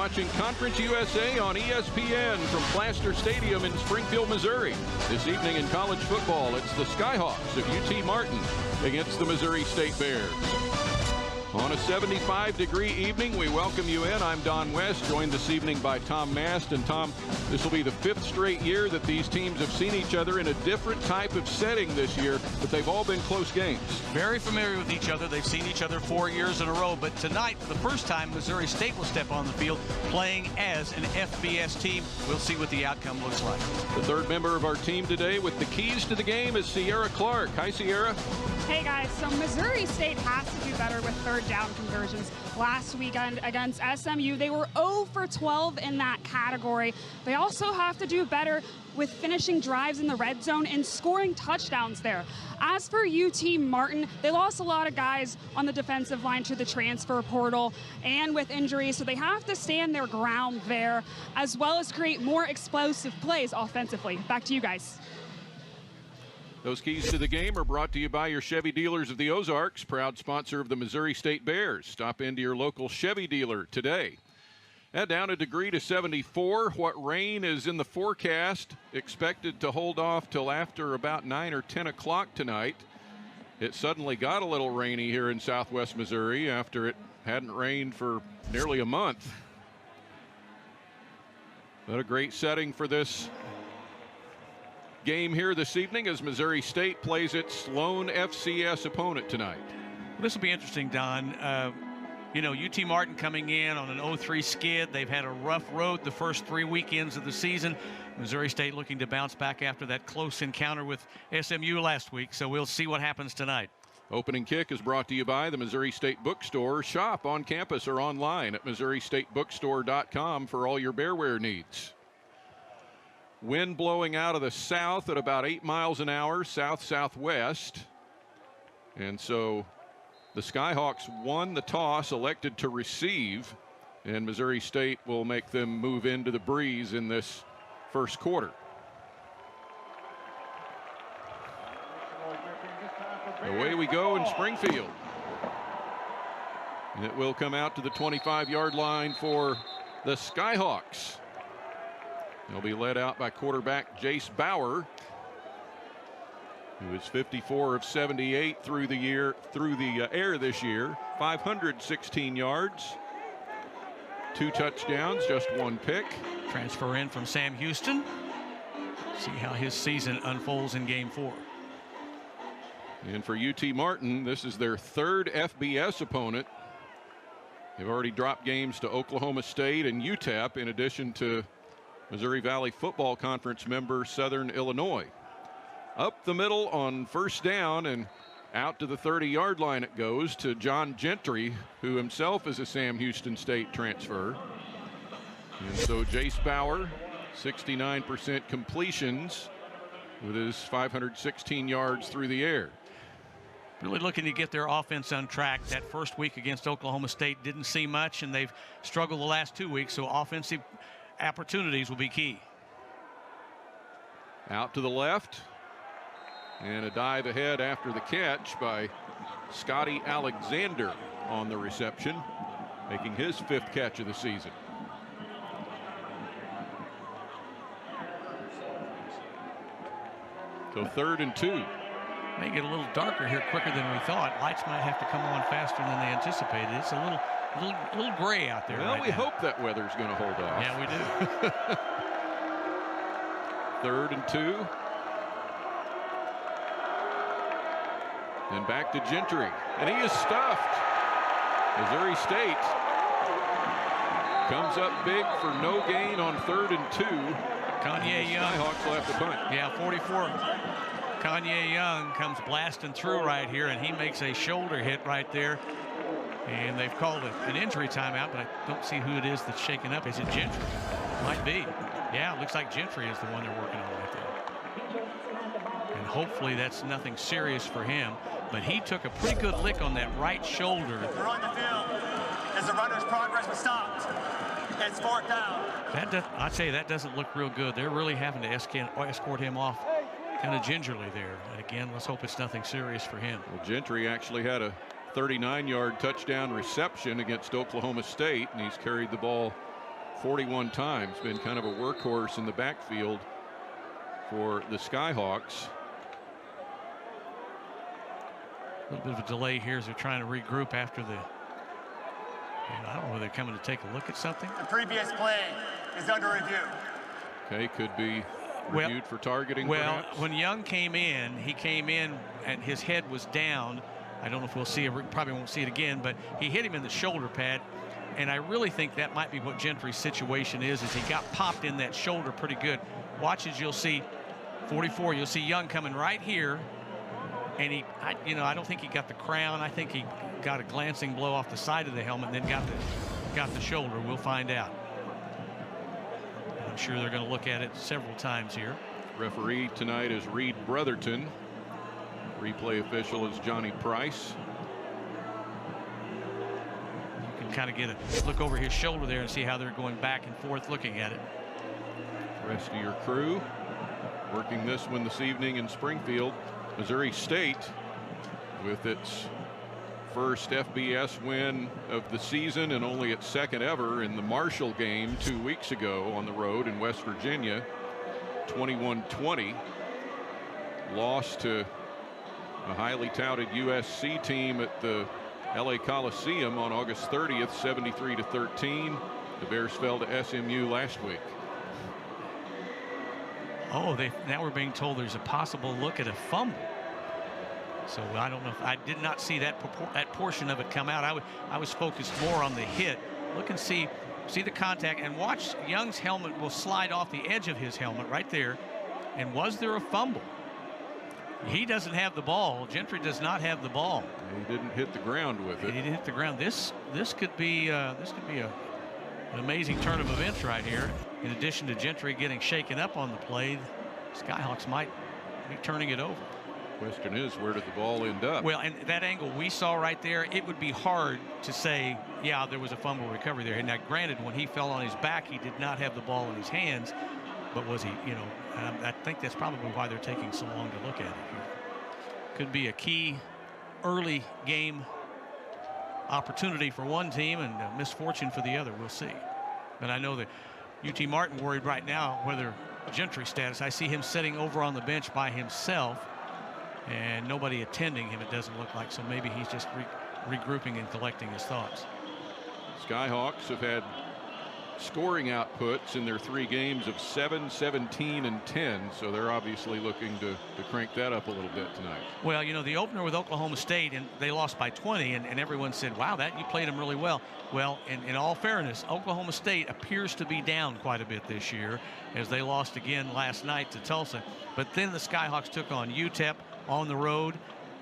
watching Conference USA on ESPN from Plaster Stadium in Springfield, Missouri. This evening in college football, it's the Skyhawks of UT Martin against the Missouri State Bears. On a 75-degree evening, we welcome you in. I'm Don West, joined this evening by Tom Mast. And Tom, this will be the 5th straight year that these teams have seen each other in a different type of setting this year, but they've all been close games. Very familiar with each other. They've seen each other 4 years in a row, but tonight, for the first time, Missouri State will step on the field playing as an FBS team. We'll see what the outcome looks like. The third member of our team today with the keys to the game is Sierra Clark. Hi, Sierra. Hey guys, so Missouri State has to do better with third down conversions. Last weekend against SMU, they were 0 for 12 in that category. They also have to do better with finishing drives in the red zone and scoring touchdowns there. As for UT Martin, they lost a lot of guys on the defensive line to the transfer portal and with injuries, so they have to stand their ground there, as well as create more explosive plays offensively. Back to you guys. Those keys to the game are brought to you by your Chevy dealers of the Ozarks, proud sponsor of the Missouri State Bears. Stop into your local Chevy dealer today. Down a degree to 74. What rain is in the forecast, expected to hold off till after about 9 or 10 o'clock tonight. It suddenly got a little rainy here in southwest Missouri after it hadn't rained for nearly a month. But a great setting for this game here this evening as Missouri State plays its lone FCS opponent tonight. This will be interesting, Don. You know, UT Martin coming in on an 0-3 skid. They've had a rough road the first 3 weekends of the season. Missouri State looking to bounce back after that close encounter with SMU last week, so we'll see what happens tonight. Opening kick is brought to you by the Missouri State Bookstore. Shop on campus or online at MissouriStateBookstore.com for all your bearwear needs. Wind blowing out of the south at about 8 miles an hour, south-southwest. And so the Skyhawks won the toss, elected to receive, and Missouri State will make them move into the breeze in this first quarter. Away we go in Springfield. And it will come out to the 25-yard line for the Skyhawks. They'll be led out by quarterback Jace Bauer, who is 54 of 78 through the air this year. 516 yards, 2 touchdowns, just 1 pick. Transfer in from Sam Houston. See how his season unfolds in game 4. And for UT Martin, this is their 3rd FBS opponent. They've already dropped games to Oklahoma State and UTEP, in addition to Missouri Valley Football Conference member Southern Illinois. Up the middle on first down and out to the 30-yard line it goes to John Gentry, who himself is a Sam Houston State transfer. And so Jace Bauer, 69% completions with his 516 yards through the air. Really looking to get their offense on track. That first week against Oklahoma State didn't see much, and they've struggled the last 2 weeks, so offensive opportunities will be key. Out to the left, and a dive ahead after the catch by Scotty Alexander on the reception, making his 5th catch of the season. So 3rd and 2. May get a little darker here quicker than we thought. Lights might have to come on faster than they anticipated. It's a little gray out there. Well, right we now. hope that weather's going to hold off. Yeah, we do. 3rd and 2. And back to Gentry. And he is stuffed. Missouri State comes up big for no gain on 3rd and 2. Kanye Young. Skyhawks will have to punt. Yeah, 44. Kanye Young comes blasting through right here, and he makes a shoulder hit right there. And they've called it an injury timeout, but I don't see who it is that's shaken up. Is it Gentry? Might be. Yeah, it looks like Gentry is the one they're working on right there. And hopefully that's nothing serious for him. But he took a pretty good lick on that right shoulder. We're on the field as the runner's progress was stopped. It's 4th down. I'll tell you, that doesn't look real good. They're really having to escort him off kind of gingerly there. And again, let's hope it's nothing serious for him. Well, Gentry actually had a 39-yard touchdown reception against Oklahoma State, and he's carried the ball 41 times, been kind of a workhorse in the backfield for the Skyhawks. A little bit of a delay here as they're trying to regroup after the, I don't know whether they're coming to take a look at something. The previous play is under review. Okay, could be reviewed for targeting. Well, perhaps. when Young came in, he came in and his head was down. I don't know if we'll see it, probably won't see it again, but he hit him in the shoulder pad. And I really think that might be what Gentry's situation is he got popped in that shoulder pretty good. Watch as you'll see 44, you'll see Young coming right here. And I don't think he got the crown. I think he got a glancing blow off the side of the helmet and then got the shoulder. We'll find out. I'm sure they're going to look at it several times here. Referee tonight is Reed Brotherton. Replay official is Johnny Price. You can kind of get a look over his shoulder there and see how they're going back and forth looking at it. Rest of your crew working this one this evening in Springfield. Missouri State with its first FBS win of the season and only its second ever in the Marshall game 2 weeks ago on the road in West Virginia. 21-20. Lost to a highly touted USC team at the LA Coliseum on August 30th, 73-13. The Bears fell to SMU last week. Oh, now we're being told there's a possible look at a fumble. So I don't know if I did not see that portion of it come out. I was focused more on the hit. Look and see the contact and watch. Young's helmet will slide off the edge of his helmet right there. And was there a fumble? He doesn't have the ball. Gentry does not have the ball. He didn't hit the ground with it. He didn't hit the ground. This could be an amazing turn of events right here. In addition to Gentry getting shaken up on the play, Skyhawks might be turning it over. Question is, where did the ball end up? Well, and that angle we saw right there, it would be hard to say, yeah, there was a fumble recovery there. And now, granted, when he fell on his back, he did not have the ball in his hands. But was he, I think that's probably why they're taking so long to look at it here. Could be a key early game opportunity for one team and a misfortune for the other. We'll see. But I know that UT Martin worried right now whether Gentry status. I see him sitting over on the bench by himself and nobody attending him, it doesn't look like. So maybe he's just regrouping and collecting his thoughts. Skyhawks have had scoring outputs in their 3 games of 7, 17, and 10. So they're obviously looking to crank that up a little bit tonight. Well, the opener with Oklahoma State, and they lost by 20, and everyone said, wow, you played them really well. Well, in all fairness, Oklahoma State appears to be down quite a bit this year as they lost again last night to Tulsa. But then the Skyhawks took on UTEP on the road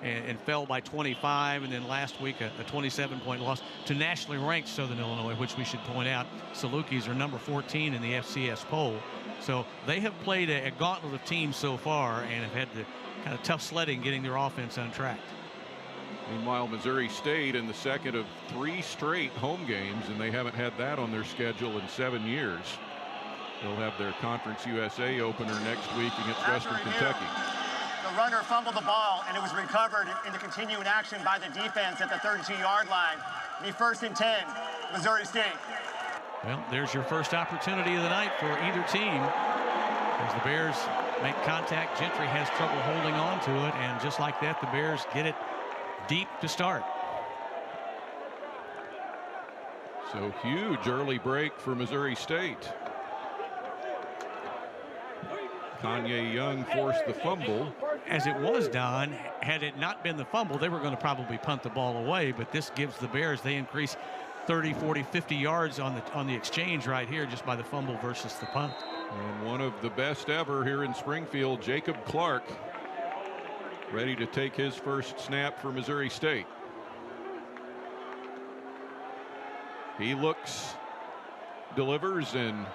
and fell by 25, and then last week a 27-point loss to nationally ranked Southern Illinois, which we should point out Salukis are number 14 in the FCS poll. So they have played a gauntlet of teams so far and have had the kind of tough sledding getting their offense untracked. Meanwhile, Missouri State in the second of 3 straight home games, and they haven't had that on their schedule in 7 years. They'll have their Conference USA opener next week against Western Kentucky. The runner fumbled the ball, and it was recovered into continuing action by the defense at the 32-yard line. The 1st and 10, Missouri State. Well, there's your first opportunity of the night for either team. As the Bears make contact, Gentry has trouble holding on to it, and just like that, the Bears get it deep to start. So huge early break for Missouri State. Kanye Young forced the fumble. As it was, Don, had it not been the fumble, they were going to probably punt the ball away, but this gives the Bears, they increase 30, 40, 50 yards on the exchange right here just by the fumble versus the punt. And one of the best ever here in Springfield, Jacob Clark, ready to take his first snap for Missouri State. He looks, delivers, and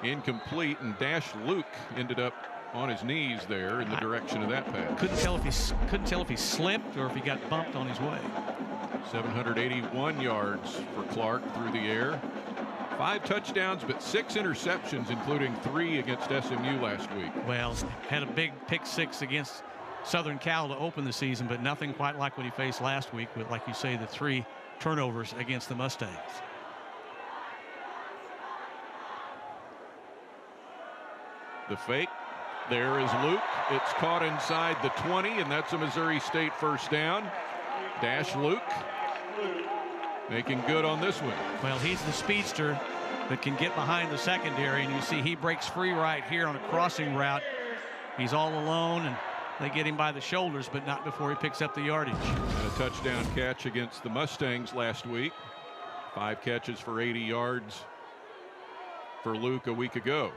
incomplete, and Dash Luke ended up on his knees there in the direction of that pass. Couldn't tell if he slipped or if he got bumped on his way. 781 yards for Clark through the air. 5 touchdowns, but 6 interceptions, including 3 against SMU last week. Well, had a big pick 6 against Southern Cal to open the season, but nothing quite like what he faced last week with, like you say, the 3 turnovers against the Mustangs. The fake. There is Luke. It's caught inside the 20, and that's a Missouri State first down. Dash Luke making good on this one. Well, he's the speedster that can get behind the secondary, and you see he breaks free right here on a crossing route. He's all alone, and they get him by the shoulders, but not before he picks up the yardage. And a touchdown catch against the Mustangs last week. 5 catches for 80 yards for Luke a week ago.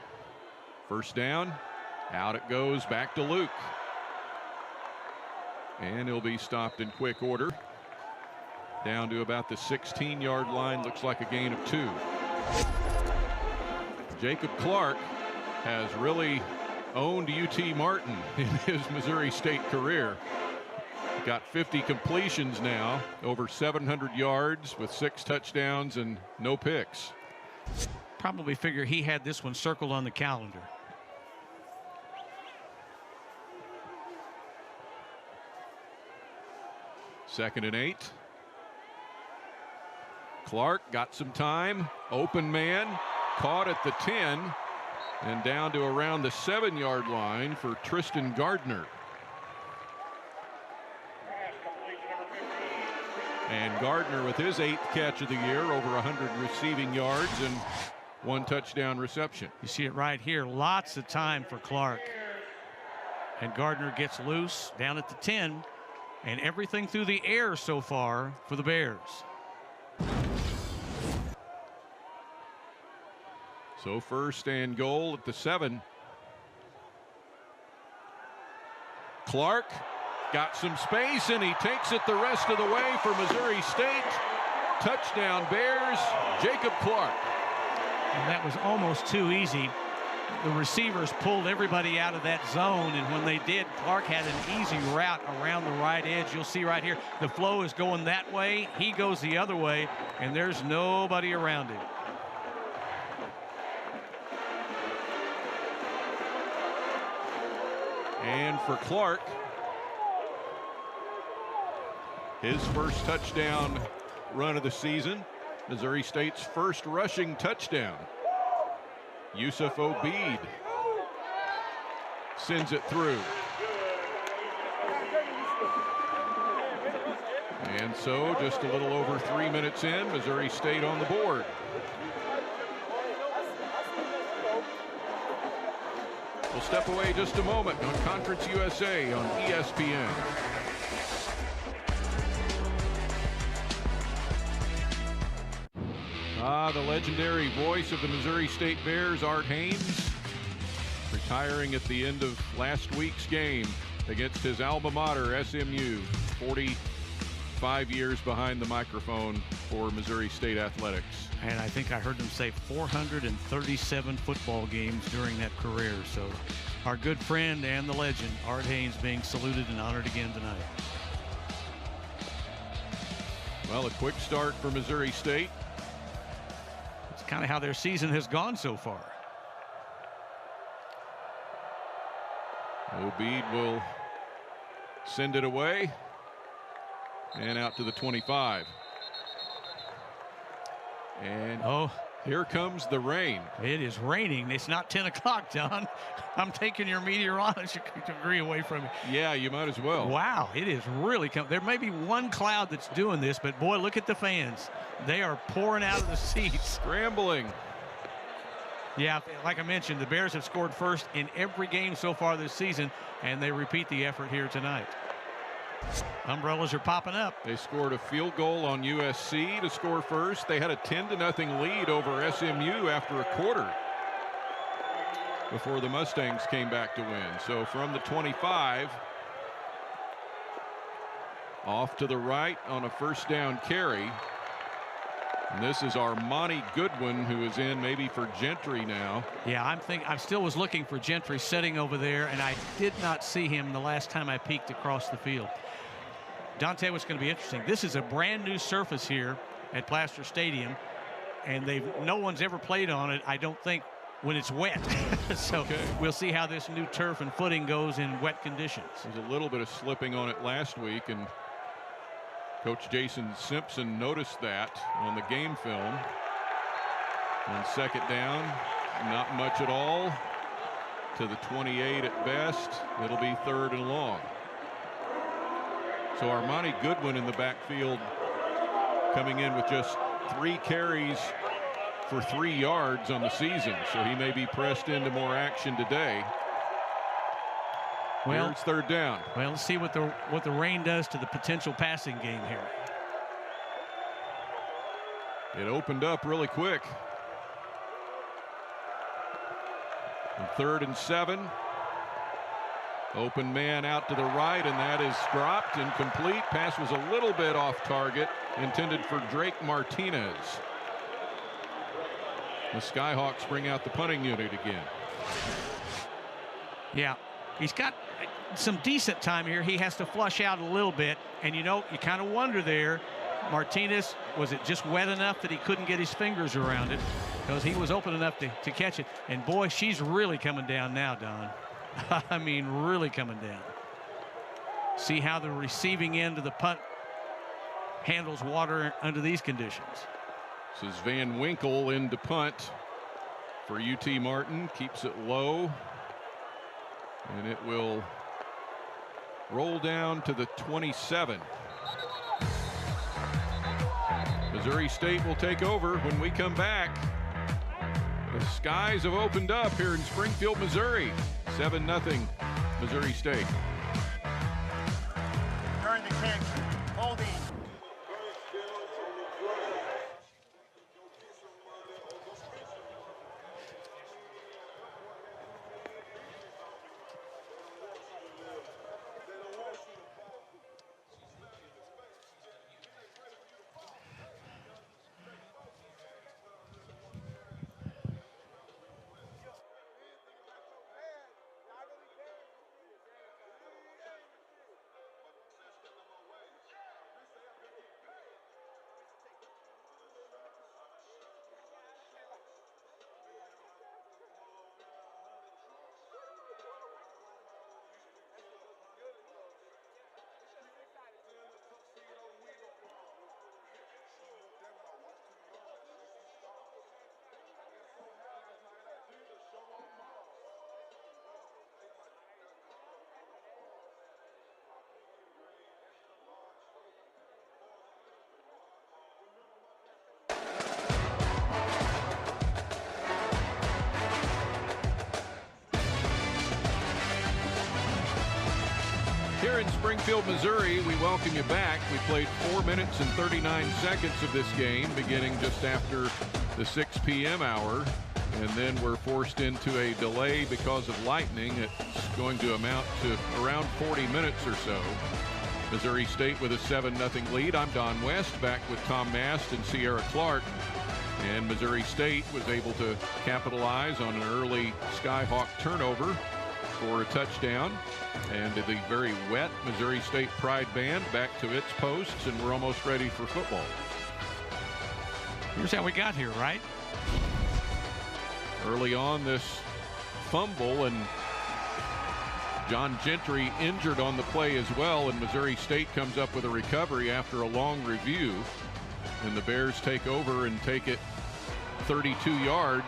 First down. Out it goes, back to Luke. And he'll be stopped in quick order. Down to about the 16-yard line. Looks like a gain of 2. Jacob Clark has really owned UT Martin in his Missouri State career. Got 50 completions now, over 700 yards with 6 touchdowns and no picks. Probably figure he had this one circled on the calendar. Second and 8. Clark got some time. Open man. Caught at the 10. And down to around the 7-yard line for Tristan Gardner. And Gardner with his 8th catch of the year, over 100 receiving yards and 1 touchdown reception. You see it right here. Lots of time for Clark. And Gardner gets loose down at the 10. And everything through the air so far for the Bears. So first and goal at the 7. Clark got some space and he takes it the rest of the way for Missouri State. Touchdown Bears, Jacob Clark. And that was almost too easy. The receivers pulled everybody out of that zone, and when they did, Clark had an easy route around the right edge. You'll see right here, the flow is going that way. He goes the other way, and there's nobody around him. And for Clark, his first touchdown run of the season, Missouri State's first rushing touchdown. Yusuf Obeid sends it through. And so just a little over 3 minutes in, Missouri State on the board. We'll step away just a moment on Conference USA on ESPN. The legendary voice of the Missouri State Bears, Art Haynes, retiring at the end of last week's game against his alma mater, SMU. 45 years behind the microphone for Missouri State athletics. And I think I heard them say 437 football games during that career. So our good friend and the legend, Art Haynes, being saluted and honored again tonight. Well, a quick start for Missouri State. Kind of how their season has gone so far. Obeid will send it away and out to the 25. And here comes the rain. It is raining. It's not 10 o'clock, John. I'm taking your meteorologist degree away from you. Yeah, you might as well. Wow, it is really coming. There may be one cloud that's doing this, but boy, look at the fans. They are pouring out of the seats. Scrambling. Yeah, like I mentioned, the Bears have scored first in every game so far this season, and they repeat the effort here tonight. Umbrellas are popping up. They scored a field goal on USC to score first. They had a 10-0 lead over SMU after a quarter before the Mustangs came back to win. So from the 25, off to the right on a first down carry. And this is Armani Goodwin, who is in maybe for Gentry now. Yeah, I still was looking for Gentry sitting over there, and I did not see him the last time I peeked across the field. Dante, what's going to be interesting, this is a brand new surface here at Plaster Stadium, and no one's ever played on it, I don't think, when it's wet. So we'll see how this new turf and footing goes in wet conditions. There's a little bit of slipping on it last week, and Coach Jason Simpson noticed that on the game film. On second down, not much at all. to the 28 at best. It'll be 3rd and long. So Armani Goodwin in the backfield coming in with just 3 carries for 3 yards on the season. So he may be pressed into more action today. Well, here's 3rd down. Well, let's see what the rain does to the potential passing game here. It opened up really quick. And 3rd and 7. Open man out to the right, and that is dropped. Incomplete. Pass was a little bit off target, intended for Drake Martinez. The Skyhawks bring out the punting unit again. Yeah, he's got some decent time here. He has to flush out a little bit, and you kind of wonder there, Martinez, was it just wet enough that he couldn't get his fingers around it? Because he was open enough to catch it. And boy, she's really coming down now, Don. I mean, really coming down. See how the receiving end of the punt handles water under these conditions. This is Van Winkle in to punt for UT Martin. Keeps it low. And it will roll down to the 27. Missouri State will take over when we come back. The skies have opened up here in Springfield, Missouri. 7-0 Missouri State. During the kick, holding. Here in Springfield, Missouri, we welcome you back. We played 4 minutes and 39 seconds of this game, beginning just after the 6 p.m. hour. And then we're forced into a delay because of lightning. It's going to amount to around 40 minutes or so. Missouri State with a 7-0 lead. I'm Don West, back with Tom Mast and Sierra Clark. And Missouri State was able to capitalize on an early Skyhawk turnover for a touchdown. And the very wet Missouri State Pride Band back to its posts, and we're almost ready for football. Here's how we got here, right? Early on, this fumble, and John Gentry injured on the play as well, and Missouri State comes up with a recovery after a long review, and the Bears take over and take it 32 yards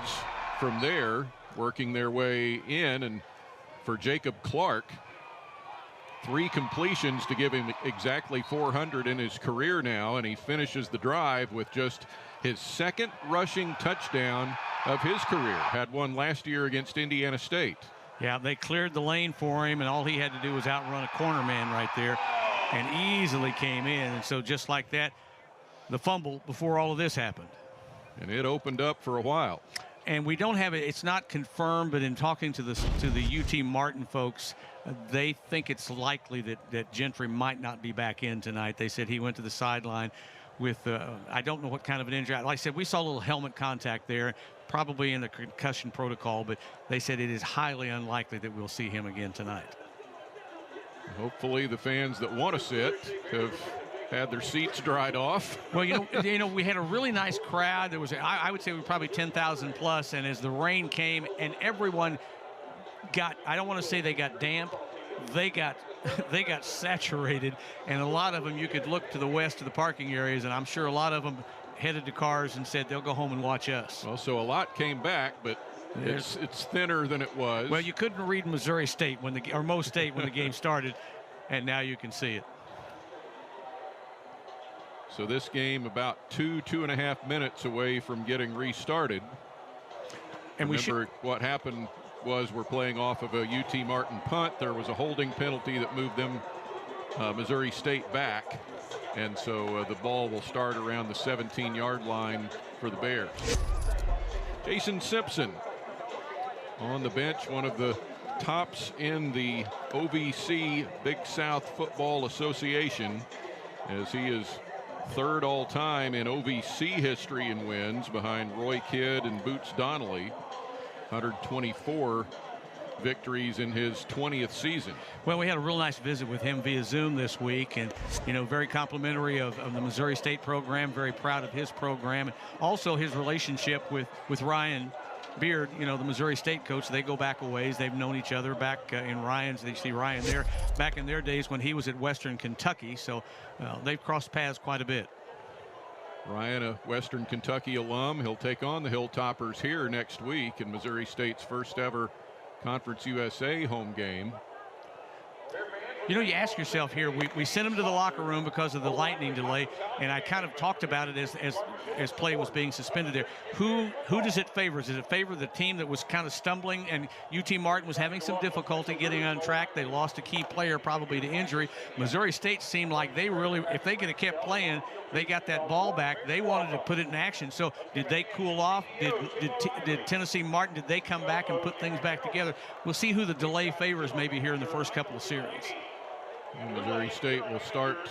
from there, working their way in. And for Jacob Clark, 3 completions to give him exactly 400 in his career now, and he finishes the drive with just his 2nd rushing touchdown of his career. Had one last year against Indiana State. Yeah, they cleared the lane for him, and all he had to do was outrun a corner man right there and easily came in. And so just like that, the fumble before all of this happened. And it opened up for a while. And we don't have it, it's not confirmed, but in talking to the UT Martin folks, they think it's likely that Gentry might not be back in tonight. They said he went to the sideline with, I don't know what kind of an injury. Like I said, we saw a little helmet contact there, probably in the concussion protocol, but they said it is highly unlikely that we'll see him again tonight. Hopefully the fans that want to sit have had their seats dried off. Well, you know, we had a really nice crowd. There was, I would say, we were probably 10,000 plus. And as the rain came, and everyone got, I don't want to say they got damp, they got saturated. And a lot of them, you could look to the west of the parking areas, and I'm sure a lot of them headed to cars and said they'll go home and watch us. Well, so a lot came back, but It's thinner than it was. Well, you couldn't read Missouri State or Mo State when the game started, and now you can see it. So this game about 2.5 minutes away from getting restarted. And remember, what happened was we're playing off of a UT Martin punt. There was a holding penalty that moved them, Missouri State, back. And so the ball will start around the 17-yard line for the Bears. Jason Simpson on the bench, one of the tops in the OVC Big South Football Association, as he is third all time in OVC history in wins behind Roy Kidd and Boots Donnelly. 124 victories in his 20th season. Well, we had a real nice visit with him via Zoom this week, and very complimentary of the Missouri State program, very proud of his program, and also his relationship with Ryan Beard, the Missouri State coach. They go back a ways. They've known each other back in Ryan's. They see Ryan there back in their days when he was at Western Kentucky, so they've crossed paths quite a bit. Ryan, a Western Kentucky alum, he'll take on the Hilltoppers here next week in Missouri State's first ever Conference USA home game. You ask yourself here, we sent him to the locker room because of the lightning delay, and I kind of talked about it as play was being suspended there. Who does it favor? Does it favor the team that was kind of stumbling, and UT Martin was having some difficulty getting on track? They lost a key player probably to injury. Missouri State seemed like they really, if they could have kept playing, they got that ball back. They wanted to put it in action. So did they cool off? Did Tennessee Martin, did they come back and put things back together? We'll see who the delay favors maybe here in the first couple of series. And Missouri State will start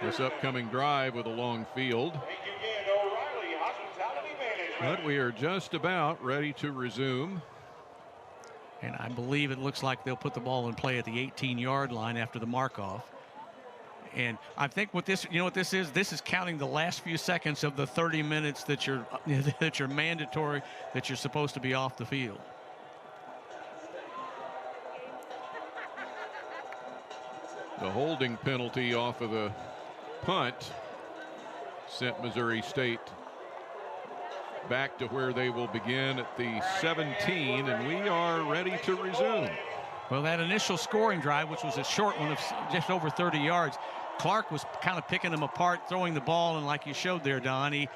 this upcoming drive with a long field. But we are just about ready to resume. And I believe it looks like they'll put the ball in play at the 18-yard line after the mark-off. And I think what this is? This is counting the last few seconds of the 30 minutes that you're mandatory, that you're supposed to be off the field. The holding penalty off of the punt sent Missouri State back to where they will begin at the 17, and we are ready to resume. Well, that initial scoring drive, which was a short one of just over 30 yards, Clark was kind of picking them apart, throwing the ball, and like you showed there, Don, he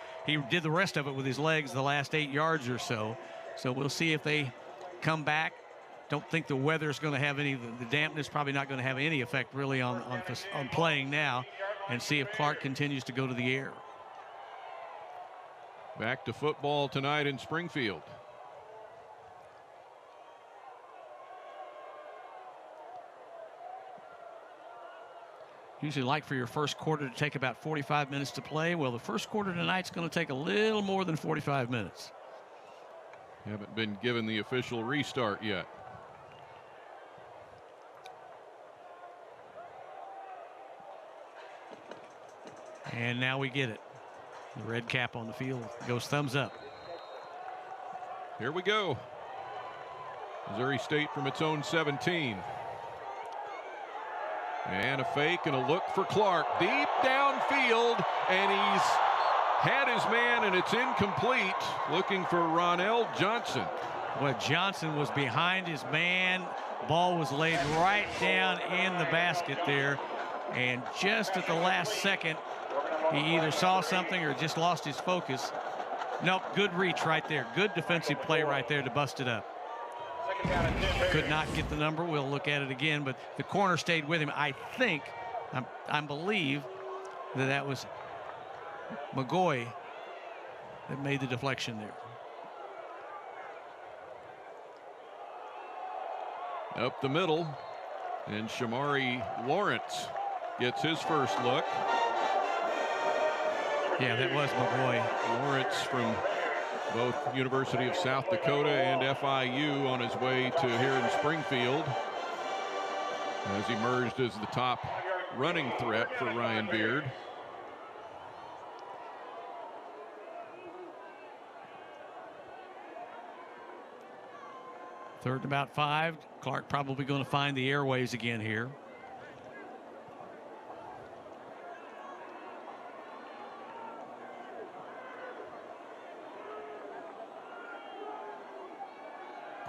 did the rest of it with his legs the last 8 yards or so. So we'll see if they come back. Don't think the weather is going to have any, the dampness probably not going to have any effect really on playing now, and see if Clark continues to go to the air. Back to football tonight in Springfield. Usually like for your first quarter to take about 45 minutes to play. Well, the first quarter tonight's going to take a little more than 45 minutes. Haven't been given the official restart yet. And now we get it. The red cap on the field goes thumbs up. Here we go. Missouri State from its own 17. And a fake and a look for Clark. Deep downfield, and he's had his man, and it's incomplete. Looking for Ronell Johnson. Well, Johnson was behind his man. Ball was laid right down in the basket there. And just at the last second, he either saw something or just lost his focus. Nope, good reach right there. Good defensive play right there to bust it up. Could not get the number. We'll look at it again, but the corner stayed with him. I think, I believe that was McGoy that made the deflection there. Up the middle, and Shamari Lawrence gets his first look. Yeah, that was McGoy. Lawrence from both University of South Dakota and FIU on his way to here in Springfield, has emerged as the top running threat for Ryan Beard. Third and about 5. Clark probably going to find the airways again here.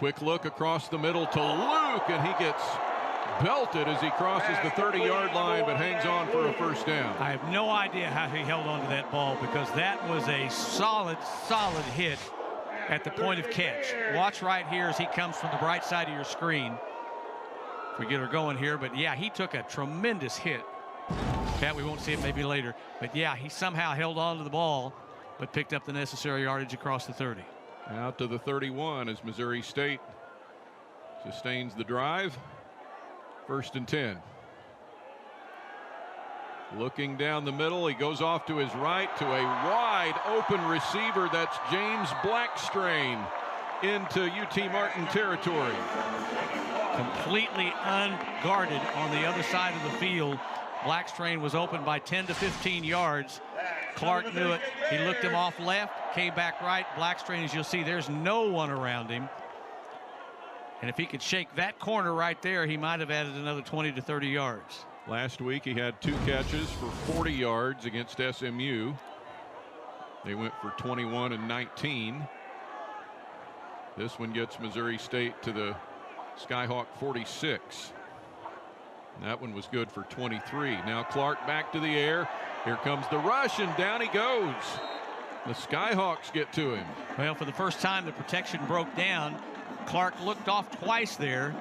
Quick look across the middle to Luke, and he gets belted as he crosses the 30-yard line, but hangs on for a first down. I have no idea how he held on to that ball, because that was a solid hit at the point of catch. Watch right here as he comes from the right side of your screen. If we get her going here, but yeah, he took a tremendous hit. Pat, we won't see it maybe later, but yeah, he somehow held on to the ball, but picked up the necessary yardage across the 30. Out to the 31 as Missouri State sustains the drive. 1st and 10. Looking down the middle, he goes off to his right to a wide open receiver. That's James Blackstrain into UT Martin territory. Completely unguarded on the other side of the field. Blackstrain was open by 10 to 15 yards. Clark knew it. He looked him off left, came back right. Blackstrain, as you'll see, there's no one around him. And if he could shake that corner right there, he might have added another 20 to 30 yards. Last week he had 2 catches for 40 yards against SMU. They went for 21 and 19. This one gets Missouri State to the Skyhawk 46. And that one was good for 23. Now Clark back to the air. Here comes the rush, and down he goes. The Skyhawks get to him. Well, for the first time, the protection broke down. Clark looked off twice there.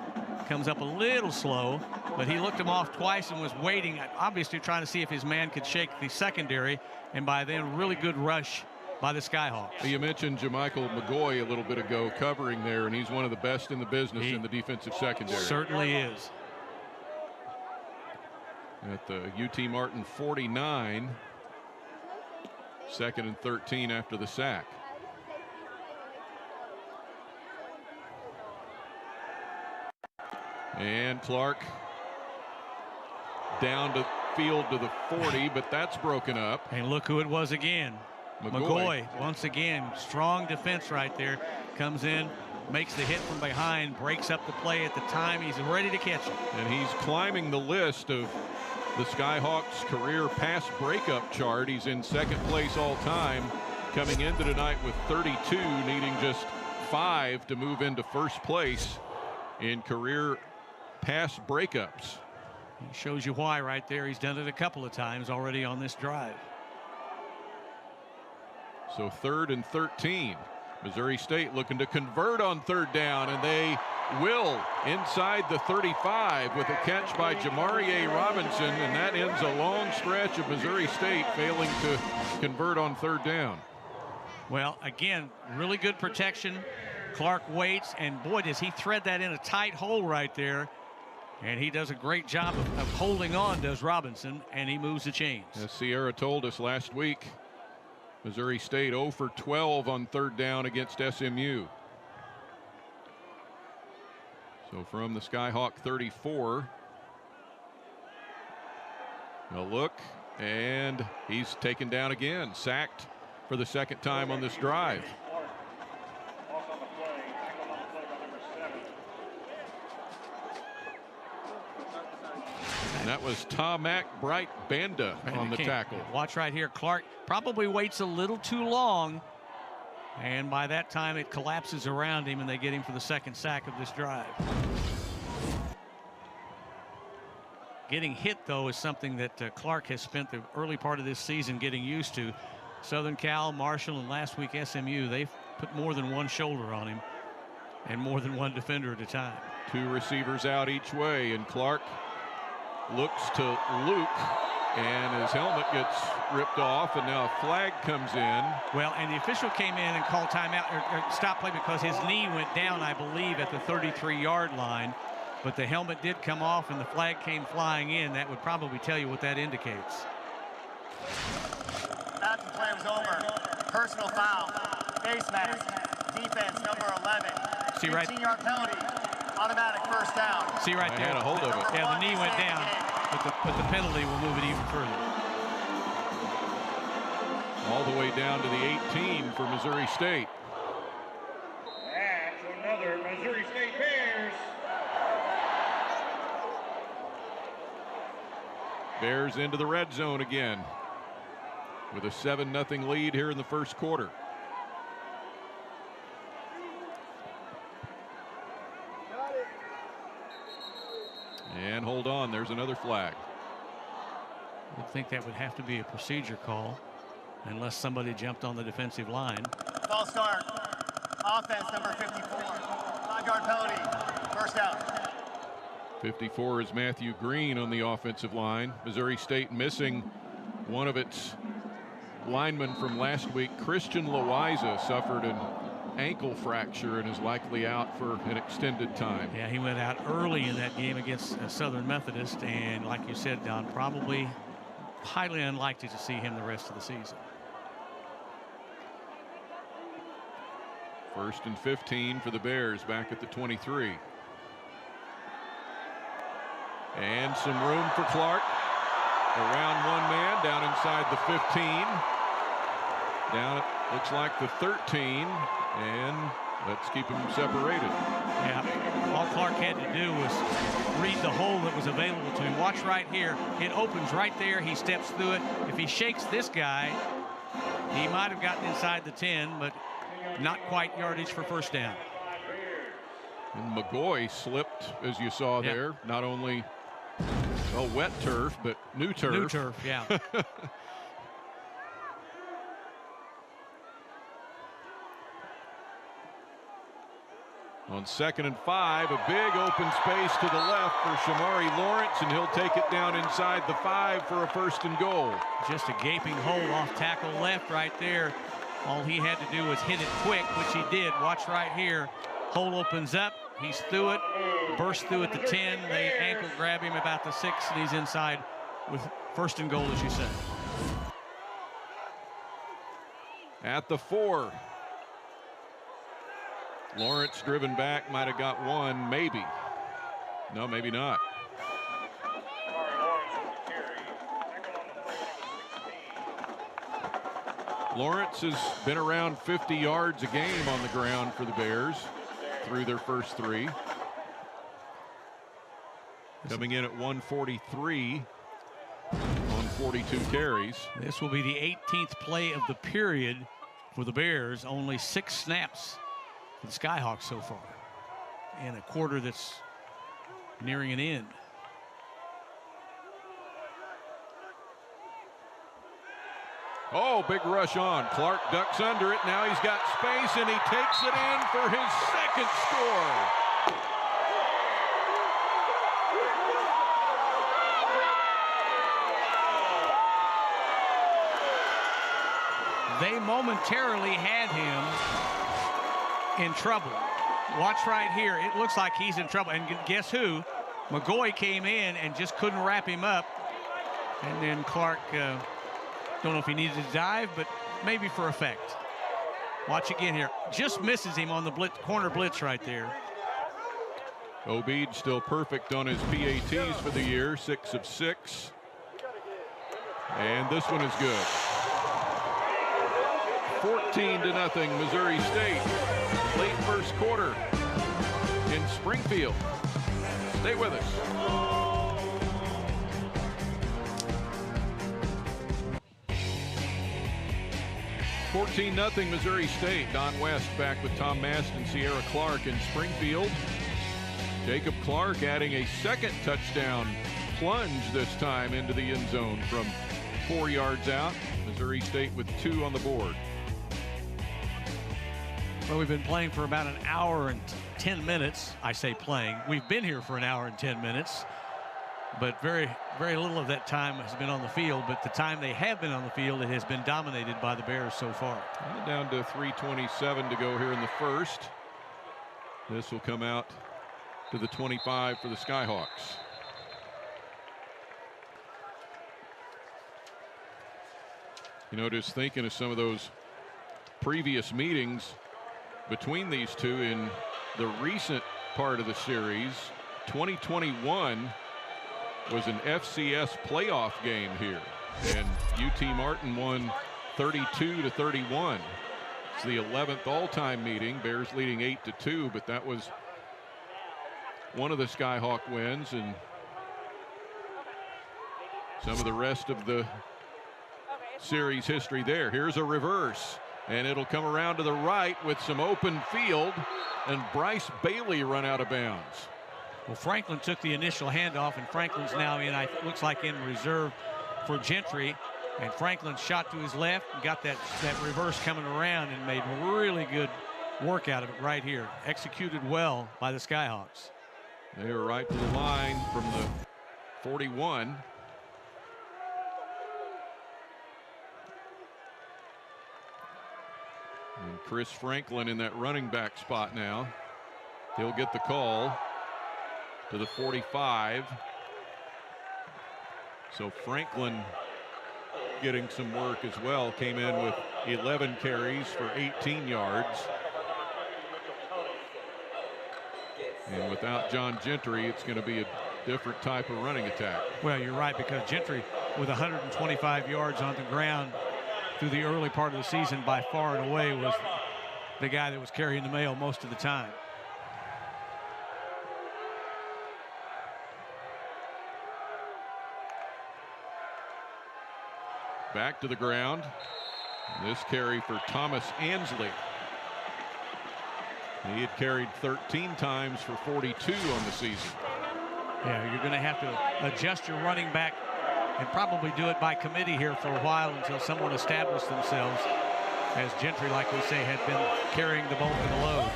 Comes up a little slow, but he looked him off twice and was waiting, obviously trying to see if his man could shake the secondary, and by then really good rush by the Skyhawks. You mentioned JaMychal McGoy a little bit ago covering there, and he's one of the best in the business in the defensive secondary. Certainly is. At the UT Martin 49, 2nd and 13 after the sack. And Clark down to field to the 40, but that's broken up. And look who it was again. McGoy once again. Strong defense right there. Comes in, makes the hit from behind, breaks up the play at the time he's ready to catch it. And he's climbing the list of the Skyhawks career pass breakup chart. He's in 2nd place all time, coming into tonight with 32, needing just 5 to move into 1st place in career pass breakups. He shows you why right there. He's done it a couple of times already on this drive. So 3rd and 13. Missouri State looking to convert on 3rd down, and they will inside the 35 with a catch by Jamarie Robinson, and that ends a long stretch of Missouri State failing to convert on 3rd down. Well, again, really good protection. Clark waits, and boy, does he thread that in a tight hole right there. And he does a great job of holding on, does Robinson, and he moves the chains. As Sierra told us last week, Missouri State 0 for 12 on 3rd down against SMU. So from the Skyhawk 34, a look, and he's taken down again, sacked for the 2nd time on this drive. And that was Tomac Bright Banda on the tackle. Watch right here. Clark probably waits a little too long, and by that time it collapses around him, and they get him for the 2nd sack of this drive. Getting hit, though, is something that Clark has spent the early part of this season getting used to. Southern Cal, Marshall, and last week SMU, they've put more than one shoulder on him and more than one defender at a time. 2 receivers out each way, and Clark looks to Luke, and his helmet gets ripped off, and now a flag comes in. Well, and the official came in and called timeout or stop play because his knee went down, I believe, at the 33-yard line. But the helmet did come off and the flag came flying in. That would probably tell you what that indicates. After the play was over, personal foul, face mask, defense number 11. See right, 15-yard penalty, automatic 1st down. See right there. Had a hold of it. Yeah, the knee went down, but the penalty will move it even further. All the way down to the 18 for Missouri State. That's another Missouri State Bears. Bears into the red zone again with a 7-0 lead here in the 1st quarter. And hold on, there's another flag. I think that would have to be a procedure call unless somebody jumped on the defensive line. False start. Offense number 54. 5-yard penalty. First down. 54 is Matthew Green on the offensive line. Missouri State missing one of its linemen from last week. Christian Loaiza suffered an ankle fracture and is likely out for an extended time. Yeah, he went out early in that game against Southern Methodist, and like you said, Don, probably highly unlikely to see him the rest of the season. 1st and 15 for the Bears back at the 23. And some room for Clark. Around one man, down inside the 15. Down it looks like the 13. And let's keep them separated. Yeah, all Clark had to do was read the hole that was available to him. Watch right here. It opens right there. He steps through it. If he shakes this guy, he might have gotten inside the 10, but not quite yardage for first down. And McGoy slipped, as you saw there. Not only wet turf, but new turf. New turf, yeah. On 2nd and 5, a big open space to the left for Shamari Lawrence, and he'll take it down inside the 5 for a 1st and goal. Just a gaping hole off tackle left right there. All he had to do was hit it quick, which he did. Watch right here. Hole opens up. He's through it. Burst through at the 10. They ankle grab him about the 6, and he's inside with 1st and goal, as you said. At the 4. Lawrence driven back, might have got one, maybe. No, maybe not. Lawrence has been around 50 yards a game on the ground for the Bears through their first 3. Coming in at 143 on 42 carries. This will be the 18th play of the period for the Bears. Only 6 snaps for the Skyhawks so far, in a quarter that's nearing an end. Oh, big rush on. Clark ducks under it. Now he's got space, and he takes it in for his 2nd score. They momentarily had him in trouble. Watch right here. It looks like he's in trouble. And guess who? McGoy came in and just couldn't wrap him up. And then Clark, don't know if he needed to dive, but maybe for effect. Watch again here. Just misses him on the blitz, corner blitz right there. Obeid still perfect on his PATs for the year, 6 of 6. And this one is good. 14-0 Missouri State. Late first quarter in Springfield. Stay with us. (14-0) Missouri State. Don West back with Tom Mast and Sierra Clark in Springfield. Jacob Clark adding a 2nd touchdown plunge this time into the end zone from 4 yards out. Missouri State with 2 on the board. Well, we've been playing for about an hour and 10 minutes. I say playing. We've been here for an hour and 10 minutes. But very, very little of that time has been on the field. But the time they have been on the field, it has been dominated by the Bears so far. And down to 3:27 to go here in the first. This will come out to the 25 for the Skyhawks. You know, just thinking of some of those previous meetings between these two in the recent part of the series. 2021 was an FCS playoff game here, and UT Martin won 32-31. It's the 11th all-time meeting. Bears leading 8-2, but that was one of the Skyhawk wins, and some of the rest of the series history there. Here's a reverse, and it'll come around to the right with some open field, and Bryce Bailey run out of bounds. Well, Franklin took the initial handoff, and Franklin's now in, looks like in reserve for Gentry. And Franklin shot to his left and got that reverse coming around and made really good work out of it right here. Executed well by the Skyhawks. They were right to the line from the 41. And Chris Franklin in that running back spot now. He'll get the call to the 45. So Franklin getting some work as well. Came in with 11 carries for 18 yards. And without John Gentry, it's going to be a different type of running attack. Well, you're right, because Gentry, with 125 yards on the ground through the early part of the season, by far and away was the guy that was carrying the mail most of the time. Back to the ground. This carry for Thomas Ansley. He had carried 13 times for 42 on the season. Yeah, you're going to have to adjust your running back and probably do it by committee here for a while until someone establishes themselves, as Gentry, like we say, had been carrying the bulk of the load.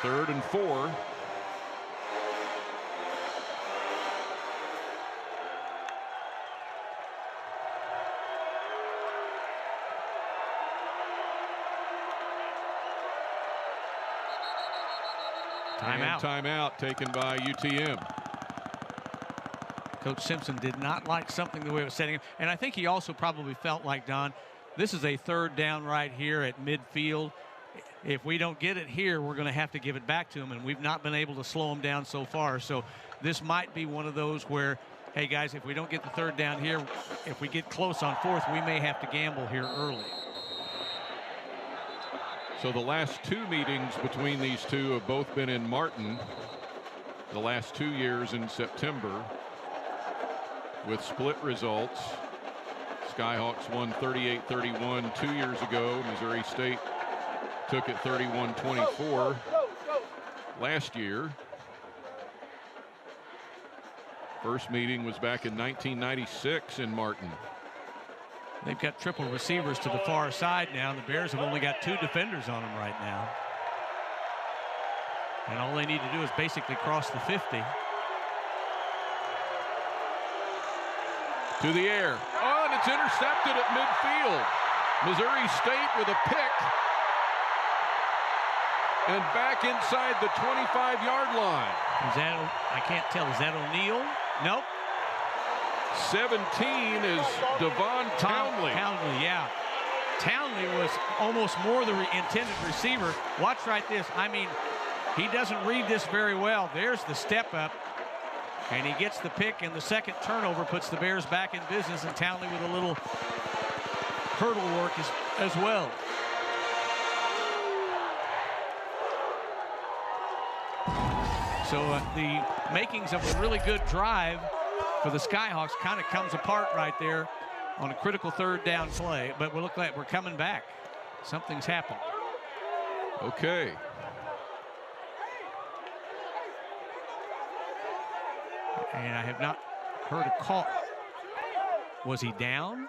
3rd and 4. Timeout taken by UTM. Coach Simpson did not like something the way it was setting up. And I think he also probably felt like, Don, this is a 3rd down right here at midfield. If we don't get it here, we're going to have to give it back to him. And we've not been able to slow him down so far. So this might be one of those where, hey, guys, if we don't get the 3rd down here, if we get close on 4th, we may have to gamble here early. So the last 2 meetings between these two have both been in Martin, the last 2 years in September, with split results. Skyhawks won 38-31 2 years ago. Missouri State took it 31-24 last year. First meeting was back in 1996 in Martin. They've got triple receivers to the far side now. The Bears have only got 2 defenders on them right now. And all they need to do is basically cross the 50. To the air. Oh, and it's intercepted at midfield. Missouri State with a pick. And back inside the 25-yard line. Is that, I can't tell, is that O'Neal? Nope. 17 is Devon Townley. Townley, yeah. Townley was almost more the intended receiver. Watch right this. I mean, he doesn't read this very well. There's the step up, and he gets the pick, and the second turnover puts the Bears back in business, and Townley with a little hurdle work as well. So the makings of a really good drive for the Skyhawks kind of comes apart right there on a critical 3rd down play. But we look like we're coming back. Something's happened. Okay. And I have not heard a call. Was he down?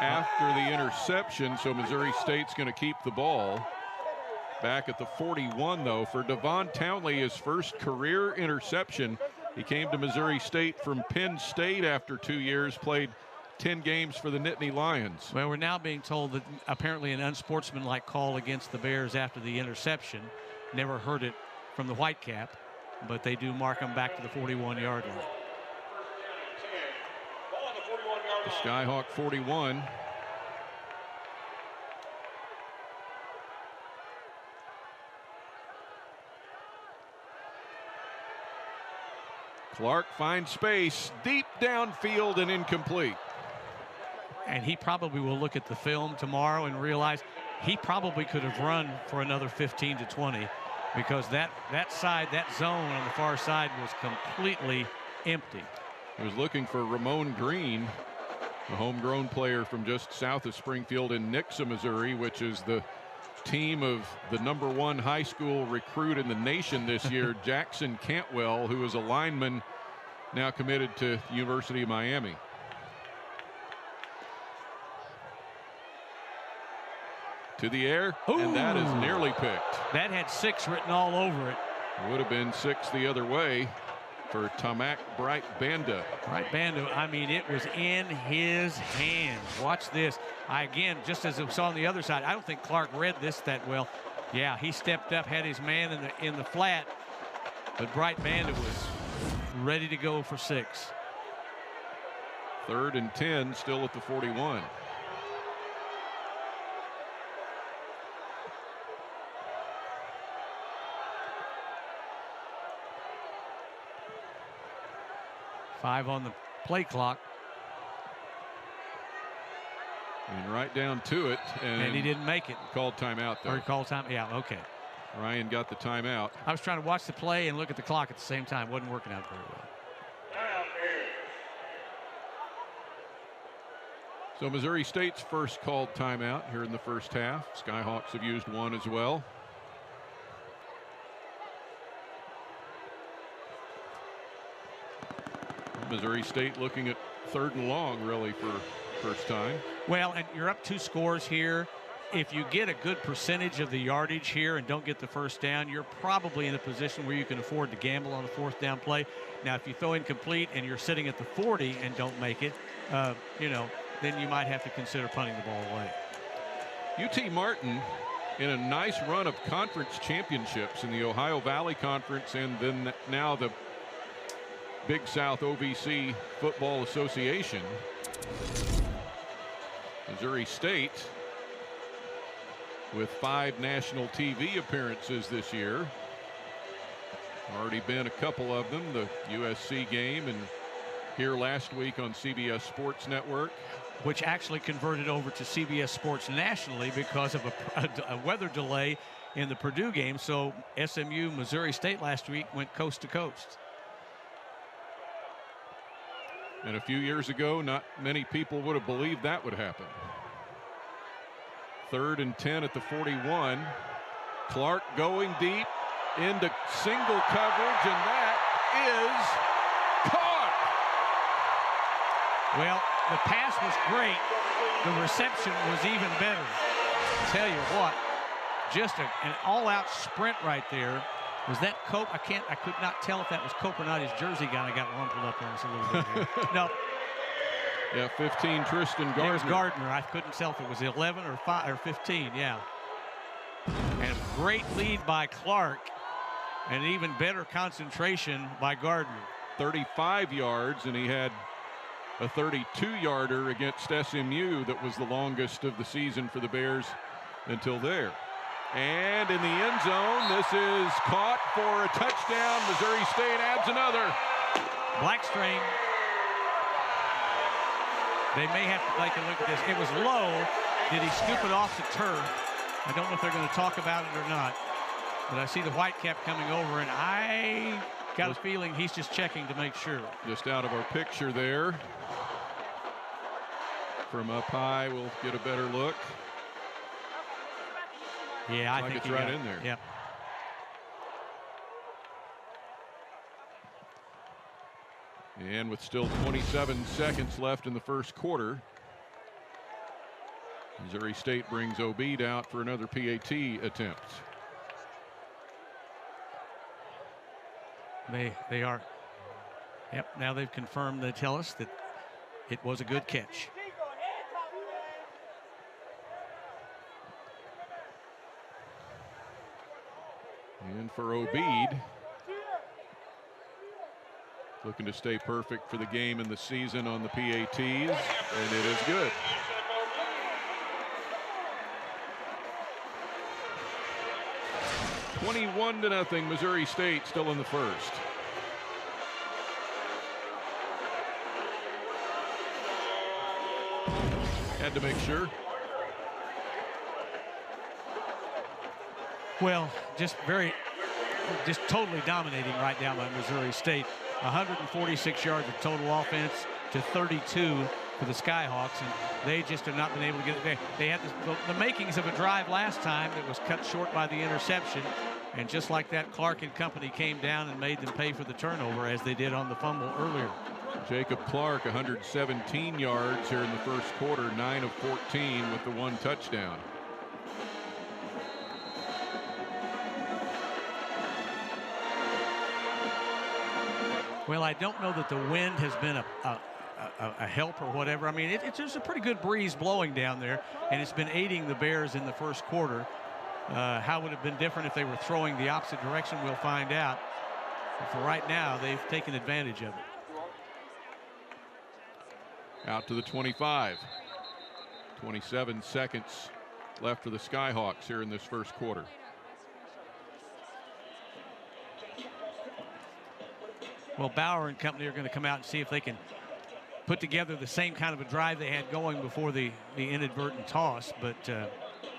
After the interception, so Missouri State's going to keep the ball. Back at the 41, though, for Devon Townley, his first career interception. He came to Missouri State from Penn State after 2 years, played 10 games for the Nittany Lions. Well, we're now being told that apparently an unsportsmanlike call against the Bears after the interception. Never heard it from the Whitecap, but they do mark him back to the 41-yard line. The Skyhawk 41. Clark finds space deep downfield and incomplete. And he probably will look at the film tomorrow and realize he probably could have run for another 15 to 20, because that side, that zone on the far side, was completely empty. He was looking for Ramon Green, a homegrown player from just south of Springfield in Nixa, Missouri, which is the team of the #1 high school recruit in the nation this year, Jackson Cantwell, who is a lineman, now committed to the University of Miami. To the air, and that is nearly picked. That had 6 written all over it. Would have been 6 the other way for Tamak Bright Banda. Bright Banda, I mean, it was in his hands. Watch this. Again, just as we saw on the other side, I don't think Clark read this that well. Yeah, he stepped up, had his man in the flat, but Bright Banda was ready to go for 6. 3rd and 10, still at the 41. Five on the play clock. And right down to it. And he didn't make it. Called timeout, though. Or he called time. Yeah, okay. Ryan got the timeout. I was trying to watch the play and look at the clock at the same time. Wasn't working out very well. So Missouri State's first called timeout here in the first half. Skyhawks have used one as well. Missouri State looking at 3rd and long, really, for first time. Well, and you're up 2 scores here. If you get a good percentage of the yardage here and don't get the first down, you're probably in a position where you can afford to gamble on a 4th down play. Now, if you throw incomplete and you're sitting at the 40 and don't make it, then you might have to consider punting the ball away. UT Martin in a nice run of conference championships in the Ohio Valley Conference, and then now the Big South OVC Football Association. Missouri State with 5 national TV appearances this year. Already been a couple of them, the USC game and here last week on CBS Sports Network. Which actually converted over to CBS Sports nationally because of a weather delay in the Purdue game. So SMU, Missouri State last week went coast to coast. And a few years ago, not many people would have believed that would happen. 3rd and 10 at the 41. Clark going deep into single coverage, and that is caught. Well, the pass was great. The reception was even better. Tell you what, just an all-out sprint right there. Was that Cope? I could not tell if that was Cope or not. His jersey kind of got rumpled up on us a little bit here. No. Yeah, 15, Tristan Gardner. It was Gardner. I couldn't tell if it was 11 or 5 or 15. Yeah. And a great lead by Clark, and even better concentration by Gardner. 35 yards, and he had a 32-yarder against SMU that was the longest of the season for the Bears until there. And in the end zone, this is caught for a touchdown. Missouri State adds another. Blackstream. They may have to take a look at this. It was low. Did he scoop it off the turf? I don't know if they're going to talk about it or not. But I see the white cap coming over, and I got a feeling he's just checking to make sure. Just out of our picture there. From up high, we'll get a better look. Yeah, I think it's right in there. Yep. And with still 27 seconds left in the first quarter, Missouri State brings Obeid out for another PAT attempt. They are. Yep, now they've confirmed, they tell us that it was a good catch. And for Obeid, looking to stay perfect for the game and the season on the PATs, and it is good. (21-0) Missouri State still in the first. Had to make sure. Well, just totally dominating right now by Missouri State. 146 yards of total offense to 32 for the Skyhawks, and they just have not been able to get it there. They had the makings of a drive last time that was cut short by the interception, and just like that, Clark and company came down and made them pay for the turnover as they did on the fumble earlier. Jacob Clark, 117 yards here in the first quarter, 9 of 14 with the 1 touchdown. Well, I don't know that the wind has been a help or whatever. I mean, it's just a pretty good breeze blowing down there, and it's been aiding the Bears in the first quarter. How would it have been different if they were throwing the opposite direction? We'll find out. But for right now, they've taken advantage of it. Out to the 25. 27 seconds left for the Skyhawks here in this first quarter. Well, Bauer and company are going to come out and see if they can put together the same kind of a drive they had going before the inadvertent toss, but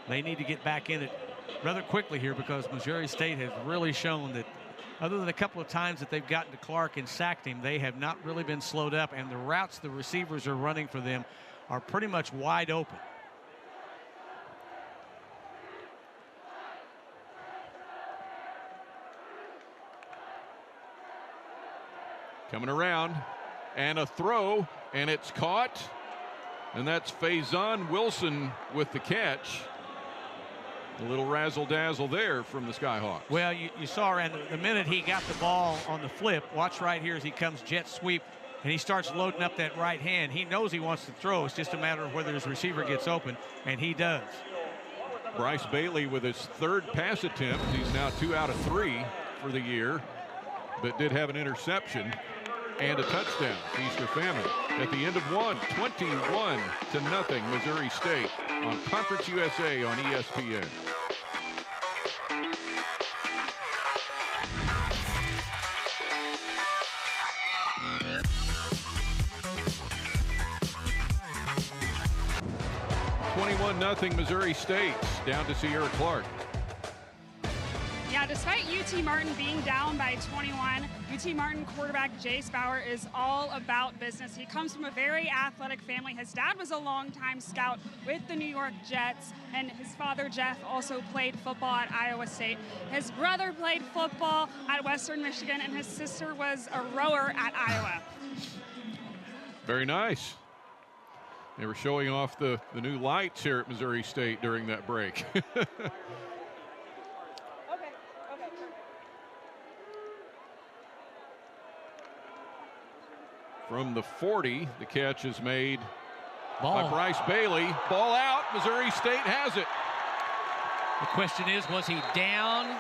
they need to get back in it rather quickly here, because Missouri State has really shown that other than a couple of times that they've gotten to Clark and sacked him, they have not really been slowed up, and the routes the receivers are running for them are pretty much wide open. Coming around, and a throw, and it's caught, and that's Faison Wilson with the catch. A little razzle-dazzle there from the Skyhawks. Well, you saw around the minute he got the ball on the flip, watch right here as he comes jet sweep, and he starts loading up that right hand. He knows he wants to throw. It's just a matter of whether his receiver gets open, and he does. Bryce Bailey with his 3rd pass attempt. He's now 2 out of 3 for the year, but did have an interception and a touchdown. Feast or famine. At the end of one, 21-0 Missouri State on Conference USA on ESPN. Nothing Missouri State, down to Sierra Clark. Yeah, despite UT Martin being down by 21, UT Martin quarterback Jace Bauer is all about business. He comes from a very athletic family. His dad was a longtime scout with the New York Jets, and his father, Jeff, also played football at Iowa State. His brother played football at Western Michigan, and his sister was a rower at Iowa. Very nice. They were showing off the new lights here at Missouri State during that break. From the 40, the catch is made by Bryce Bailey. Ball out. Missouri State has it. The question is, was he down?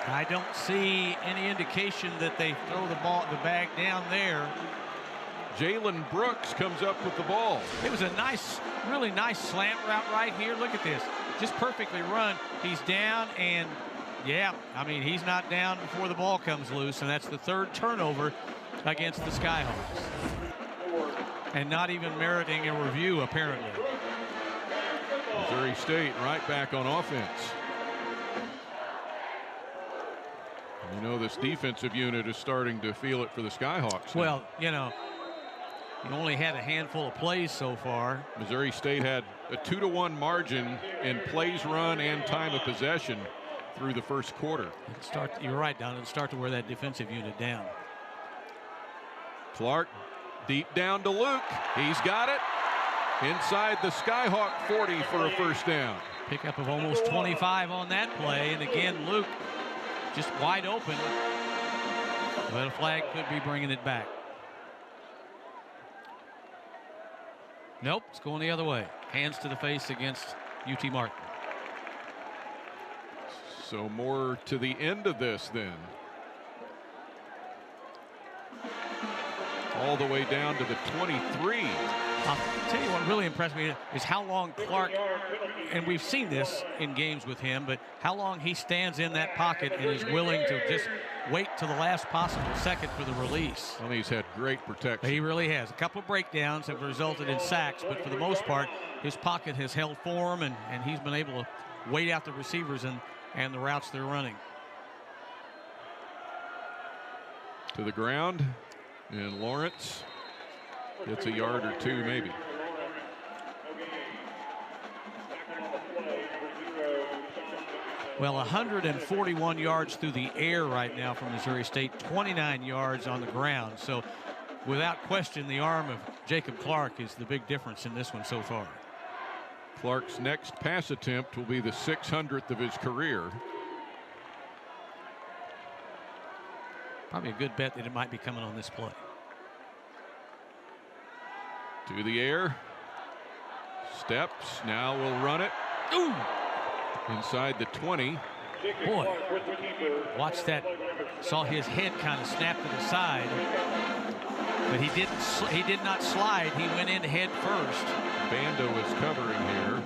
I don't see any indication that they throw the bag down there. Jalen Brooks comes up with the ball. It was a nice, really nice slant route right here. Look at this. Just perfectly run. He's down, and yeah, I mean, he's not down before the ball comes loose, and that's the 3rd turnover against the Skyhawks. And not even meriting a review, apparently. Missouri State right back on offense. You know, this defensive unit is starting to feel it for the Skyhawks. Well, you know, he only had a handful of plays so far. Missouri State had a 2-1 margin in plays run and time of possession through the first quarter. You're right, Don. It'll start to wear that defensive unit down. Clark deep down to Luke. He's got it inside the Skyhawk 40 for a first down. Pickup of almost 25 on that play, and again, Luke just wide open. But a flag could be bringing it back. Nope, it's going the other way. Hands to the face against UT Martin. So more to the end of this then. All the way down to the 23. I'll tell you what really impressed me is how long Clark, and we've seen this in games with him, but how long he stands in that pocket and is willing to just wait to the last possible second for the release. Well, he's had great protection. He really has. A couple of breakdowns have resulted in sacks, but for the most part, his pocket has held for him, and he's been able to wait out the receivers and the routes they're running. To the ground, and Lawrence It's a yard or two, maybe. Well, 141 yards through the air right now from Missouri State, 29 yards on the ground. So without question, the arm of Jacob Clark is the big difference in this one so far. Clark's next pass attempt will be the 600th of his career. Probably a good bet that it might be coming on this play. To the air. Steps. Now will run it. Ooh! Inside the 20. Boy, watch that. Saw his head kind of snap to the side, but he did not slide. He went in head first. Bando is covering here.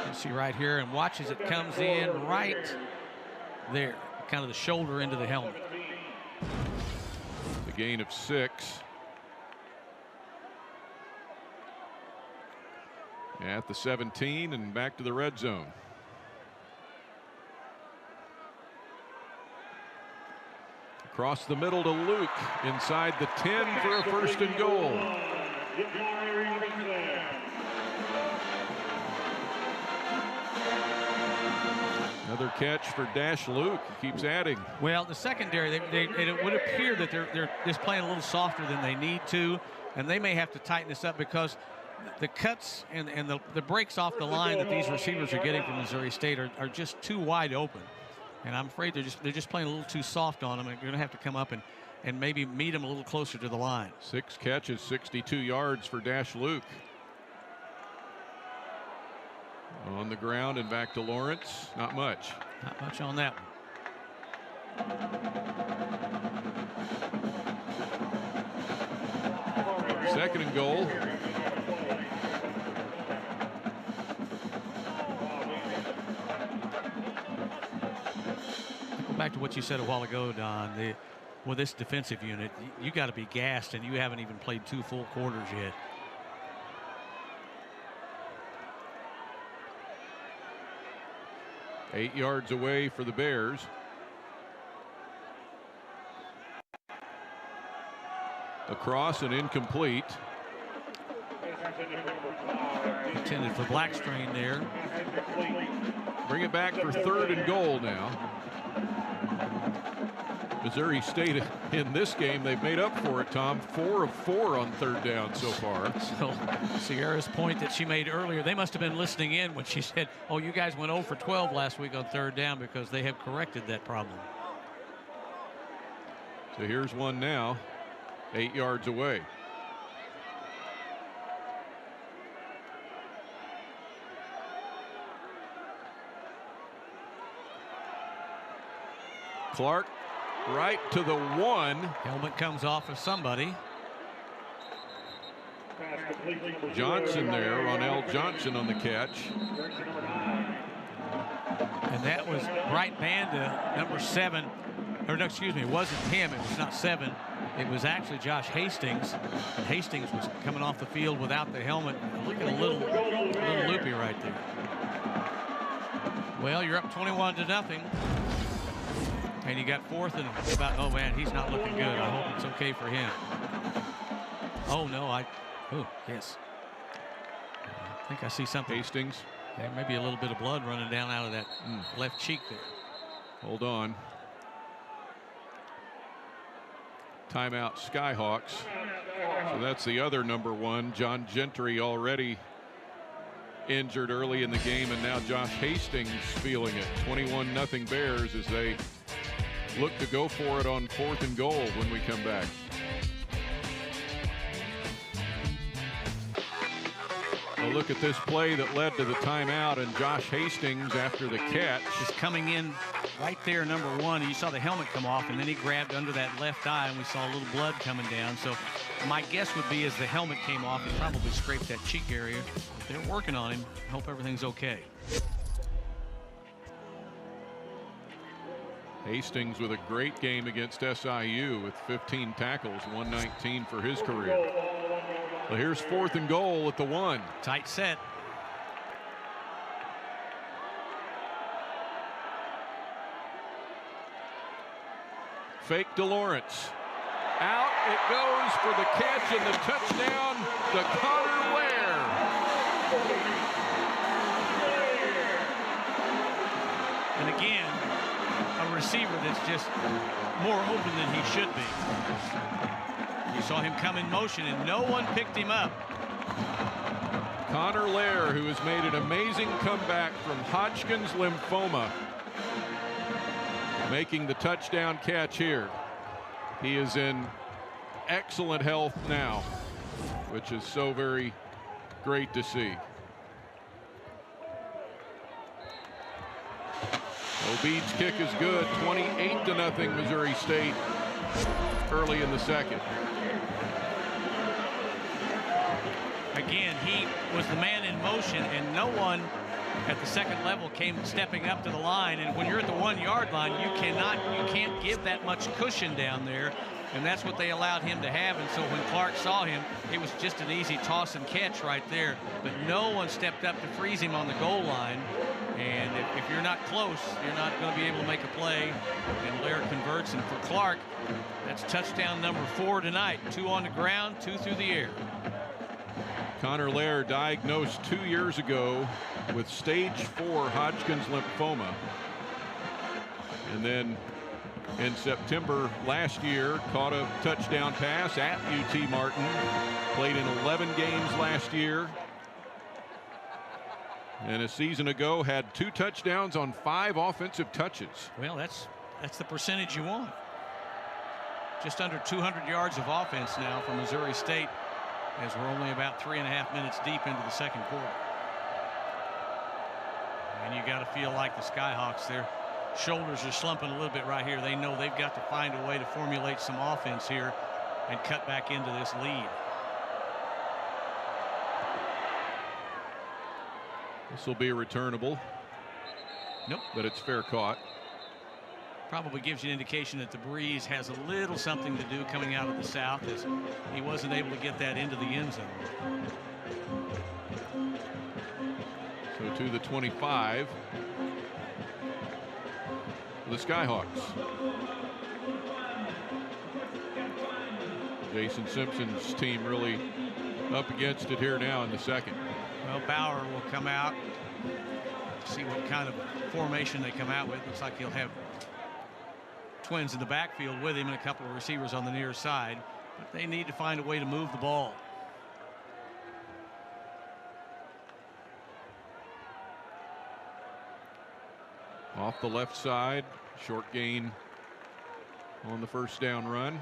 You see right here, and watch as it comes in right there, kind of the shoulder into the helmet. The gain of 6. At the 17 and back to the red zone. Across the middle to Luke inside the 10 for a first and goal. Another catch for Dash Luke. He keeps adding. Well, the secondary, it would appear that they're just playing a little softer than they need to, and they may have to tighten this up because the cuts and the breaks off the line that these receivers are getting from Missouri State are just too wide open, and I'm afraid they're just playing a little too soft on them. And you're going to have to come up and maybe meet them a little closer to the line. 6 catches, 62 yards for Dash Luke. On the ground and back to Lawrence. Not much. Not much on that one. Second and goal. Go back to what you said a while ago, Don. With this defensive unit, you got to be gassed, and you haven't even played 2 full quarters yet. Eight yards away for the Bears. Across and incomplete. Intended for Blackstrain there. Bring it back for third and goal now. Missouri State in this game, they've made up for it, Tom. 4 of 4 on third down so far. So Sierra's point that she made earlier, they must have been listening in when she said, oh, you guys went 0 for 12 last week on third down, because they have corrected that problem. So here's one now, 8 yards away. Clark right to the 1. Helmet comes off of somebody. Johnson there, Ronell Johnson on the catch. And that was right Banda, number 7. Or no, excuse me, it wasn't him. It was not 7. It was actually Josh Hastings. And Hastings was coming off the field without the helmet, looking a little loopy right there. Well, you're up 21-0. And you got 4th and about, oh man, he's not looking good. I hope it's okay for him. Oh no, oh yes. I think I see something. Hastings. There may be a little bit of blood running down out of that left cheek there. Hold on. Timeout Skyhawks. So that's the other number 1. John Gentry already injured early in the game, and now Josh Hastings feeling it. 21-0 Bears as they look to go for it on 4th and goal when we come back. A look at this play that led to the timeout, and Josh Hastings, after the catch, is coming in right there, number 1. You saw the helmet come off, and then he grabbed under that left eye, and we saw a little blood coming down. So my guess would be as the helmet came off, he probably scraped that cheek area. They're working on him. Hope everything's okay. Hastings with a great game against SIU with 15 tackles, 119 for his career. Well, here's 4th and goal at the 1. Tight set. Fake to Lawrence. Out it goes for the catch and the touchdown to Connor Lair. And again, a receiver that's just more open than he should be. You saw him come in motion and no one picked him up. Connor Lair, who has made an amazing comeback from Hodgkin's lymphoma, making the touchdown catch here. He is in excellent health now, which is so very great to see. Obeid's kick is good. 28-0 Missouri State early in the second. Again, he was the man in motion, and no one at the second level came stepping up to the line. And when you're at the 1-yard line, you can't give that much cushion down there, and that's what they allowed him to have. And so when Clark saw him, it was just an easy toss and catch right there. But no one stepped up to freeze him on the goal line. And if you're not close, you're not going to be able to make a play. And Lair converts. And for Clark, that's touchdown number 4 tonight. 2 on the ground, 2 through the air. Connor Lair diagnosed 2 years ago with stage 4 Hodgkin's lymphoma. And then in September last year, caught a touchdown pass at UT Martin. Played in 11 games last year. And a season ago had 2 touchdowns on 5 offensive touches. Well, that's the percentage you want. Just under 200 yards of offense now for Missouri State, as we're only about 3.5 minutes deep into the second quarter. And you got to feel like the Skyhawks, their shoulders are slumping a little bit right here. They know they've got to find a way to formulate some offense here and cut back into this lead. This will be a returnable. Nope. But it's fair caught. Probably gives you an indication that the breeze has a little something to do coming out of the south, as he wasn't able to get that into the end zone. So to the 25. The Skyhawks. Jason Simpson's team really up against it here now in the second. Well, Bauer will come out. See what kind of formation they come out with. Looks like he'll have twins in the backfield with him and a couple of receivers on the near side. But they need to find a way to move the ball. Off the left side, short gain on the first down run.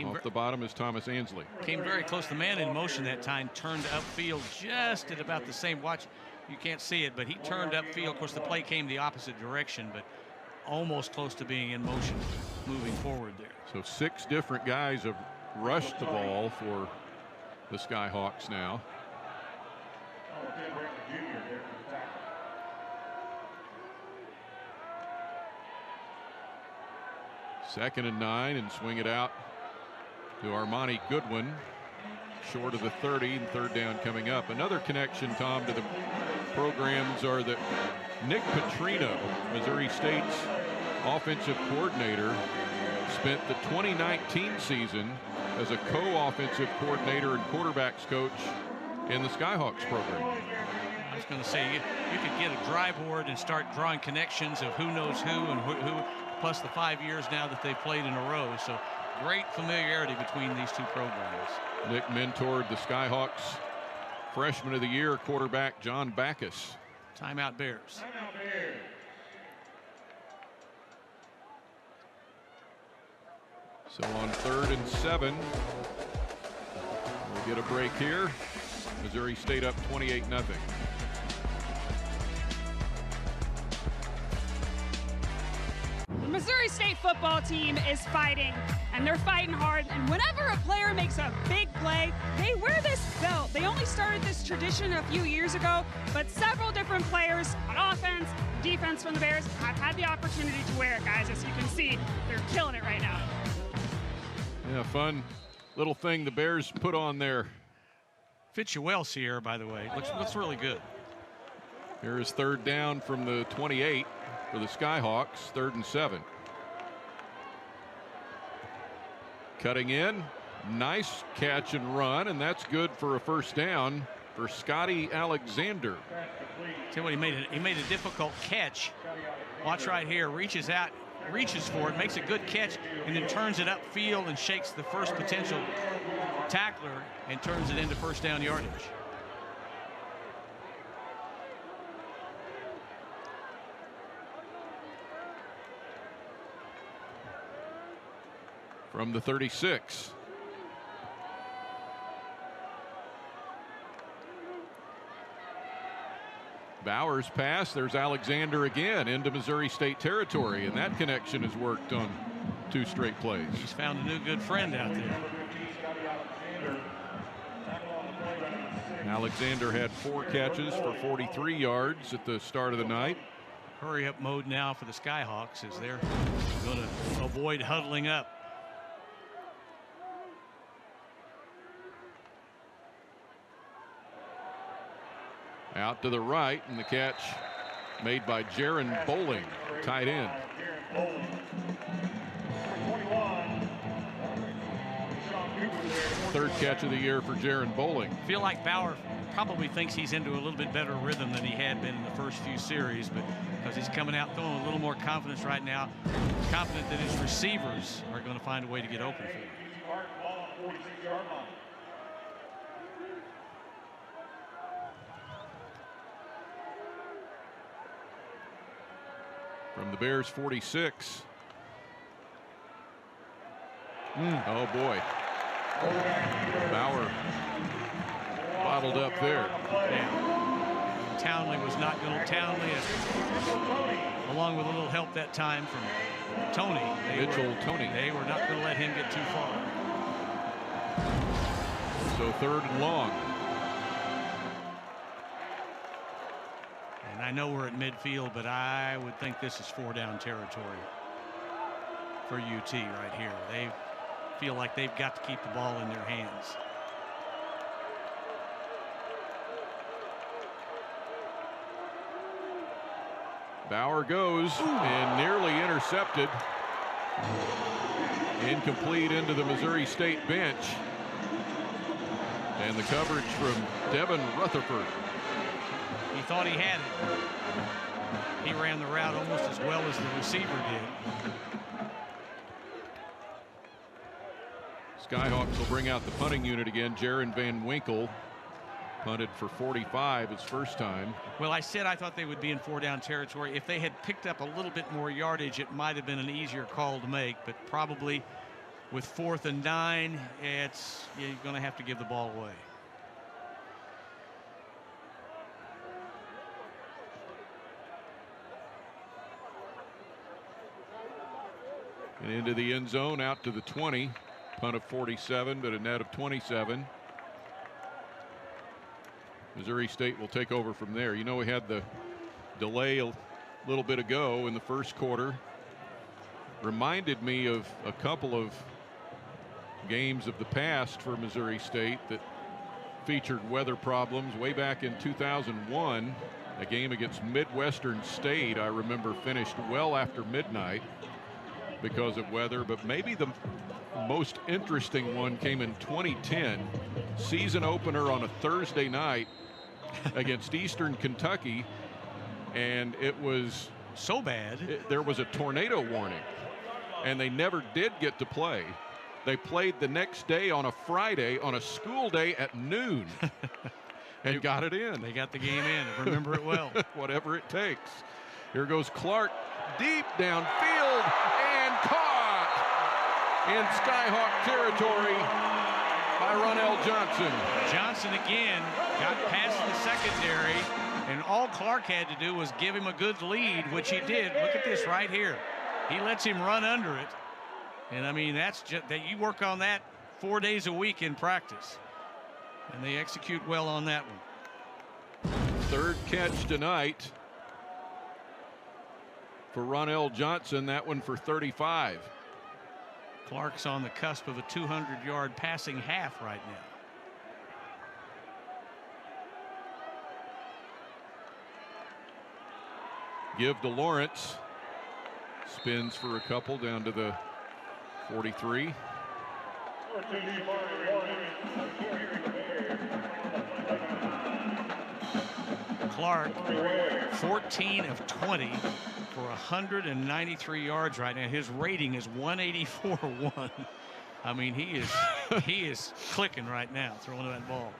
Off the bottom is Thomas Ansley. Came very close. The man in motion that time turned upfield just at about the same. Watch, you can't see it, but he turned upfield. Of course, the play came the opposite direction, but almost close to being in motion, moving forward there. So 6 different guys have rushed the ball for the Skyhawks now. Second and 9, and swing it out to Armani Goodwin, short of the 30, and third down coming up. Another connection, Tom, to the programs are that Nick Petrino, Missouri State's offensive coordinator, spent the 2019 season as a co-offensive coordinator and quarterbacks coach in the Skyhawks program. I was going to say, you could get a dry board and start drawing connections of who knows who and who, plus the 5 years now that they've played in a row. So great familiarity between these two programs. Nick mentored the Skyhawks freshman of the year quarterback John Backus. Timeout Bears. So on 3rd and 7, we'll get a break here. Missouri State up 28-0. The Missouri State football team is fighting, and they're fighting hard. And whenever a player makes a big play, they wear this belt. They only started this tradition a few years ago, but several different players on offense, defense from the Bears have had the opportunity to wear it, guys. As you can see, they're killing it right now. Yeah, fun little thing the Bears put on there. Fits you well, Sierra, by the way. Looks really good. Here is 3rd down from the 28 for the Skyhawks, 3rd and 7. Cutting in, nice catch and run, and that's good for a first down for Scotty Alexander. See what he made a difficult catch. Watch right here, reaches out, reaches for it, makes a good catch, and then turns it upfield and shakes the first potential tackler and turns it into first down yardage. From the 36. Bowers pass. There's Alexander again into Missouri State territory, and that connection has worked on 2 straight plays. He's found a new good friend out there. Alexander had 4 catches for 43 yards at the start of the night. Hurry up mode now for the Skyhawks as they're going to avoid huddling up. Out to the right, and the catch made by Jaron Bowling, tight end. Third catch of the year for Jaron Bowling. I feel like Bauer probably thinks he's into a little bit better rhythm than he had been in the first few series, but because he's coming out throwing a little more confidence right now, confident that his receivers are going to find a way to get open for him. From the Bears 46. Oh boy. Bauer bottled up there. Yeah. Townley was not going to. Townley, along with a little help that time from Tony. Tony. They were not going to let him get too far. So 3rd and long. And I know we're at midfield, but I would think this is 4-down territory for UT right here. They feel like they've got to keep the ball in their hands. Bauer goes and nearly intercepted. Incomplete into the Missouri State bench. And the coverage from Devin Rutherford. He thought he had it. He ran the route almost as well as the receiver did. Skyhawks will bring out the punting unit again. Jaron Van Winkle punted for 45 his first time. Well, I said I thought they would be in 4-down territory. If they had picked up a little bit more yardage, it might have been an easier call to make, but probably with 4th and 9, you're going to have to give the ball away. And into the end zone, out to the 20. Punt of 47, but a net of 27. Missouri State will take over from there. You know, we had the delay a little bit ago in the first quarter. Reminded me of a couple of games of the past for Missouri State that featured weather problems. Way back in 2001, a game against Midwestern State, I remember, finished well after midnight because of weather. But maybe the most interesting one came in 2010, season opener on a Thursday night against Eastern Kentucky, and it was so bad there was a tornado warning, and they never did get to play. They played the next day on a Friday on a school day at noon and got it in. They got the game in. I remember it well. Whatever it takes. Here goes Clark deep downfield and caught in Skyhawk territory by Ronell Johnson. Johnson again got past the secondary, and all Clark had to do was give him a good lead, which he did. Look at this right here. He lets him run under it. And I mean, that's just that you work on that 4 days a week in practice, and they execute well on that one. 3rd catch tonight for Ronell Johnson, that one for 35. Clark's on the cusp of a 200-yard passing half right now. Give to Lawrence. Spins for a couple down to the 43. Clark, 14 of 20 for 193 yards right now. His rating is 184-1. I mean, he is clicking right now, throwing that ball.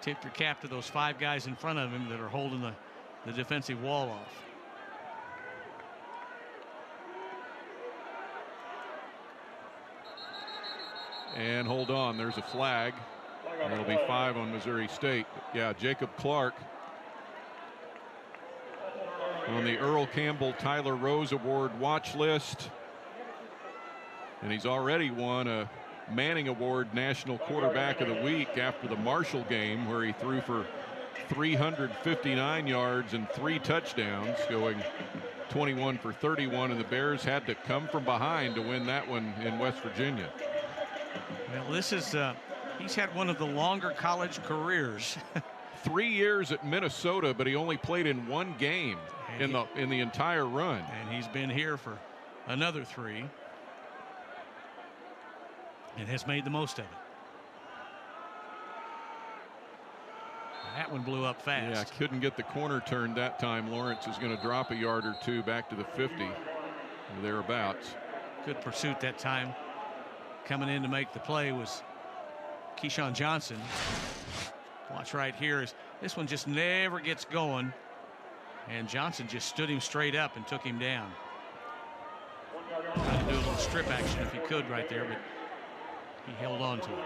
Tip your cap to those 5 guys in front of him that are holding the defensive wall off. And hold on, there's a flag. It'll be 5 on Missouri State. Yeah, Jacob Clark on the Earl Campbell Tyler Rose Award watch list. And he's already won a Manning Award National Quarterback of the Week after the Marshall game, where he threw for 359 yards and 3 touchdowns, going 21 for 31, and the Bears had to come from behind to win that one in West Virginia. Well, this is he's had one of the longer college careers. 3 years at Minnesota, but he only played in 1 game in the entire run. And he's been here for another 3 and has made the most of it. That one blew up fast. Yeah, couldn't get the corner turned that time. Lawrence is going to drop a yard or 2 back to the 50 or thereabouts. Good pursuit that time. Coming in to make the play was Keyshawn Johnson. Watch right here, as this one just never gets going, and Johnson just stood him straight up and took him down. Trying to do a little strip action if he could right there, but he held on to it.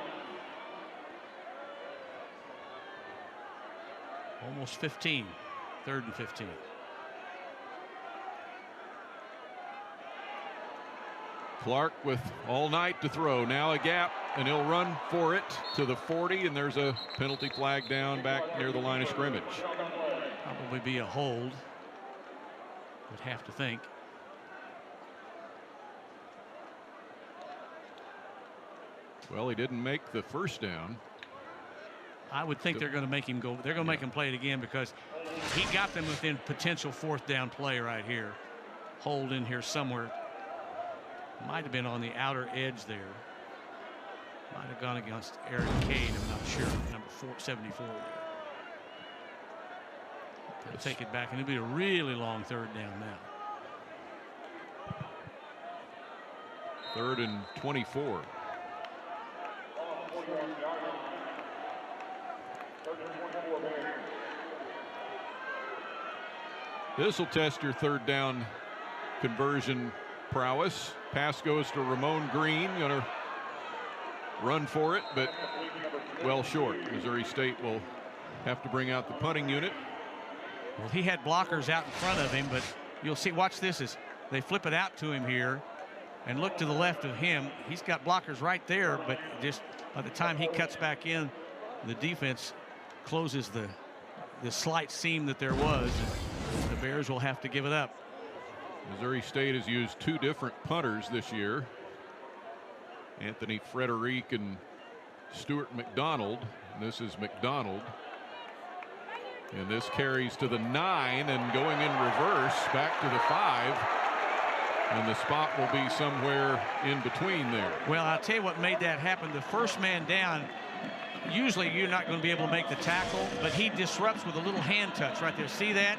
Almost 15, 3rd and 15. Clark with all night to throw. Now a gap, and he'll run for it to the 40, and there's a penalty flag down back near the line of scrimmage. Probably be a hold, would have to think. Well, he didn't make the first down. I would think they're going to make him go. They're going to make him play it again, because he got them within potential 4th down play right here. Hold in here somewhere. Might have been on the outer edge there. Might have gone against Eric Cade. I'm not sure. Number 474 there. They'll take it back, and it'll be a really long 3rd down now. 3rd and 24. This will test your 3rd down conversion prowess. Pass goes to Ramon Green, gonna run for it, but well short. Missouri State will have to bring out the punting unit. Well, he had blockers out in front of him, but you'll see, watch this as they flip it out to him here, and look to the left of him. He's got blockers right there, but just by the time he cuts back in, the defense closes the slight seam that there was, and the Bears will have to give it up. Missouri State has used 2 different punters this year. Anthony Frederick and Stuart McDonald. This is McDonald. And this carries to the 9 and going in reverse back to the 5. And the spot will be somewhere in between there. Well, I'll tell you what made that happen. The first man down, usually you're not going to be able to make the tackle, but he disrupts with a little hand touch right there. See that?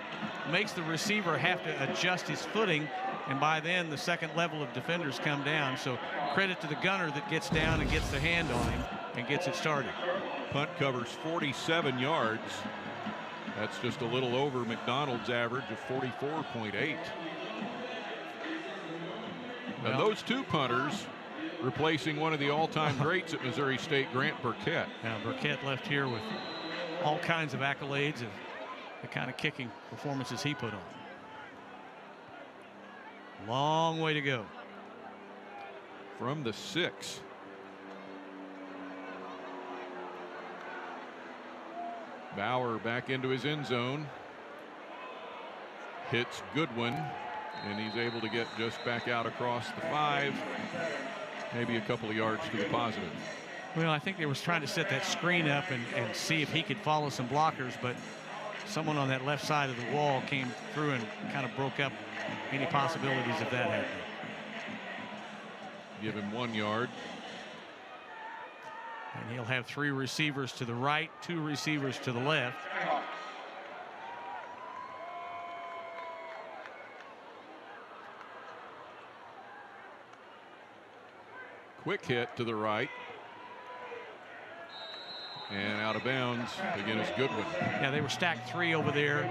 Makes the receiver have to adjust his footing, and by then the 2nd level of defenders come down. So credit to the gunner that gets down and gets the hand on him and gets it started. Punt covers 47 yards. That's just a little over McDonald's average of 44.8. And those 2 punters replacing one of the all-time greats at Missouri State, Grant Burkett. Now Burkett left here with all kinds of accolades of the kind of kicking performances he put on. Long way to go. From the 6. Bauer back into his end zone. Hits Goodwin, and he's able to get just back out across the 5. Maybe a couple of yards to the positive. Well, I think they was trying to set that screen up and see if he could follow some blockers, but someone on that left side of the wall came through and kind of broke up any possibilities of that happening. give him 1 yard. And he'll have 3 receivers to the right, 2 receivers to the left. Quick hit to the right. And out of bounds again is Goodwin. Yeah, they were stacked 3 over there,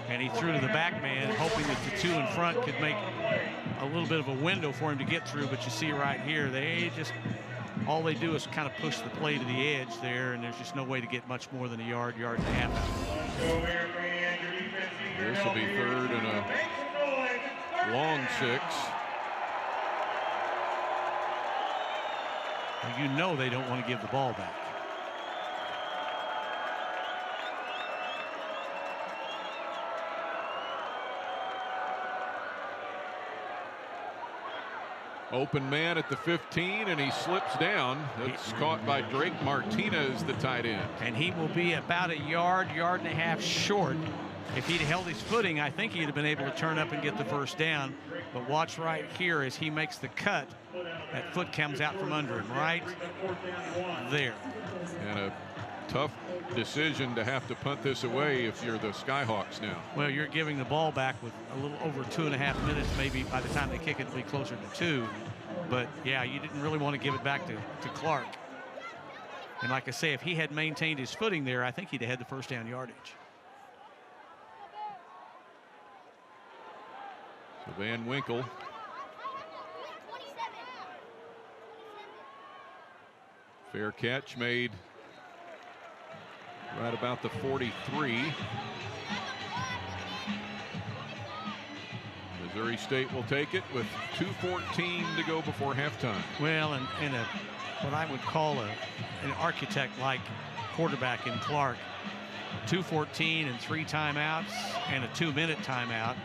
and he threw to the back man, hoping that the 2 in front could make a little bit of a window for him to get through. But you see right here, all they do is kind of push the play to the edge there, and there's just no way to get much more than a yard and a half out. This will be 3rd and a long 6. Well, you know they don't want to give the ball back. Open man at the 15, and he slips down. It's caught by Drake Martinez, the tight end. And he will be about a yard and a half short. If he'd held his footing, I think he'd have been able to turn up and get the first down. But watch right here as he makes the cut. That foot comes out from under him right there. And a tough decision to have to punt this away if you're the Skyhawks now. Well, you're giving the ball back with a little over 2.5 minutes. Maybe by the time they kick it, it'll be closer to 2. But yeah, you didn't really want to give it back to Clark. And like I say, if he had maintained his footing there, I think he'd have had the first down yardage. So Van Winkle. Fair catch made right about the 43. Missouri State will take it with 2:14 to go before halftime. Well, and what I would call an architect-like quarterback in Clark. 2:14 and 3 timeouts and a 2-minute timeout.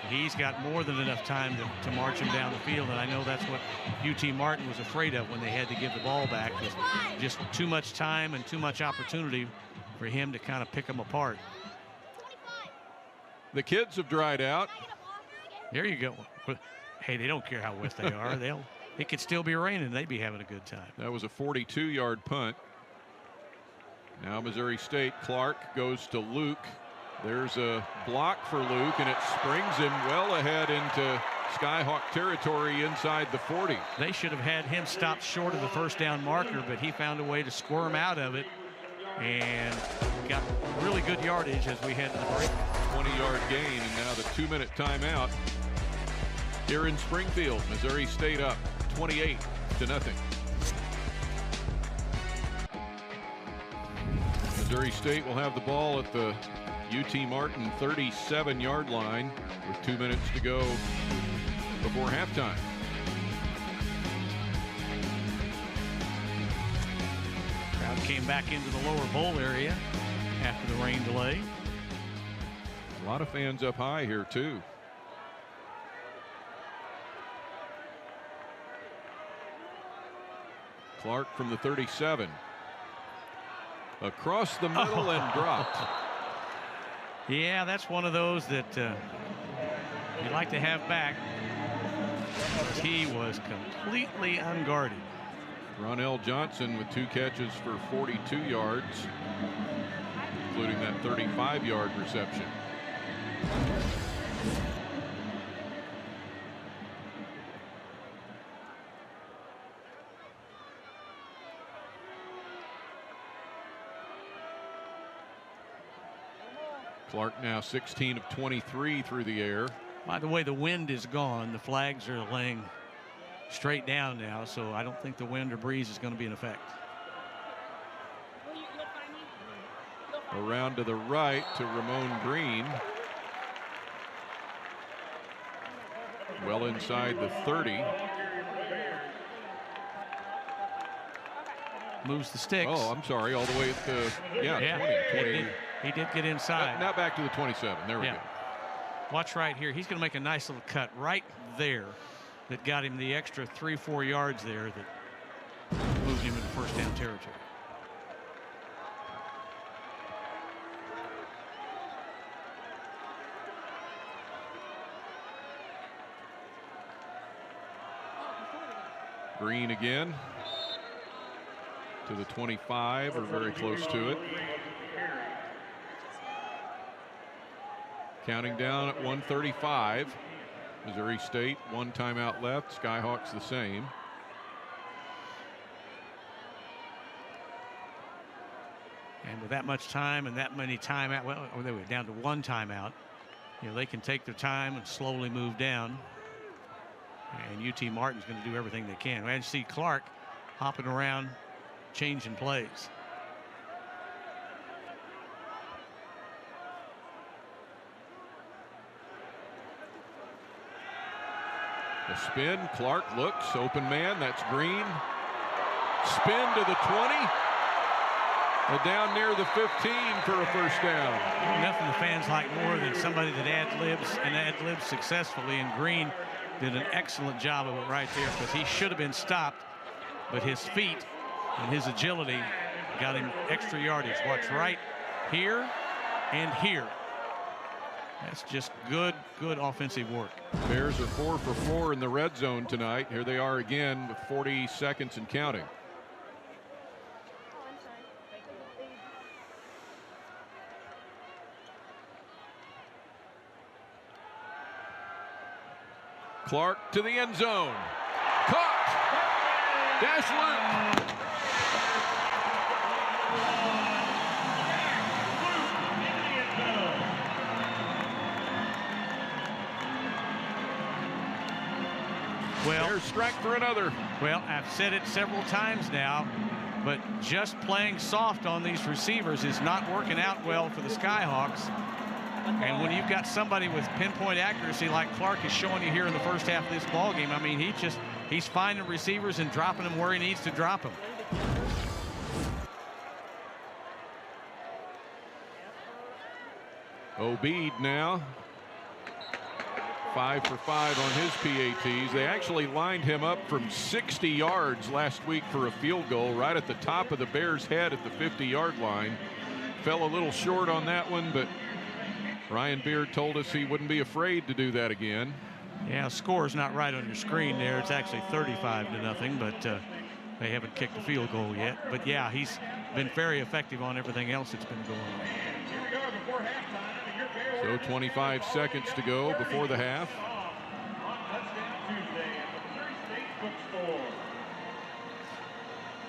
He's got more than enough time to march him down the field, and I know that's what UT Martin was afraid of when they had to give the ball back. Was just too much time and too much opportunity for him to kind of pick them apart. The kids have dried out. There you go. Hey, they don't care how wet they are. It could still be raining. They'd be having a good time. That was a 42-yard punt. Now Missouri State. Clark goes to Luke. There's a block for Luke, and it springs him well ahead into Skyhawk territory inside the 40. They should have had him stop short of the first down marker, but he found a way to squirm out of it and got really good yardage as we head to the break. 20-yard gain, and now the 2-minute timeout here in Springfield. Missouri State up 28-0. Missouri State will have the ball at the UT Martin 37-yard line with 2 minutes to go before halftime. Crowd came back into the lower bowl area after the rain delay. A lot of fans up high here too. Clark from the 37. Across the middle and dropped. Yeah, that's one of those that you'd like to have back. He was completely unguarded. Ronell Johnson with 2 catches for 42 yards, including that 35-yard reception. Clark now 16 of 23 through the air. By the way, the wind is gone. The flags are laying straight down now, so I don't think the wind or breeze is going to be in effect. Around to the right to Ramon Green. Well inside the 30. Moves the sticks. Oh, I'm sorry, all the way at the 20. He did get inside. Now back to the 27. There we go. Watch right here. He's going to make a nice little cut right there that got him the extra 3-4 yards there that moved him into first down territory. Green again to the 25, or very close to it. Counting down at 135. Missouri State, 1 timeout left. Skyhawks the same. And with that much time and that many timeout, well, they were down to 1 timeout. You know, they can take their time and slowly move down. And UT Martin's going to do everything they can. And see Clark hopping around, changing plays. A spin. Clark looks. Open man. That's Green. Spin to the 20. Down near the 15 for a first down. Nothing the fans like more than somebody that ad-libs successfully. And Green did an excellent job of it right there, because he should have been stopped, but his feet and his agility got him extra yardage. Watch right here and here. That's just good offensive work. Bears are 4 for 4 in the red zone tonight. Here they are again with 40 seconds and counting. Clark to the end zone. Caught. Dash loop. Well, Bears strike for another. Well, I've said it several times now, but just playing soft on these receivers is not working out well for the Skyhawks. And when you've got somebody with pinpoint accuracy like Clark is showing you here in the first half of this ball game, I mean, he's finding receivers and dropping them where he needs to drop them. Obeid now 5 for 5 on his PATs. They actually lined him up from 60 yards last week for a field goal right at the top of the Bears' head at the 50-yard line. Fell a little short on that one, but Ryan Beard told us he wouldn't be afraid to do that again. Yeah, score's not right on your screen there. It's actually 35-0, but they haven't kicked a field goal yet. But yeah, he's been very effective on everything else that's been going on. So 25 seconds to go before the half.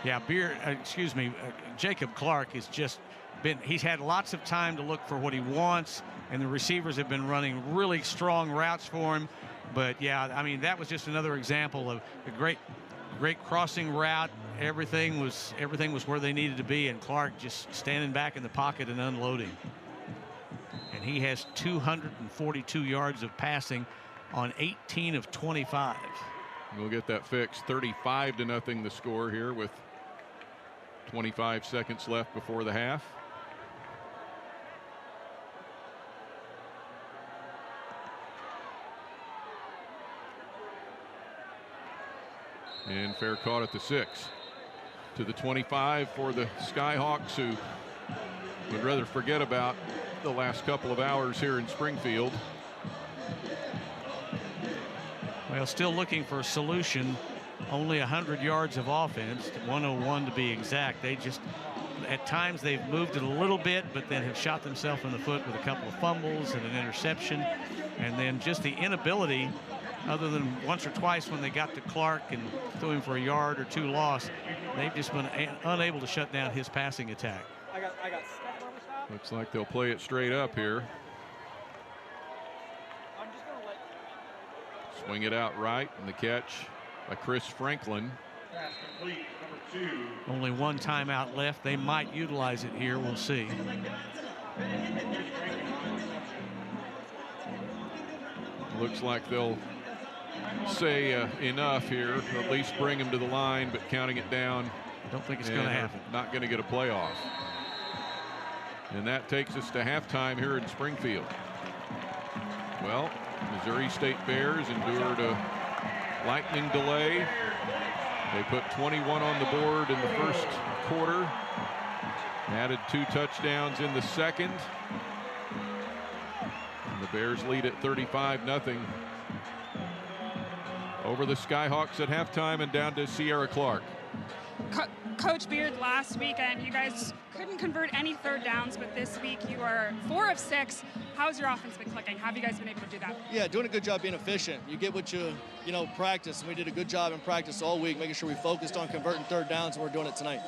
Yeah, Jacob Clark is just he's had lots of time to look for what he wants, and the receivers have been running really strong routes for him. But yeah, I mean, that was just another example of a great crossing route. Everything was where they needed to be, and Clark just standing back in the pocket and unloading. And he has 242 yards of passing on 18 of 25. We'll get that fixed. 35-0 the score here with 25 seconds left before the half. And fair caught at the 6. To the 25 for the Skyhawks, who would rather forget about the last couple of hours here in Springfield. Well, still looking for a solution. Only 100 yards of offense, 101 to be exact. They just, at times they've moved it a little bit, but then have shot themselves in the foot with a couple of fumbles and an interception. And then just the inability, other than once or twice when they got to Clark and threw him for a yard or 2 loss, they've just been unable to shut down his passing attack. Looks like they'll play it straight up here. Swing it out right, and the catch by Chris Franklin. Only 1 timeout left. They might utilize it here. We'll see. Looks like they'll say enough here, or at least bring him to the line, but counting it down. Don't think it's going to happen. Not going to get a playoff. And that takes us to halftime here in Springfield. Well, Missouri State Bears endured a lightning delay. They put 21 on the board in the first quarter. Added 2 touchdowns in the second. And the Bears lead at 35-0. over the Skyhawks at halftime and down to Sierra Clark. Coach Beard, last weekend you guys couldn't convert any third downs, but this week you are 4 of 6. How's your offense been clicking? How have you guys been able to do that? Yeah, doing a good job being efficient. You get what you practice, and we did a good job in practice all week, making sure we focused on converting third downs, and we're doing it tonight.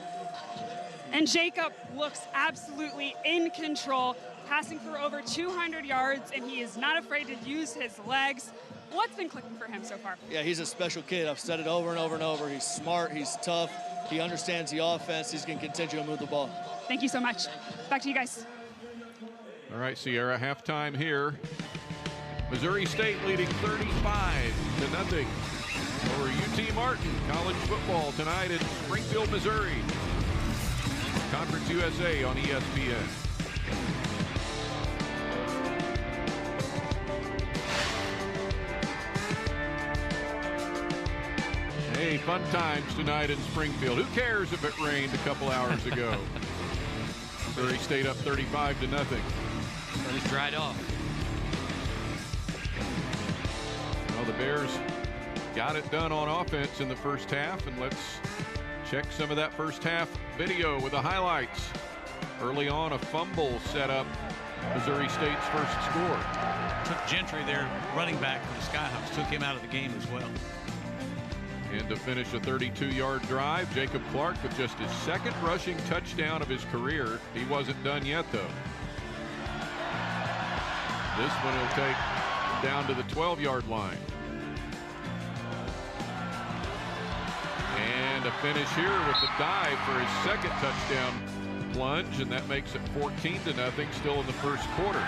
And Jacob looks absolutely in control, passing for over 200 yards, and he is not afraid to use his legs. What's been clicking for him so far? Yeah, he's a special kid. I've said it over and over and over. He's smart, he's tough, he understands the offense. He's going to continue to move the ball. Thank you so much. Back to you guys. All right, Sierra, halftime here. Missouri State leading 35-0 over UT Martin. College football tonight in Springfield, Missouri. Conference USA on ESPN. Hey, fun times tonight in Springfield. Who cares if it rained a couple hours ago? Missouri State up 35-0. But it's dried off. Well, the Bears got it done on offense in the first half, and let's check some of that first half video with the highlights. Early on, a fumble set up Missouri State's first score. Took Gentry, their running back for the Skyhawks, took him out of the game as well. And to finish a 32-yard drive, Jacob Clark with just his second rushing touchdown of his career. He wasn't done yet, though. This one he'll take down to the 12-yard line. And a finish here with the dive for his second touchdown plunge, and that makes it 14-0 still in the first quarter.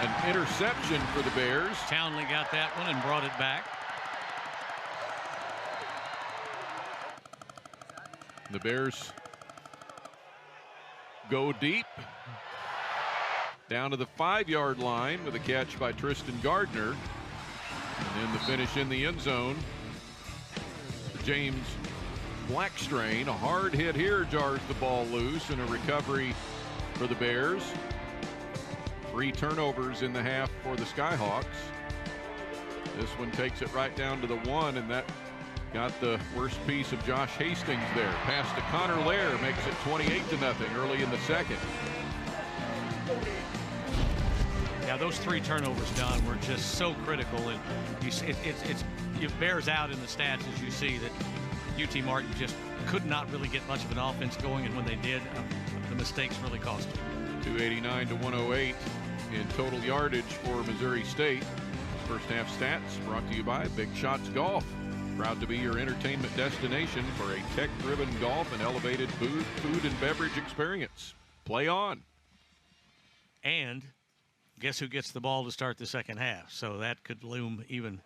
An interception for the Bears. Townley got that one and brought it back. The Bears go deep down to the 5-yard line with a catch by Tristan Gardner. And then the finish in the end zone. James Blackstrain, a hard hit here, jars the ball loose, and a recovery for the Bears. 3 turnovers in the half for the Skyhawks. This one takes it right down to the 1, and that got the worst piece of Josh Hastings there. Pass to Connor Lair makes it 28-0 early in the second. Yeah, those 3 turnovers, Don, were just so critical, and it bears out in the stats as you see that UT Martin just could not really get much of an offense going, and when they did, the mistakes really cost them. 289 to 108 in total yardage for Missouri State. First half stats brought to you by Big Shots Golf. Proud to be your entertainment destination for a tech-driven golf and elevated food and beverage experience. Play on. And guess who gets the ball to start the second half? So that could loom even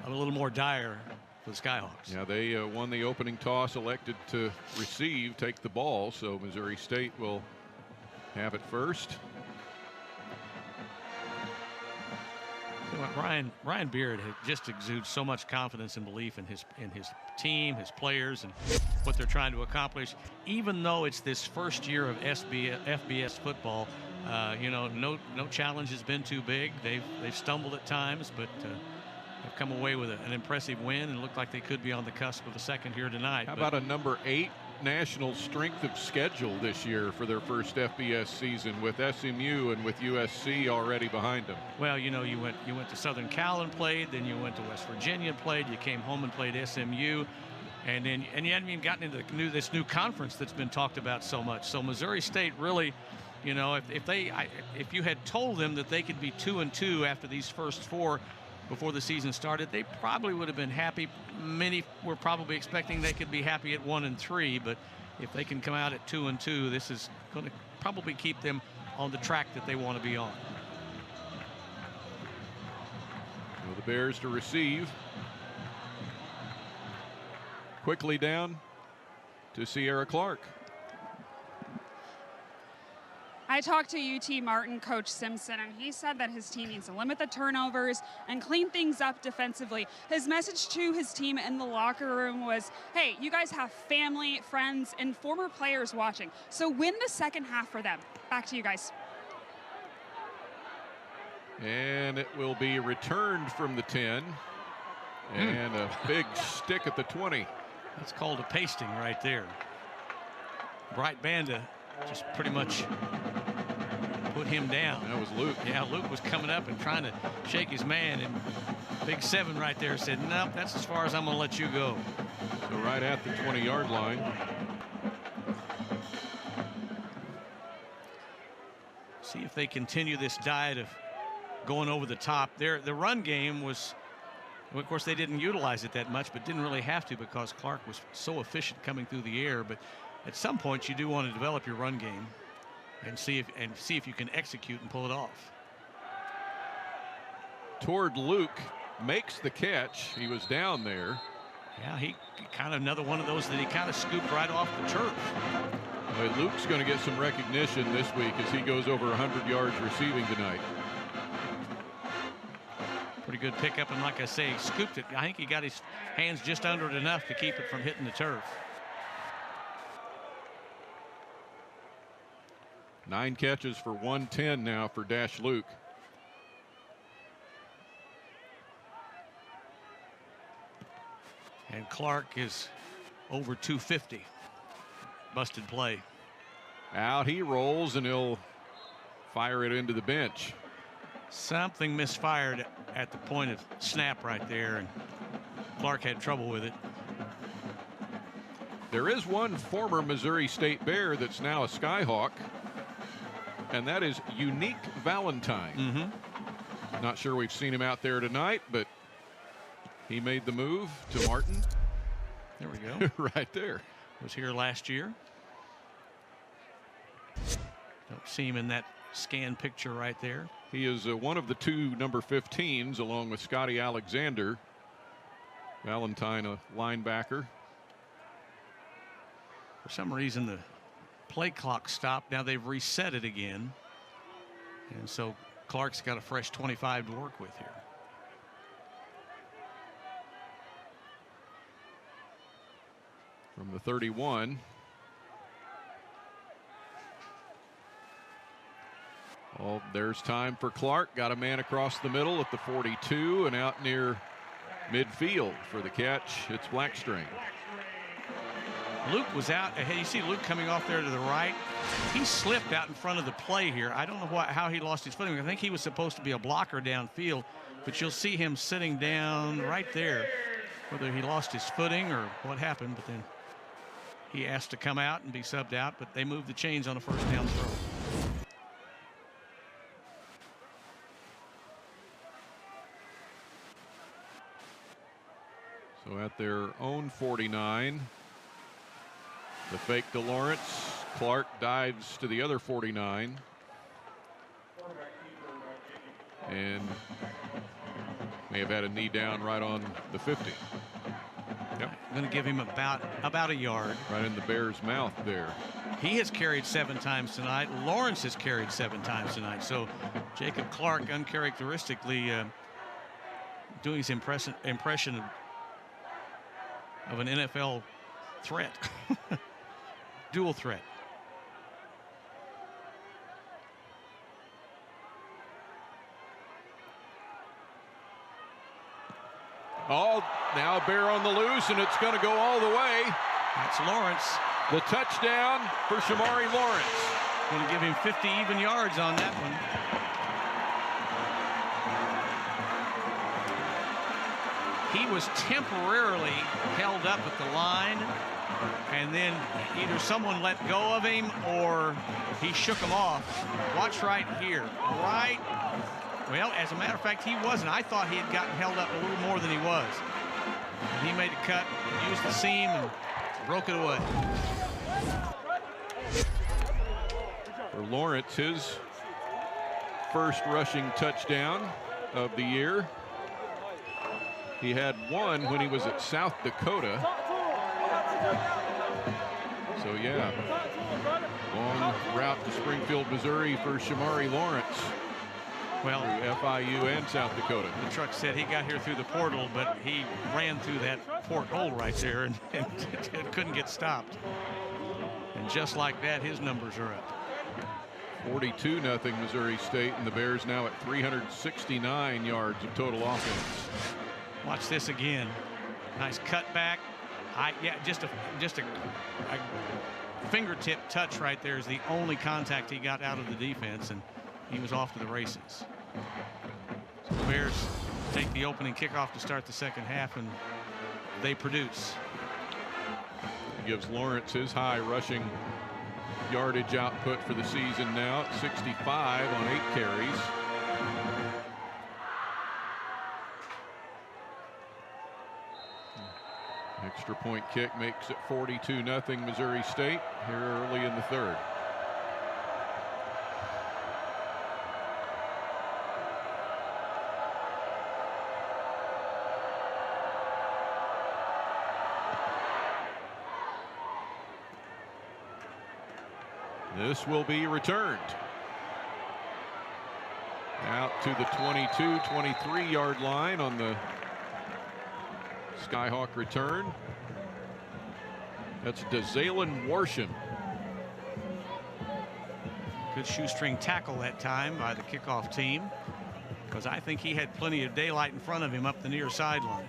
a little more dire for the Skyhawks. Yeah, they won the opening toss, elected to receive, take the ball, so Missouri State will have it first. Ryan Beard just exudes so much confidence and belief in his team, his players, and what they're trying to accomplish. Even though it's this first year of FBS football, no challenge has been too big. They've stumbled at times, but have come away with an impressive win and look like they could be on the cusp of a second here tonight. How about a number 8 national strength of schedule this year for their first FBS season, with SMU and with USC already behind them? Well, you went to Southern Cal and played, then you went to West Virginia and played, you came home and played SMU, and you hadn't even gotten into this new conference that's been talked about so much. So Missouri State really, if you had told them that they could be 2-2 after these first 4 before the season started, they probably would have been happy. Many were probably expecting they could be happy at 1-3, but if they can come out at 2-2, this is going to probably keep them on the track that they want to be on. Well, the Bears to receive. Quickly down to Sierra Clark. I talked to UT Martin coach Simpson, and he said that his team needs to limit the turnovers and clean things up defensively. His message to his team in the locker room was, hey, you guys have family, friends, and former players watching, so win the second half for them. Back to you guys. And it will be returned from the 10. And a big stick at the 20. That's called a pasting right there. Bright Banda just pretty much put him down. That was Luke. Yeah, Luke was coming up and trying to shake his man, and Big 7 right there said, nope, that's as far as I'm going to let you go. So right at the 20-yard line. See if they continue this diet of going over the top. The run game was, of course, they didn't utilize it that much, but didn't really have to because Clark was so efficient coming through the air. But at some point, you do want to develop your run game and see if you can execute and pull it off. Toward Luke, makes the catch. He was down there. Yeah, he kind of another one of those that he kind of scooped right off the turf. Well, Luke's going to get some recognition this week as he goes over 100 yards receiving tonight. Pretty good pickup, and like I say, he scooped it. I think he got his hands just under it enough to keep it from hitting the turf. 9 catches for 110 now for Dash Luke. And Clark is over 250. Busted play. Out he rolls, and he'll fire it into the bench. Something misfired at the point of snap right there, and Clark had trouble with it. There is one former Missouri State Bear that's now a Skyhawk, and that is Unique Valentine. Not sure we've seen him out there tonight, but he made the move to Martin. There we go. Right there. Was here last year. Don't see him in that scan picture right there. He is one of the 2 number 15s along with Scotty Alexander. Valentine, a linebacker. For some reason, the play clock stopped. Now they've reset it again. And so Clark's got a fresh 25 to work with here. From the 31. Oh, there's time for Clark. Got a man across the middle at the 42 and out near midfield for the catch. It's Blackstring. Luke was out ahead. You see Luke coming off there to the right. He slipped out in front of the play here. I don't know how he lost his footing. I think he was supposed to be a blocker downfield, but you'll see him sitting down right there. Whether he lost his footing or what happened, but then he asked to come out and be subbed out, but they moved the chains on a first down throw. So at their own 49, the fake to Lawrence. Clark dives to the other 49. And may have had a knee down right on the 50. Yep. I'm going to give him about a yard. Right in the Bears' mouth there. He has carried 7 times tonight. Lawrence has carried 7 times tonight. So Jacob Clark uncharacteristically doing his impression of an NFL threat. Dual threat. Oh, now Bear on the loose, and it's going to go all the way. That's Lawrence. The touchdown for Shamari Lawrence. Going to give him 50 even yards on that one. He was temporarily held up at the line, and then either someone let go of him or he shook him off. Watch right here. Right. Well, as a matter of fact, he wasn't. I thought he had gotten held up a little more than he was. And he made a cut, used the seam, and broke it away. For Lawrence, his first rushing touchdown of the year. He had one when he was at South Dakota. So yeah, long route to Springfield, Missouri for Shamari Lawrence. Well, through FIU and South Dakota. The truck said he got here through the portal, but he ran through that porthole right there and couldn't get stopped. And just like that, his numbers are up. 42-0 Missouri State, and the Bears now at 369 yards of total offense. Watch this again. Nice cutback. Yeah, just a fingertip touch right there is the only contact he got out of the defense, and he was off to the races. So the Bears take the opening kickoff to start the second half, and they produce. He gives Lawrence his high rushing yardage output for the season now at 65 on 8 carries. Extra point kick makes it 42-0 Missouri State here early in the third. This will be returned out to the 22-23 yard line on the Skyhawk return. That's DeZalen Worsham. Good shoestring tackle that time by the kickoff team, because I think he had plenty of daylight in front of him up the near sideline.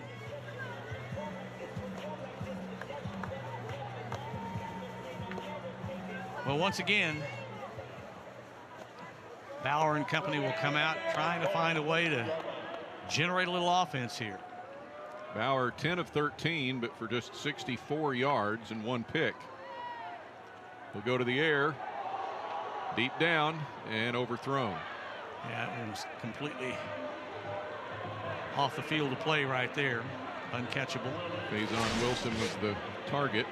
Well, once again, Bauer and company will come out trying to find a way to generate a little offense here. Bauer 10 of 13, but for just 64 yards and 1 pick. He'll go to the air, deep down, and overthrown. Yeah, it was completely off the field of play right there. Uncatchable. Faison Wilson was the target.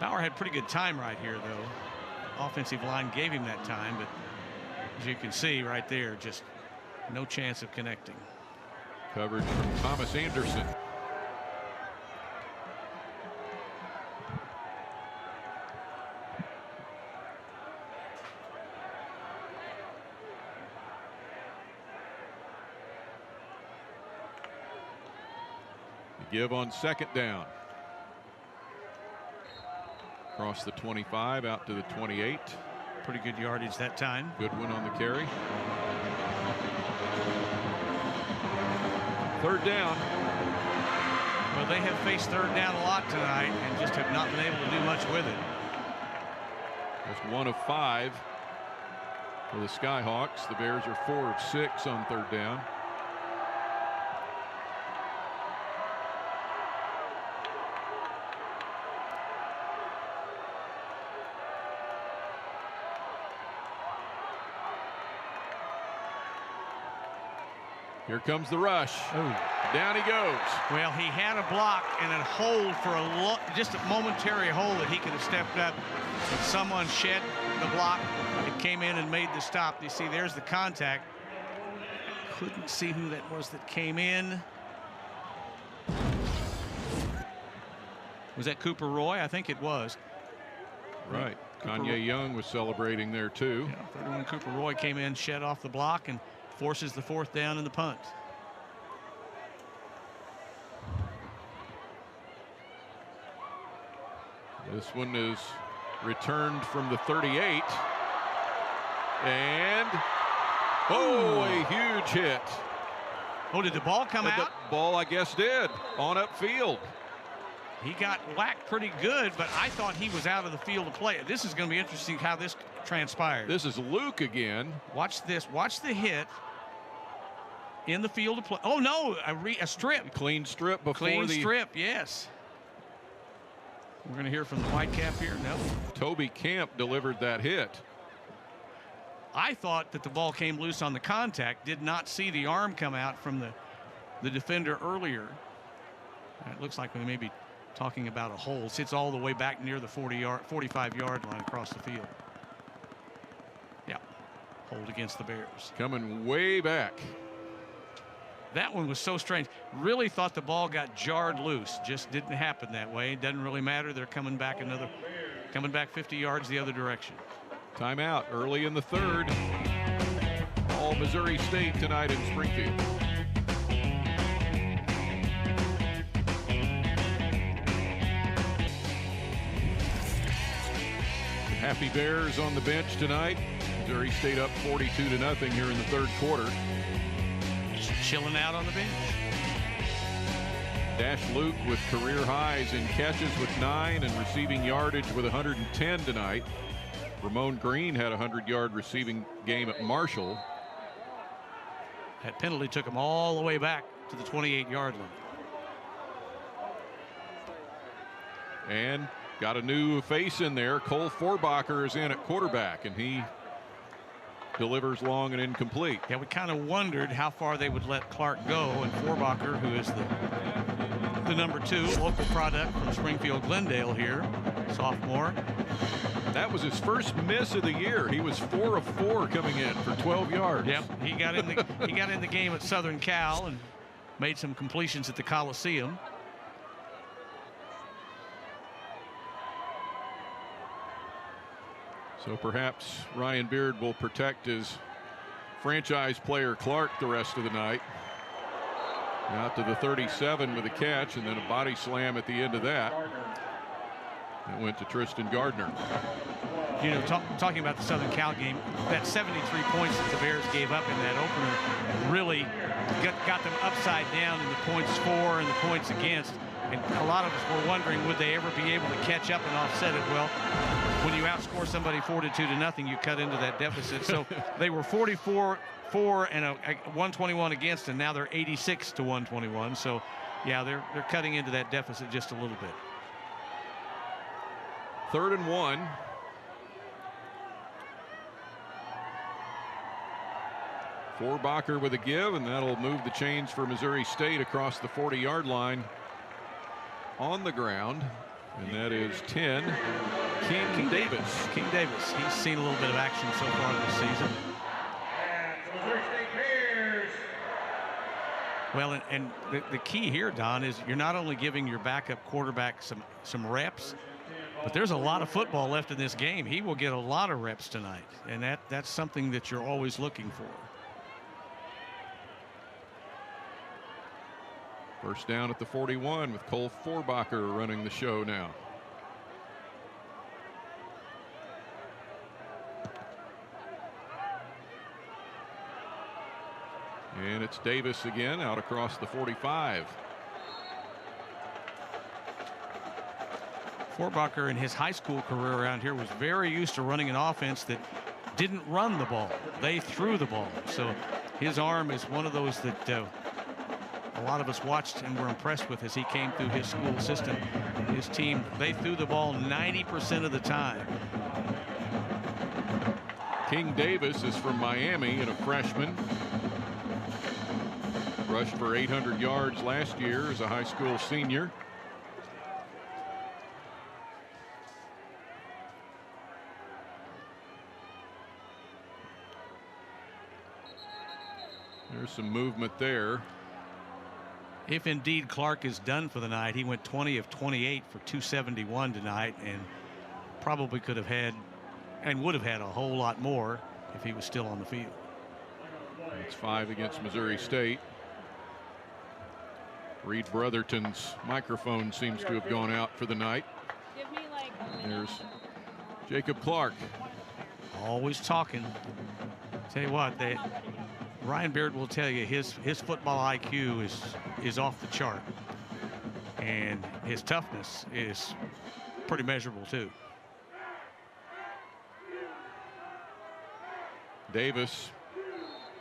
Bauer had pretty good time right here, though. Offensive line gave him that time, but as you can see right there, just no chance of connecting. Coverage from Thomas Anderson. The give on second down. Across the 25 out to the 28. Pretty good yardage that time. Goodwin on the carry. Third down. Well, they have faced third down a lot tonight and just have not been able to do much with it. Just 1 of 5 for the Skyhawks. The Bears are 4 of 6 on third down. Here comes the rush. Ooh. Down he goes. Well, he had a block and a hold for just a momentary hold that he could have stepped up, but someone shed the block and came in and made the stop. You see, there's the contact. Couldn't see who that was that came in. Was that Cooper Roy? I think it was. Right. Kanye Young was celebrating there too. Yeah, 31 Cooper Roy came in, shed off the block, and forces the fourth down and the punt. This one is returned from the 38. And a huge hit. Oh, did the ball come out? The ball, I guess, did on upfield. He got whacked pretty good, but I thought he was out of the field of play. This is going to be interesting how this transpired. This is Luke again. Watch this. Watch the hit in the field of play. Oh, no, a strip. Clean strip before Clean strip, yes. We're going to hear from the Whitecap here. No. Toby Camp delivered that hit. I thought that the ball came loose on the contact. Did not see the arm come out from the defender earlier. It looks like we may be talking about a hole. Sits all the way back near the 45-yard line across the field. Yeah, hold against the Bears. Coming way back. That one was so strange. Really thought the ball got jarred loose. Just didn't happen that way. It doesn't really matter. They're coming back 50 yards the other direction. Timeout early in the third. All Missouri State tonight in Springfield. Happy Bears on the bench tonight. Missouri State up 42-0 here in the third quarter. Just chilling out on the bench. Dash Luke with career highs in catches with 9 and receiving yardage with 110 tonight. Ramon Green had a 100-yard receiving game at Marshall. That penalty took him all the way back to the 28-yard line. And got a new face in there. Cole Forbacher is in at quarterback, and he delivers long and incomplete. Yeah, we kind of wondered how far they would let Clark go, and Forbacher, who is the number 2 local product from Springfield Glendale here, sophomore. That was his first miss of the year. He was 4 of 4 coming in for 12 yards. Yep, he got in the game at Southern Cal and made some completions at the Coliseum. So perhaps Ryan Beard will protect his franchise player Clark the rest of the night. Out to the 37 with a catch, and then a body slam at the end of that. It went to Tristan Gardner. You know, talking about the Southern Cal game, that 73 points that the Bears gave up in that opener really got them upside down in the points for and the points against. And a lot of us were wondering, would they ever be able to catch up and offset it? Well, when you outscore somebody 42-0, you cut into that deficit. So they were 44 for and a 121 against, and now they're 86 to 121. So, yeah, they're cutting into that deficit just a little bit. 3rd and 1. Forbacher with a give, and that'll move the chains for Missouri State across the 40-yard line. On the ground, and that is 10. King Davis. King Davis. He's seen a little bit of action so far this season. Well, and the key here, Don, is you're not only giving your backup quarterback some reps, but there's a lot of football left in this game. He will get a lot of reps tonight, and that's something that you're always looking for. First down at the 41 with Cole Forbacher running the show now. And it's Davis again out across the 45. Forbacher in his high school career around here was very used to running an offense that didn't run the ball. They threw the ball. So his arm is one of those that a lot of us watched and were impressed with as he came through his school system. His team, they threw the ball 90% of the time. King Davis is from Miami and a freshman. Rushed for 800 yards last year as a high school senior. There's some movement there. If indeed Clark is done for the night, he went 20 of 28 for 271 tonight, and probably could have had and would have had a whole lot more if he was still on the field. It's 5 against Missouri State. Reed Brotherton's microphone seems to have gone out for the night. There's Jacob Clark. Always talking. Tell you what, Ryan Beard will tell you his football IQ is off the chart, and his toughness is pretty measurable too. Davis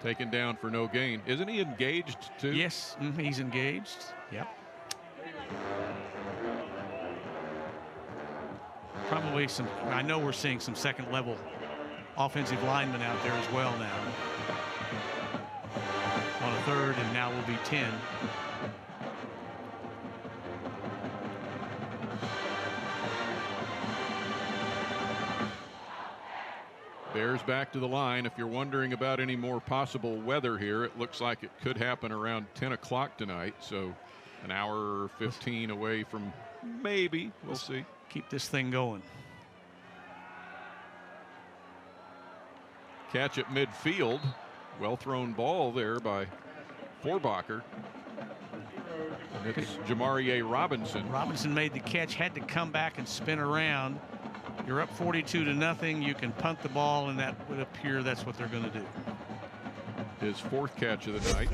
taken down for no gain. Isn't he engaged too? Yes, he's engaged. Yep. Probably some. I know we're seeing some second level offensive linemen out there as well now. On a 3rd and now will be 10. Bears back to the line. If you're wondering about any more possible weather here, it looks like it could happen around 10 o'clock tonight. So an hour or 15 away from maybe. We'll see. Keep this thing going. Catch at midfield. Well thrown ball there by Forbacher. And it's Jamarie Robinson. Robinson made the catch, had to come back and spin around. You're up 42-0. You can punt the ball, and that would appear that's what they're going to do. His 4th catch of the night.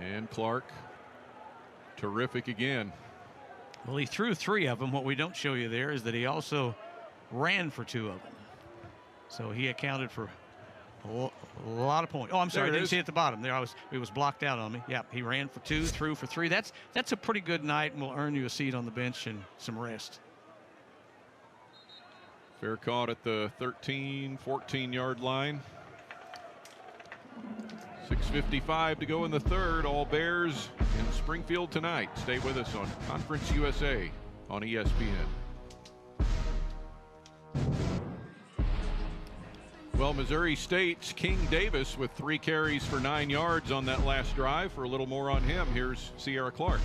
And Clark, terrific again. Well, he threw 3 of them. What we don't show you there is that he also ran for 2 of them. So he accounted for a lot of points. Oh, I'm sorry, I didn't see it at the bottom. There, it was blocked out on me. Yeah, he ran for 2, threw for 3. That's a pretty good night, and will earn you a seat on the bench and some rest. Fair caught at the 13, 14-yard line. 6:55 to go in the third. All Bears in Springfield tonight. Stay with us on Conference USA on ESPN. Well, Missouri State's King Davis with 3 carries for 9 yards on that last drive. For a little more on him, here's Sierra Clark.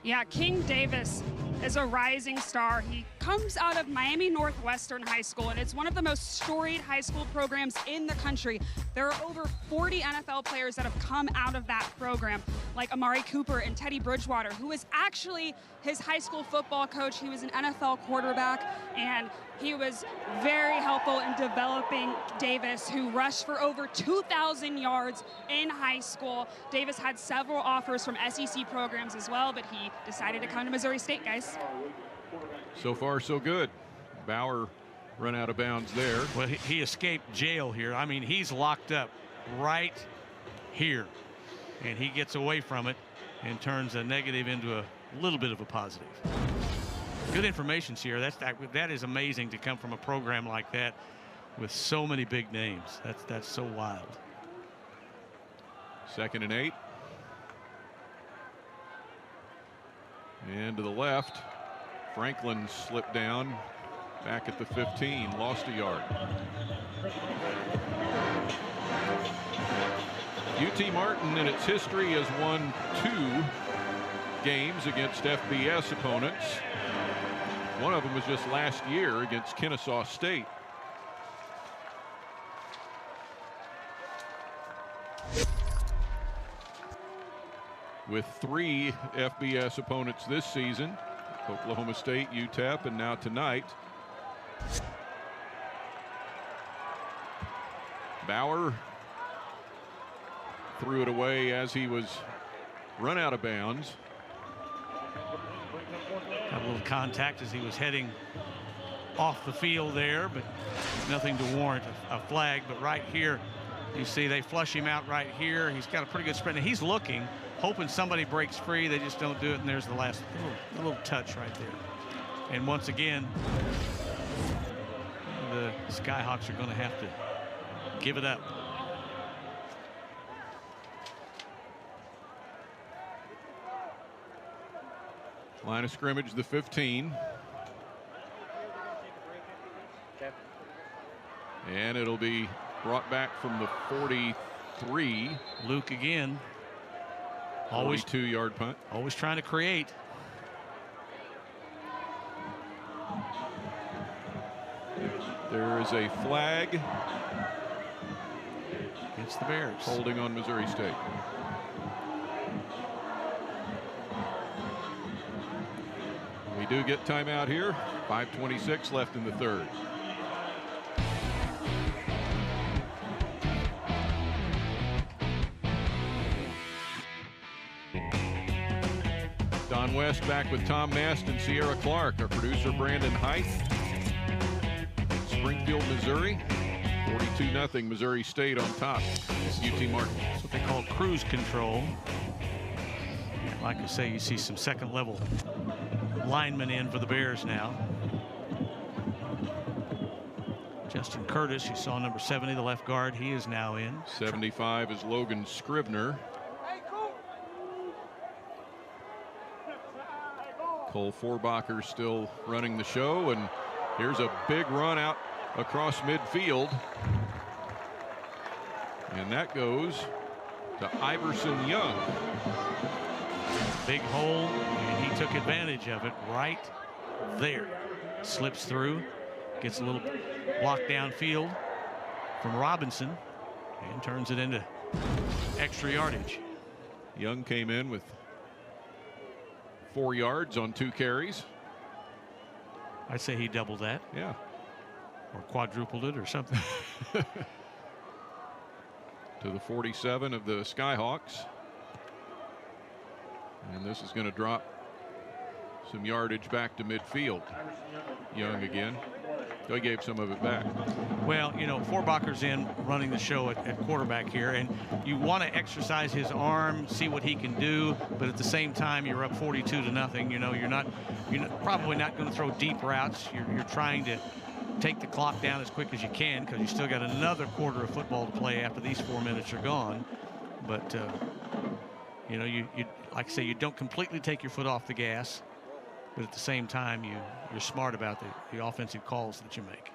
Yeah, King Davis is a rising star. He comes out of Miami Northwestern High School, and it's one of the most storied high school programs in the country. There are over 40 NFL players that have come out of that program, like Amari Cooper and Teddy Bridgewater, who was actually his high school football coach. He was an NFL quarterback, and he was very helpful in developing Davis, who rushed for over 2,000 yards in high school. Davis had several offers from SEC programs as well, but he decided to come to Missouri State, guys. So far, so good. Bauer run out of bounds there. Well, he escaped jail here. I mean, he's locked up right here, and he gets away from it and turns a negative into a little bit of a positive. Good information, Sierra. That is amazing to come from a program like that with so many big names. That's so wild. 2nd and 8. And to the left, Franklin slipped down back at the 15, lost a yard. UT Martin in its history has won 2 games against FBS opponents. One of them was just last year against Kennesaw State. With 3 FBS opponents this season, Oklahoma State, UTEP, and now tonight. Bauer threw it away as he was run out of bounds. Got a little contact as he was heading off the field there, but nothing to warrant a flag. But right here, you see they flush him out right here. He's got a pretty good sprint, and he's looking, hoping somebody breaks free. They just don't do it, and there's the last little touch right there. And once again, the Skyhawks are going to have to give it up. Line of scrimmage, the 15. And it'll be brought back from the 43. Luke again. Always 2-yard punt. Always trying to create. There is a flag. It's the Bears. Holding on Missouri State. We do get timeout here. 5:26 left in the third. Don West back with Tom Mast and Sierra Clark. Our producer Brandon Height. Springfield, Missouri. 42-0 Missouri State on top. It's UT Martin. That's what they call cruise control. Like I say, you see some second-level linemen in for the Bears now. Justin Curtis, you saw number 70, the left guard. He is now in. 75 is Logan Scribner. Cole Forbacher still running the show, and here's a big run out across midfield. And that goes to Iverson Young. Big hole, and he took advantage of it right there. Slips through, gets a little block downfield from Robinson, and turns it into extra yardage. Young came in with 4 yards on 2 carries. I'd say he doubled that. Yeah. Or quadrupled it or something. To the 47 of the Skyhawks. And this is going to drop some yardage back to midfield. Young again. So he gave some of it back. Well, you know, Forbacher's in running the show at quarterback here, and you want to exercise his arm, see what he can do, but at the same time, you're up 42-0. You know, you're probably not going to throw deep routes. You're trying to take the clock down as quick as you can because you still got another quarter of football to play after these 4 minutes are gone. But you know, you like I say, you don't completely take your foot off the gas, but at the same time, you're smart about the offensive calls that you make.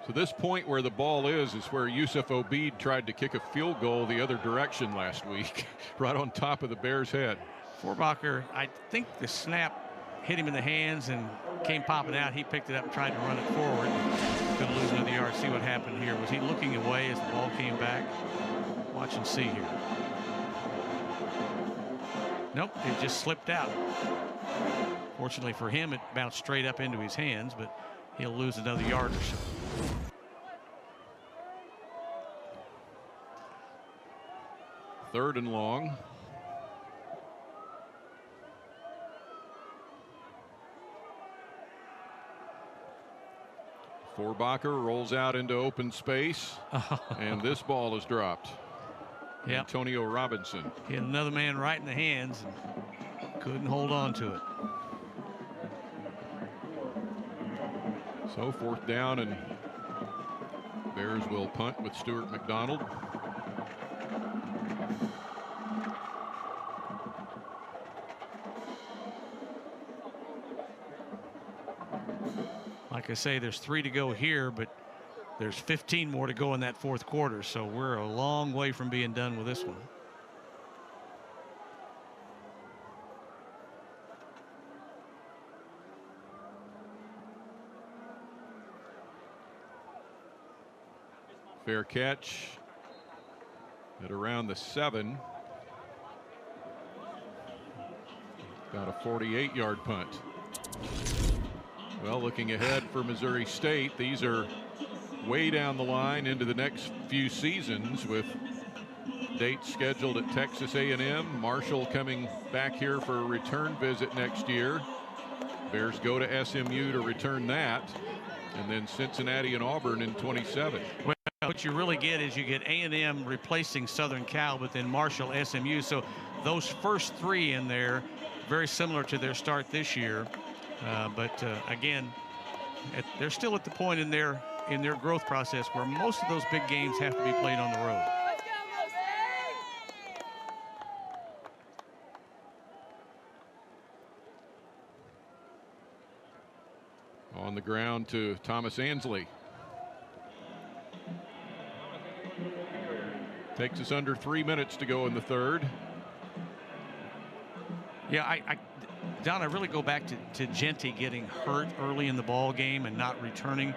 So this point where the ball is where Yusuf Obeid tried to kick a field goal the other direction last week, right on top of the Bears' head. Forbacher, I think the snap hit him in the hands and came popping out. He picked it up and tried to run it forward. Going to lose another yard. See what happened here. Was he looking away as the ball came back? Watch and see here. Nope, it just slipped out. Fortunately for him, it bounced straight up into his hands, but he'll lose another yard or so. Third and long. Forbacher rolls out into open space, and this ball is dropped. Yep. Antonio Robinson. Hit another man right in the hands and couldn't hold on to it. So fourth down, and Bears will punt with Stuart McDonald. Like I say, there's 3 to go here, but there's 15 more to go in that fourth quarter, so we're a long way from being done with this one. Fair catch at around the 7. Got a 48-yard punt. Well, looking ahead for Missouri State, these are way down the line into the next few seasons with dates scheduled at Texas A&M. Marshall coming back here for a return visit next year. Bears go to SMU to return that, and then Cincinnati and Auburn in 27. Well, what you really get is you get A&M replacing Southern Cal, but then Marshall, SMU. So those first 3 in there, very similar to their start this year. But again, they're still at the point in their growth process where most of those big games have to be played on the road. On the ground to Thomas Ansley. Takes us under 3 minutes to go in the third. Yeah, Don, I really go back to Genty getting hurt early in the ball game and not returning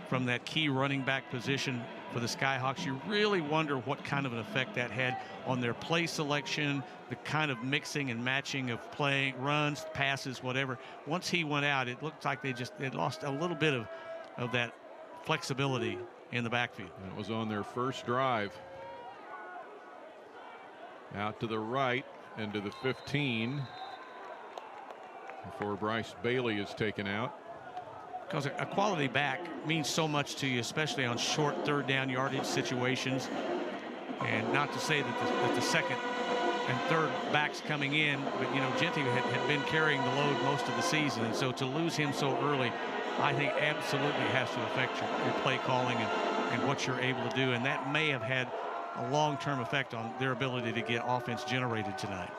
from that key running back position for the Skyhawks. You really wonder what kind of an effect that had on their play selection, the kind of mixing and matching of play, runs, passes, whatever. Once he went out, it looked like they lost a little bit of that flexibility in the backfield. And it was on their first drive. Out to the right and to the 15. Before Bryce Bailey is taken out. Because a quality back means so much to you, especially on short third down yardage situations. And not to say that the second and third backs coming in, but you know, Genty had been carrying the load most of the season, and so to lose him so early, I think absolutely has to affect your play calling and what you're able to do, and that may have had a long-term effect on their ability to get offense generated tonight.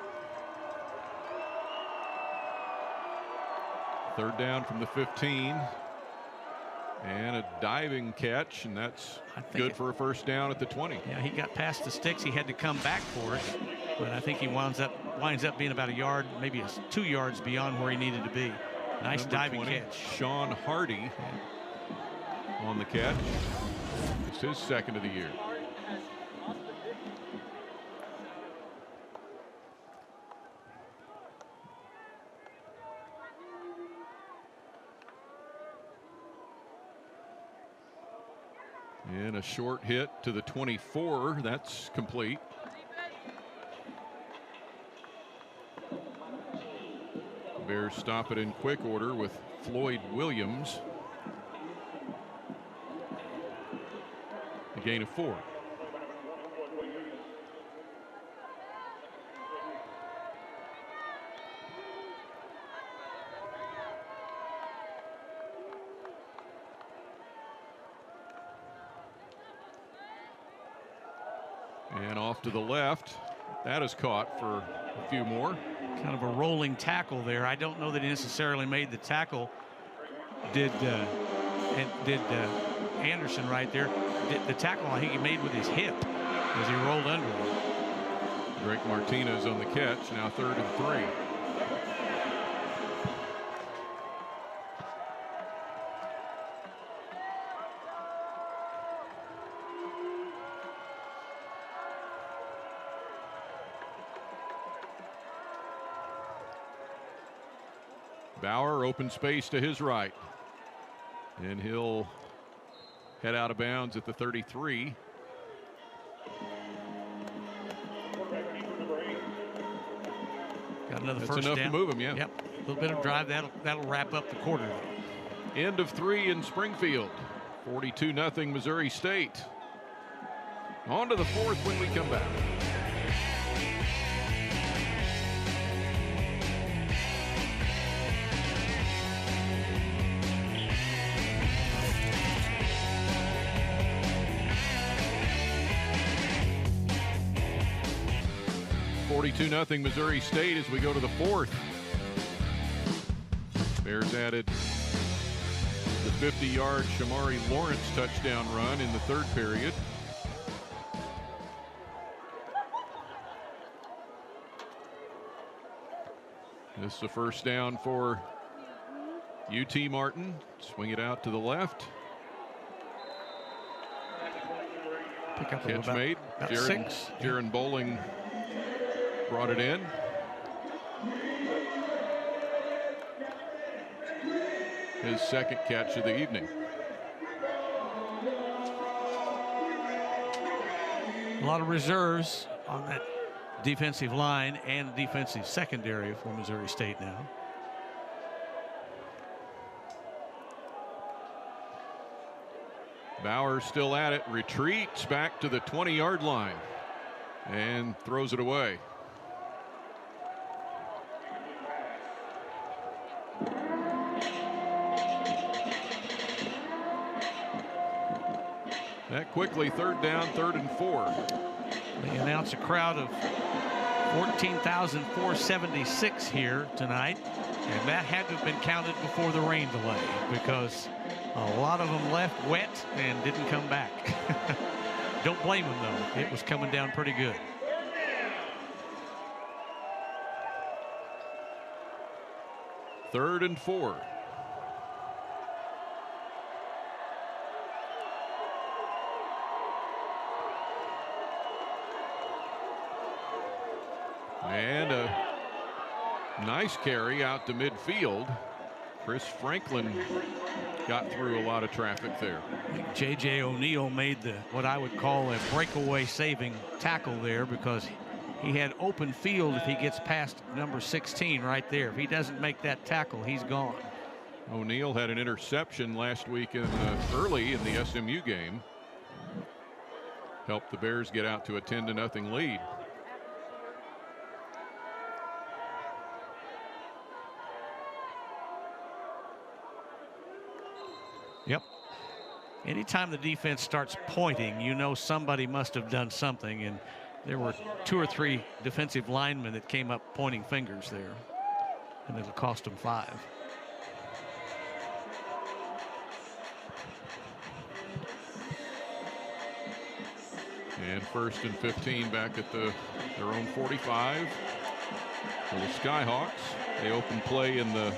Third down from the 15. And a diving catch, and that's good for a first down at the 20. Yeah, he got past the sticks. He had to come back for it, but I think he winds up being about a yard, maybe 2 yards beyond where he needed to be. Nice Number diving 20, catch. Sean Hardy on the catch. It's his second of the year. And a short hit to the 24. That's complete. Bears stop it in quick order with Floyd Williams. A gain of 4. And off to the left. That is caught for a few more. Kind of a rolling tackle there. I don't know that he necessarily made the tackle. Did Anderson right there? The tackle I think he made with his hip as he rolled under him. Drake Martinez on the catch. Now 3rd and 3. Bauer, open space to his right. And he'll head out of bounds at the 33. Got another That's first enough down. to move him, yeah. Yep. A little bit of drive. That'll wrap up the quarter. End of 3 in Springfield. 42-0 Missouri State. On to the 4th when we come back. Nothing Missouri State as we go to the 4th. Bears added the 50-yard Shamari Lawrence touchdown run in the 3rd period. This is a first down for UT Martin. Swing it out to the left. Pick up Catch made. About 6. Jaron Bowling brought it in. His 2nd catch of the evening. A lot of reserves on that defensive line and defensive secondary for Missouri State now. Bauer still at it, retreats back to the 20-yard line and throws it away. That quickly, 3rd down, 3rd and 4. They announce a crowd of 14,476 here tonight, and that had to have been counted before the rain delay because a lot of them left wet and didn't come back. Don't blame them though. It was coming down pretty good. Third and 4. And a nice carry out to midfield. Chris Franklin got through a lot of traffic there. J.J. O'Neal made what I would call a breakaway saving tackle there because he had open field if he gets past number 16 right there. If he doesn't make that tackle, he's gone. O'Neal had an interception last week early in the SMU game. Helped the Bears get out to a 10-0 lead. Yep. Anytime the defense starts pointing, you know somebody must have done something, and there were 2 or 3 defensive linemen that came up pointing fingers there, and it'll cost them 5. And 1st and 15 back at their own 45 for the Skyhawks. They open play in the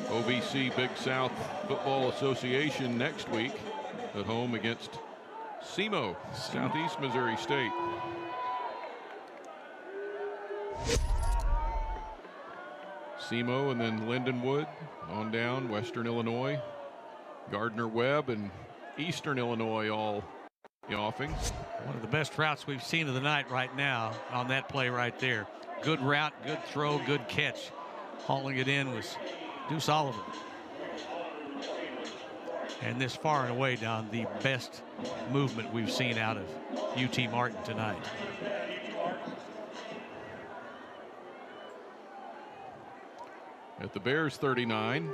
OVC Big South Football Association next week at home against SEMO, Southeast Missouri State. SEMO and then Lindenwood on down, Western Illinois, Gardner Webb and Eastern Illinois all offing. One of the best routes we've seen of the night right now on that play right there. Good route, good throw, good catch Hauling it in was Deuce Oliver. And this far and away down the best movement we've seen out of UT Martin tonight. At the Bears 39.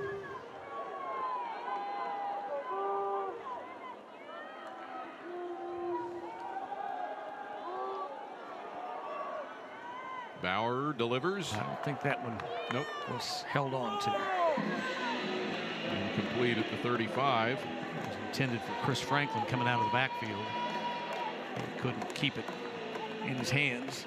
Bauer delivers. I don't think that one was held on to. Incomplete at the 35. It was intended for Chris Franklin coming out of the backfield. He couldn't keep it in his hands.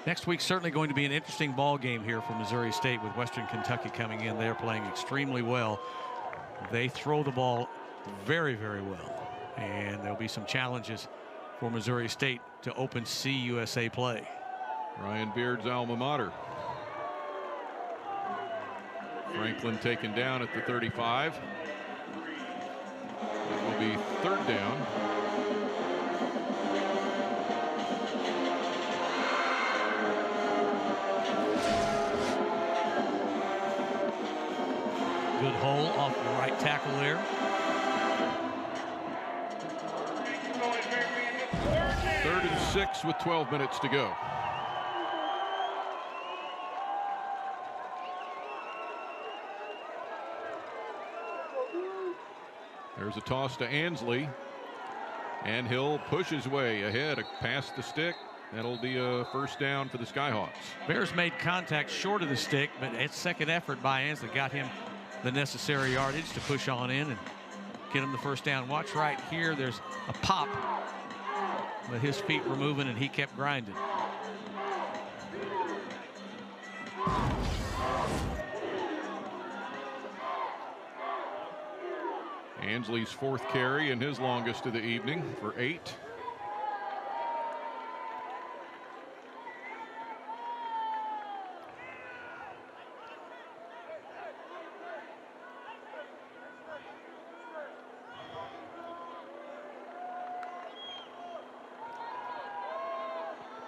Next week's certainly going to be an interesting ball game here for Missouri State with Western Kentucky coming in. They're playing extremely well. They throw the ball very, very well. And there'll be some challenges for Missouri State to open CUSA play. Ryan Beard's alma mater. Franklin taken down at the 35. It will be third down. Good hole off the right tackle there. Third and 6 with 12 minutes to go. There's a toss to Ansley, and he'll push his way ahead past the stick. That'll be a first down for the Skyhawks. Bears made contact short of the stick, but its second effort by Ansley got him the necessary yardage to push on in and get him the first down. Watch right here. There's a pop, but his feet were moving and he kept grinding. Ansley's fourth carry and his longest of the evening for 8.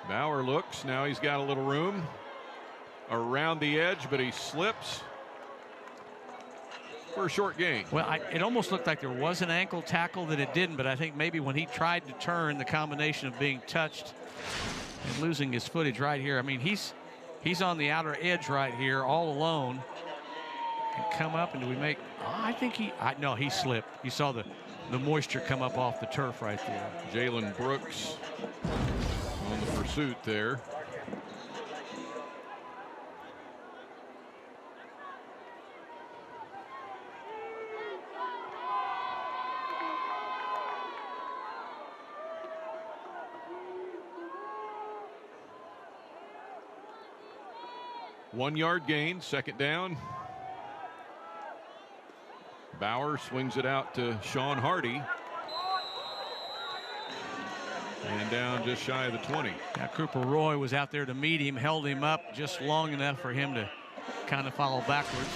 Bauer looks. Now he's got a little room around the edge, but he slips for a short gain. Well, it almost looked like there was an ankle tackle that it didn't, but I think maybe when he tried to turn, the combination of being touched and losing his footage right here. I mean, he's on the outer edge right here all alone. And come up, and do we make, I think no, he slipped. You saw the moisture come up off the turf right there. Jalen Brooks on the pursuit there. One-yard gain, second down. Bauer swings it out to Sean Hardy. And down just shy of the 20. Now Cooper Roy was out there to meet him, held him up just long enough for him to kind of follow backwards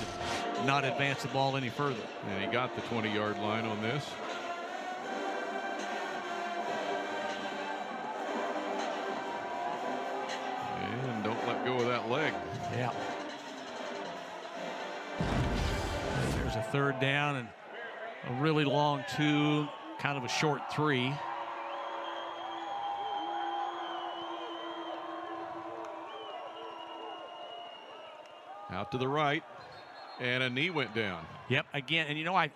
and not advance the ball any further. And he got the 20-yard line on this. And don't let go of that leg. Yeah. And there's a third down and a really long 2, kind of a short 3. Out to the right, and a knee went down. Yep, again, and you know, I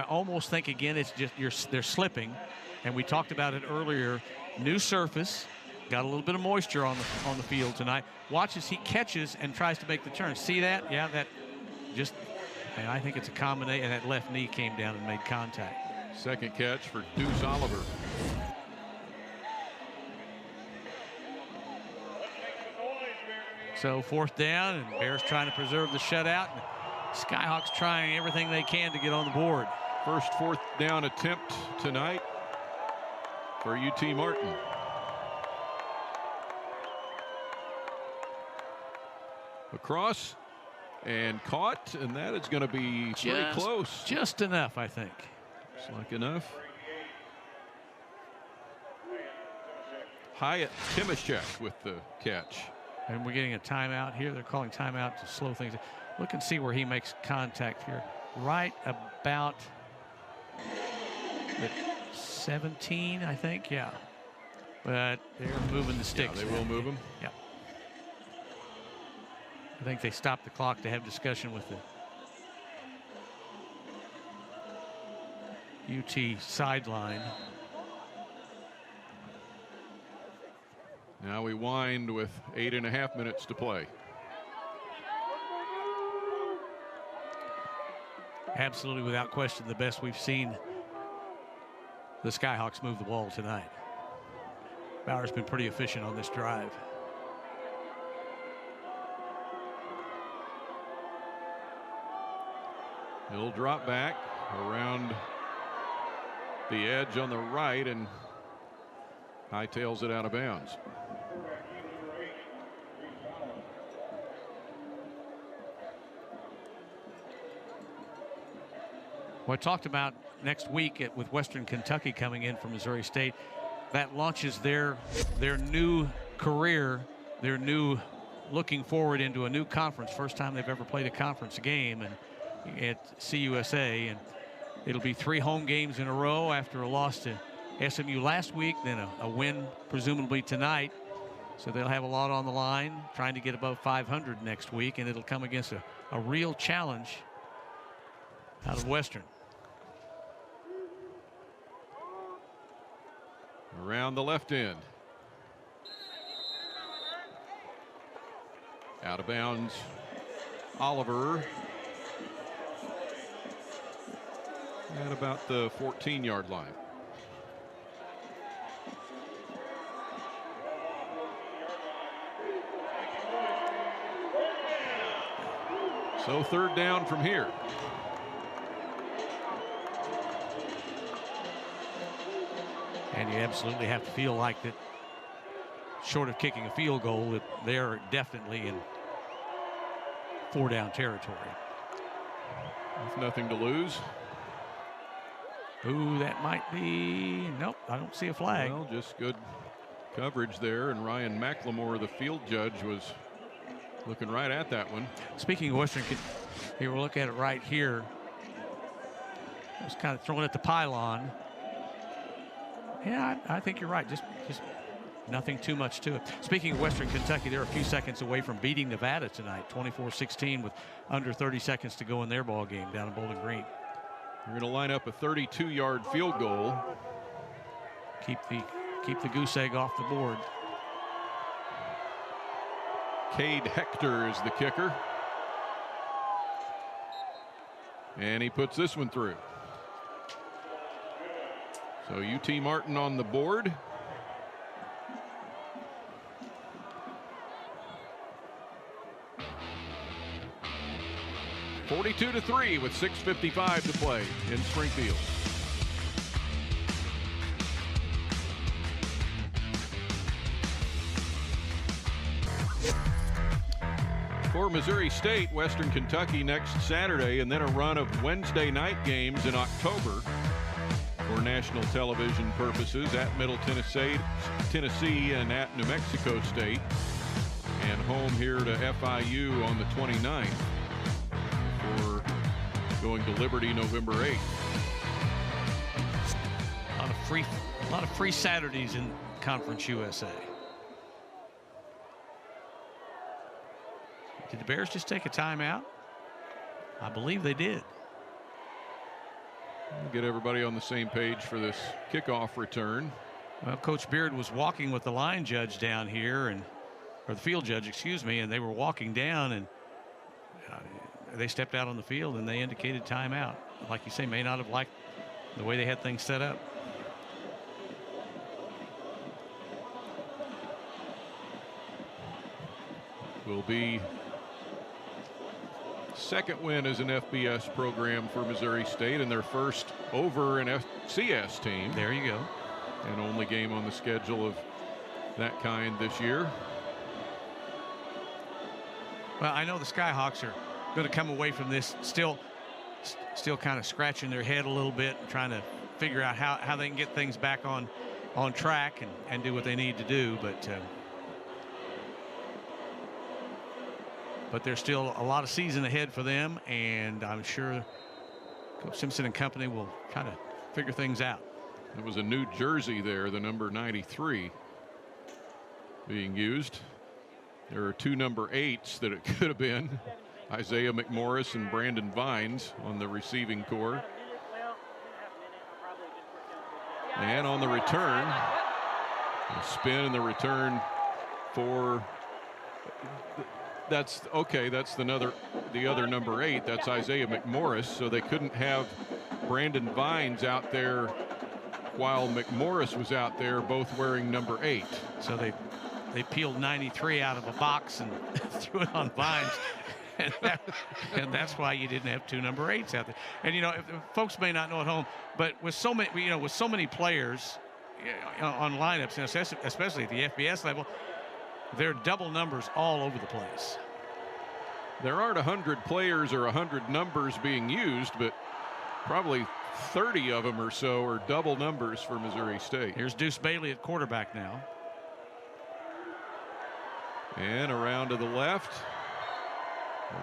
almost think again it's just they're slipping, and we talked about it earlier. New surface, got a little bit of moisture on the field tonight. Watch as he catches and tries to make the turn. See that? Yeah, that just, and I think it's a combination, and that left knee came down and made contact. Second catch for Deuce Oliver. So fourth down, and Bears trying to preserve the shutout. And Skyhawks trying everything they can to get on the board. First fourth down attempt tonight for UT Martin. Across and caught, and that is going to be pretty close. Just enough, I think. Looks like enough. Hyatt Timashek with the catch. And we're getting a timeout here. They're calling timeout to slow things. Look and see where he makes contact here. Right about the 17, I think. Yeah. But they're moving the sticks. Yeah, they will move them. Yeah. I think they stopped the clock to have discussion with the UT sideline. Now we wind with 8.5 minutes to play. Absolutely, without question, the best we've seen the Skyhawks move the ball tonight. Bauer's been pretty efficient on this drive. He'll drop back around the edge on the right and hightails it out of bounds. Well, I talked about next week with Western Kentucky coming in from Missouri State. That launches their new career, their new looking forward into a new conference. First time they've ever played a conference game and at CUSA, and it'll be 3 home games in a row after a loss to SMU last week, then a win presumably tonight. So they'll have a lot on the line, trying to get above 500 next week, and it'll come against a real challenge out of Western. Around the left end. Out of bounds, Oliver. At about the 14-yard line. So 3rd down from here. And you absolutely have to feel like that, short of kicking a field goal, that they're definitely in 4-down territory. With nothing to lose. Ooh, that might be, nope, I don't see a flag. Well, just good coverage there, and Ryan McLemore, the field judge, was looking right at that one. Speaking of Western, here we'll look at it right here. It was kind of thrown at the pylon. Yeah, I think you're right. Just nothing too much to it. Speaking of Western Kentucky, they're a few seconds away from beating Nevada tonight, 24-16, with under 30 seconds to go in their ball game down in Bowling Green. We're going to line up a 32-yard field goal. Keep the goose egg off the board. Cade Hector is the kicker. And he puts this one through. So UT Martin on the board. (42-3) with 6:55 to play in Springfield. For Missouri State, Western Kentucky next Saturday, and then a run of Wednesday night games in October for national television purposes at Middle Tennessee and at New Mexico State, and home here to FIU on the 29th for going to Liberty November 8th. A lot of free Saturdays in Conference USA. Did the Bears just take a timeout? I believe they did. We'll get everybody on the same page for this kickoff return. Well, Coach Beard was walking with the line judge down here, or the field judge, excuse me, and they were walking down, and they stepped out on the field and they indicated timeout. Like you say, may not have liked the way they had things set up. Will be second win as an FBS program for Missouri State, and their first over an FCS team. There you go. And only game on the schedule of that kind this year. Well, I know the Skyhawks are going to come away from this still kind of scratching their head a little bit and trying to figure out how they can get things back on on track and do what they need to do. But there's still a lot of season ahead for them, and I'm sure Coach Simpson and company will kind of figure things out. It was a new jersey there, the number 93 being used. There are 2 number 8s that it could have been. Isaiah McMorris and Brandon Vines on the receiving corps. And on the return, the spin and the return for, that's okay, that's the other number 8. That's Isaiah McMorris. So they couldn't have Brandon Vines out there while McMorris was out there, both wearing number 8. So they peeled 93 out of a box and threw it on Vines. And that's why you didn't have 2 number 8s out there. And you know, if folks may not know at home, but with so many players on lineups, and especially at the FBS level, there are double numbers all over the place. There aren't 100 players or 100 numbers being used, but probably 30 of them or so are double numbers for Missouri State. Here's Deuce Bailey at quarterback now. And around to the left.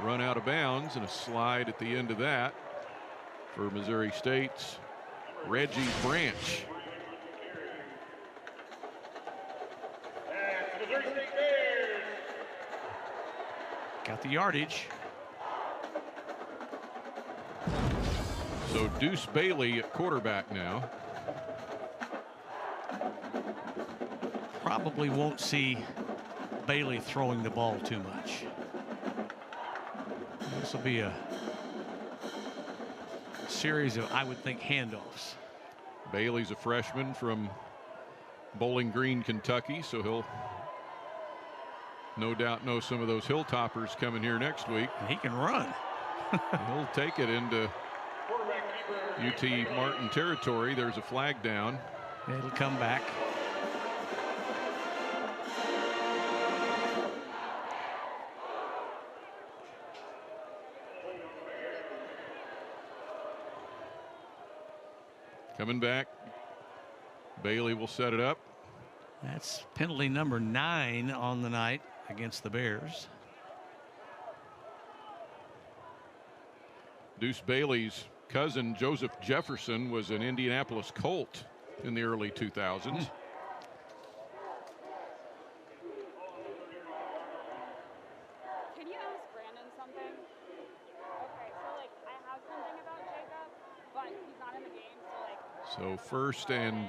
A run out of bounds and a slide at the end of that for Missouri State's Reggie Branch. Missouri State Bears. Got the yardage. So Deuce Bailey at quarterback now. Probably won't see Bailey throwing the ball too much. This will be a series of, I would think, handoffs. Bailey's a freshman from Bowling Green, Kentucky, so he'll no doubt know some of those Hilltoppers coming here next week. And he can run. He'll take it into UT Martin territory. There's a flag down. It'll come back. Coming back. Bailey will set it up. That's penalty number 9 on the night against the Bears. Deuce Bailey's cousin Joseph Jefferson was an Indianapolis Colt in the early 2000s. Can you ask Brandon something? Okay, so like I have something about Jacob, but he's not in the game, so like. So 1st and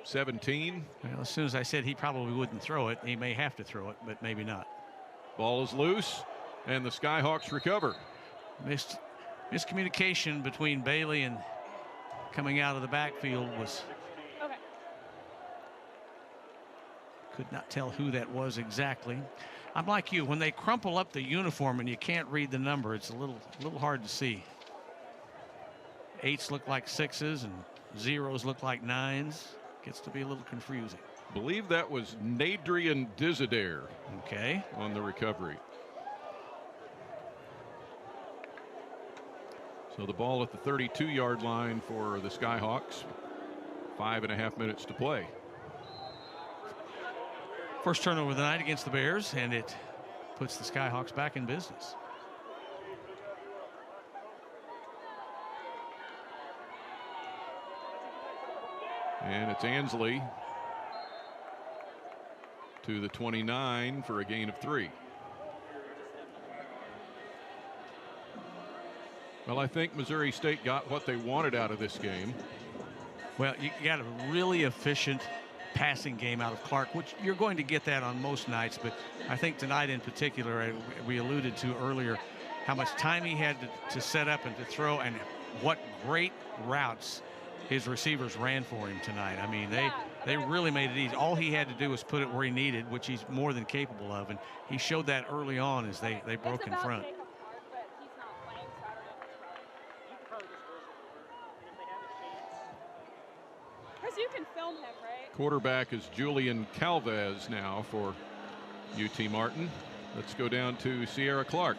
17. Well, as soon as I said he probably wouldn't throw it, he may have to throw it, but maybe not. Ball is loose, and the Skyhawks recover. Miscommunication between Bailey and coming out of the backfield was. Okay. Could not tell who that was exactly. I'm like you, when they crumple up the uniform and you can't read the number, it's a little hard to see. 8s look like 6s and 0s look like 9s. Gets to be a little confusing. Believe that was Nadrian Dizadair. Okay. On the recovery. So the ball at the 32-yard line for the Skyhawks. 5.5 minutes to play. First turnover of the night against the Bears, and it puts the Skyhawks back in business. And it's Ansley to the 29 for a gain of 3. Well, I think Missouri State got what they wanted out of this game. Well, you got a really efficient passing game out of Clark, which you're going to get that on most nights, but I think tonight in particular, we alluded to earlier how much time he had to set up and to throw, and what great routes his receivers ran for him tonight. I mean, they really made it easy. All he had to do was put it where he needed, which he's more than capable of, and he showed that early on as they broke in front. You can film him, right? Quarterback is Julian Calvez now for UT Martin. Let's go down to Sierra Clark.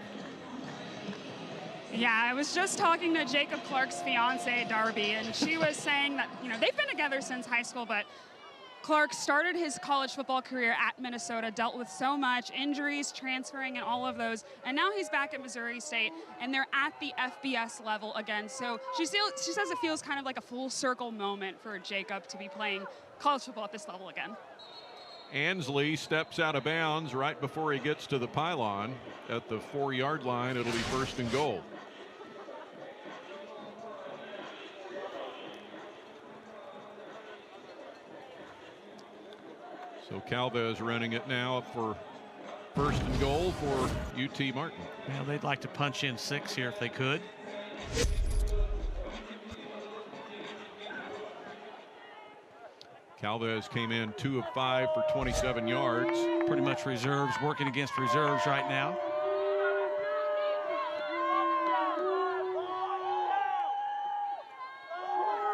Yeah, I was just talking to Jacob Clark's fiance, Darby, and she was saying that, you know, they've been together since high school, but Clark started his college football career at Minnesota, dealt with so much, injuries, transferring, and all of those, and now he's back at Missouri State, and they're at the FBS level again. So she says it feels kind of like a full circle moment for Jacob to be playing college football at this level again. Ansley steps out of bounds right before he gets to the pylon at the 4-yard line. It'll be 1st and goal. So Calvez running it now for 1st and goal for UT Martin. Well, they'd like to punch in 6 here if they could. Calvez came in 2 of 5 for 27 yards. Pretty much reserves, working against reserves right now.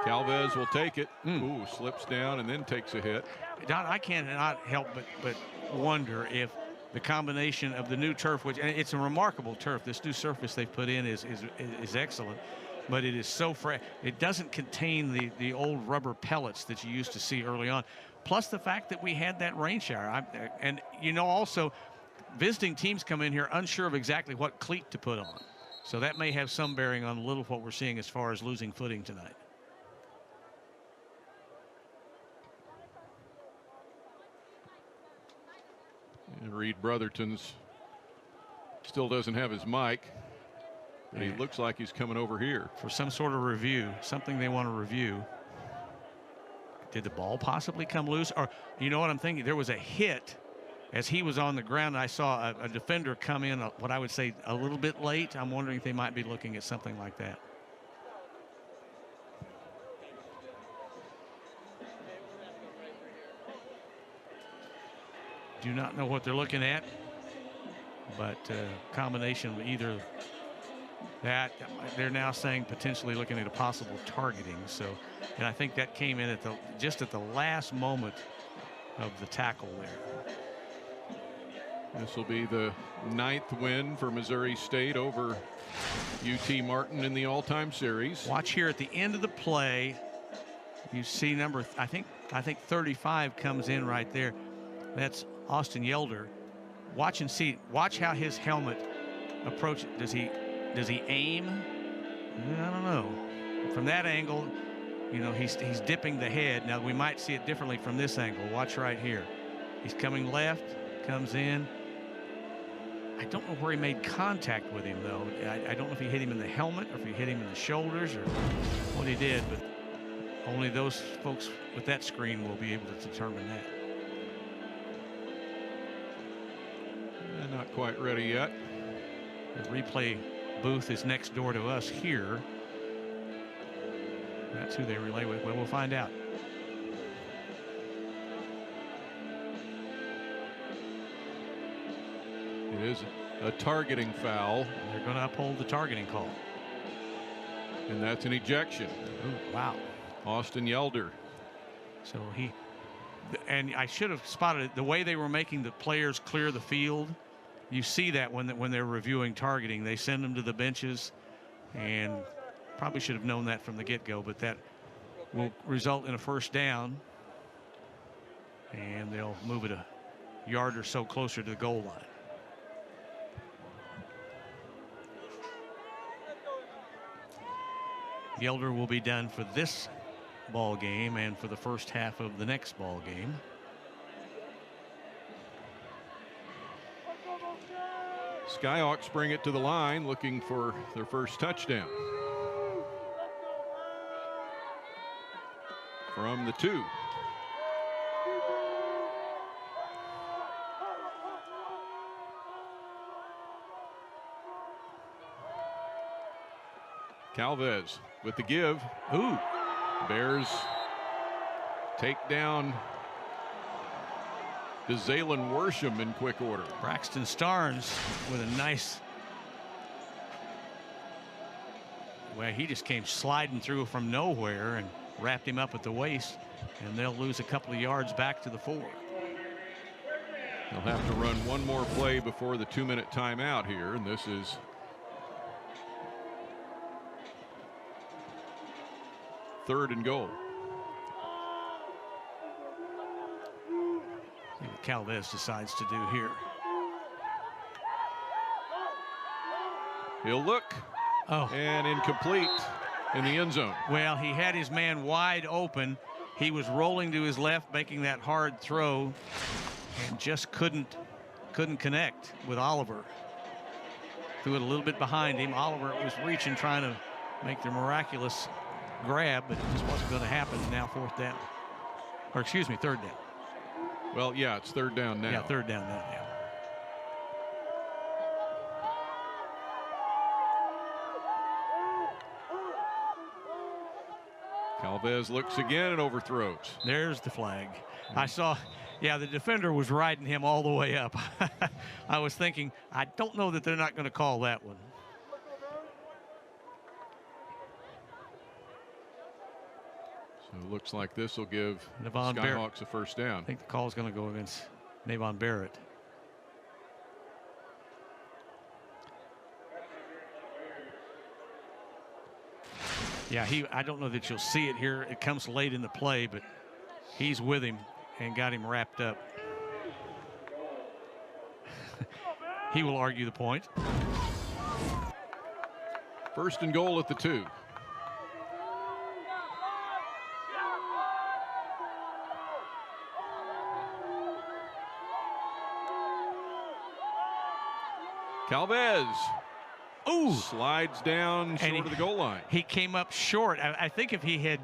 Calvez will take it. Ooh, slips down and then takes a hit. Don, I cannot help but wonder if the combination of the new turf, which, and it's a remarkable turf, this new surface they've put in is excellent, but it is so fresh. It doesn't contain the old rubber pellets that you used to see early on. Plus the fact that we had that rain shower. And you know, also visiting teams come in here unsure of exactly what cleat to put on. So that may have some bearing on a little of what we're seeing as far as losing footing tonight. And Reed Brotherton's still doesn't have his mic, but he looks like he's coming over here for some sort of review, something they want to review. Did the ball possibly come loose? Or, you know what I'm thinking? There was a hit as he was on the ground. I saw a defender come in, what I would say, a little bit late. I'm wondering if they might be looking at something like that. Do not know what they're looking at, but combination of either that, they're now saying potentially looking at a possible targeting. So, and I think that came in at just at the last moment of the tackle there. This will be the 9th win for Missouri State over UT Martin in the all-time series. Watch here at the end of the play. You see number, I think 35 comes in right there. That's Austin Yelder. Watch and see. Watch how his helmet approaches. Does he aim? I don't know. From that angle, you know, he's dipping the head. Now we might see it differently from this angle. Watch right here. He's coming left, comes in. I don't know where he made contact with him though. I don't know if he hit him in the helmet or if he hit him in the shoulders or what he did, but only those folks with that screen will be able to determine that. Not quite ready yet. The replay booth is next door to us here. That's who they relay with. Well, we'll find out. It is a targeting foul. They're going to uphold the targeting call. And that's an ejection. Ooh, wow. Austin Yelder. So and I should have spotted it, the way they were making the players clear the field. You see that when they're reviewing targeting, they send them to the benches, and probably should have known that from the get-go, but that will result in a 1st down, and they'll move it a yard or so closer to the goal line. Yelder will be done for this ball game and for the first half of the next ball game. Skyhawks bring it to the line looking for their first touchdown. From the 2. Calvez with the give. Ooh. Bears take down Zalen Worsham in quick order. Braxton Starnes with a nice, well, he just came sliding through from nowhere and wrapped him up at the waist, and they'll lose a couple of yards back to the 4. They'll have to run one more play before the 2-minute timeout here, and this is third and goal. Calvez decides to do here. He'll look. Oh. And incomplete in the end zone. Well, he had his man wide open. He was rolling to his left, making that hard throw, and just couldn't connect with Oliver. Threw it a little bit behind him. Oliver was reaching, trying to make the miraculous grab, but it just wasn't going to happen. Now fourth down. Or excuse me, third down. Well, yeah, it's third down now. Yeah, third down now. Yeah. Calvez looks again and overthrows. There's the flag. I saw, yeah, the defender was riding him all the way up. I was thinking, I don't know that they're not going to call that one. So it looks like this will give Navon Skyhawks a first down. I think the call is going to go against Navon Barrett. Yeah, I don't know that you'll see it here. It comes late in the play, but he's with him and got him wrapped up. He will argue the point. First and goal at the 2. Calvez. Ooh. Slides down short of the goal line. He came up short. I think if he had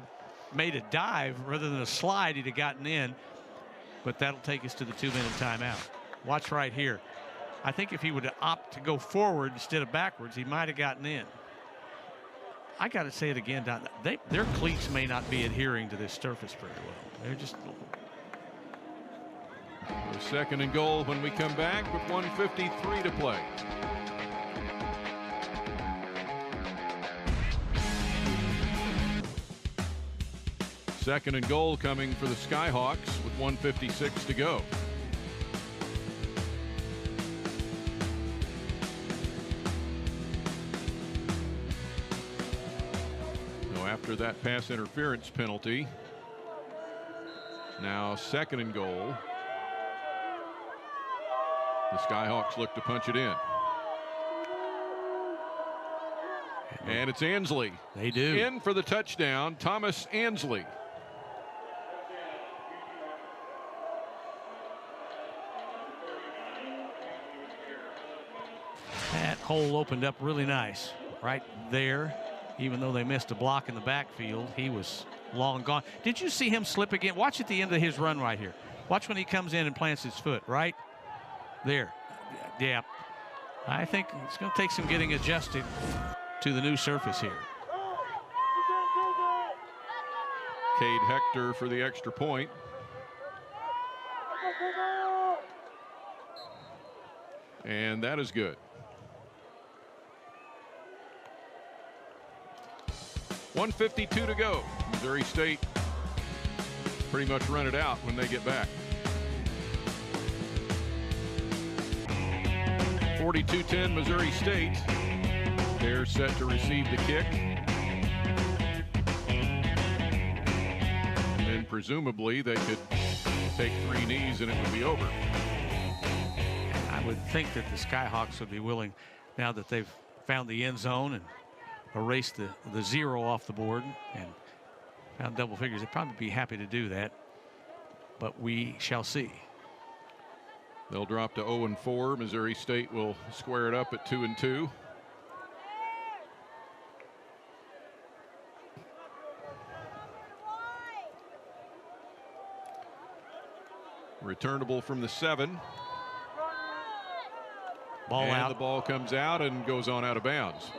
made a dive rather than a slide, he'd have gotten in. But that'll take us to the 2-minute timeout. Watch right here. I think if he would have opted to go forward instead of backwards, he might have gotten in. I got to say it again, Don. Their cleats may not be adhering to this surface very well. They're just. Second and goal when we come back with 1:53 to play. Second and goal coming for the Skyhawks with 1:56 to go. So after that pass interference penalty, now second and goal. The Skyhawks look to punch it in. And it's Ansley. They do. In for the touchdown, Thomas Ansley. That hole opened up really nice right there. Even though they missed a block in the backfield, he was long gone. Did you see him slip again? Watch at the end of his run right here. Watch when he comes in and plants his foot right there. Yeah, I think it's going to take some getting adjusted to the new surface here. Cade Hector for the extra point. And that is good. 1:52 to go. Missouri State pretty much run it out when they get back. 42-10 Missouri State. They're set to receive the kick. And then presumably they could take 3 knees and it would be over. I would think that the Skyhawks would be willing, now that they've found the end zone and erased the 0 off the board and found double figures, they'd probably be happy to do that. But we shall see. They'll drop to 0-4. Missouri State will square it up at 2-2. Returnable from the 7. Ball and out. The ball comes out and goes on out of bounds.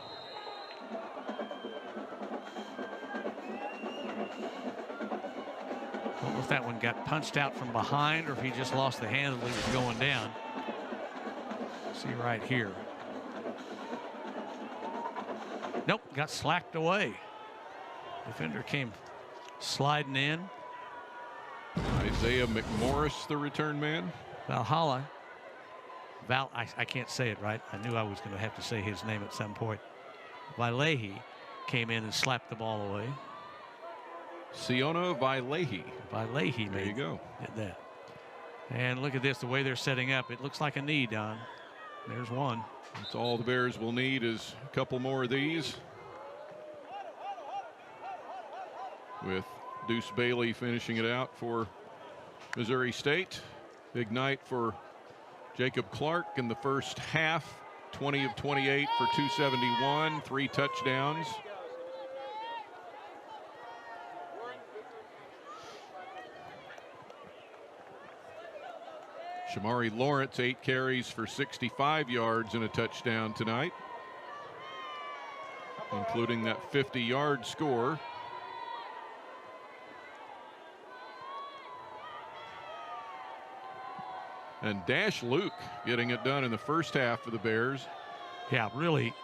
I don't know if that one got punched out from behind or if he just lost the handle he was going down. See right here. Nope, got slacked away. Defender came sliding in. Isaiah McMorris, the return man. Valhalla. I can't say it right. I knew I was going to have to say his name at some point. Vailehi came in and slapped the ball away. Siona Vailehi. Vailehi, there you go. Did that. And look at this, the way they're setting up. It looks like a knee, Don. There's one. That's all the Bears will need is a couple more of these. With Deuce Bailey finishing it out for Missouri State. Big night for Jacob Clark in the first half. 20 of 28 for 271, 3 touchdowns. Shamari Lawrence, 8 carries for 65 yards and a touchdown tonight, including that 50-yard score. And Dash Luke getting it done in the first half for the Bears. Yeah, really.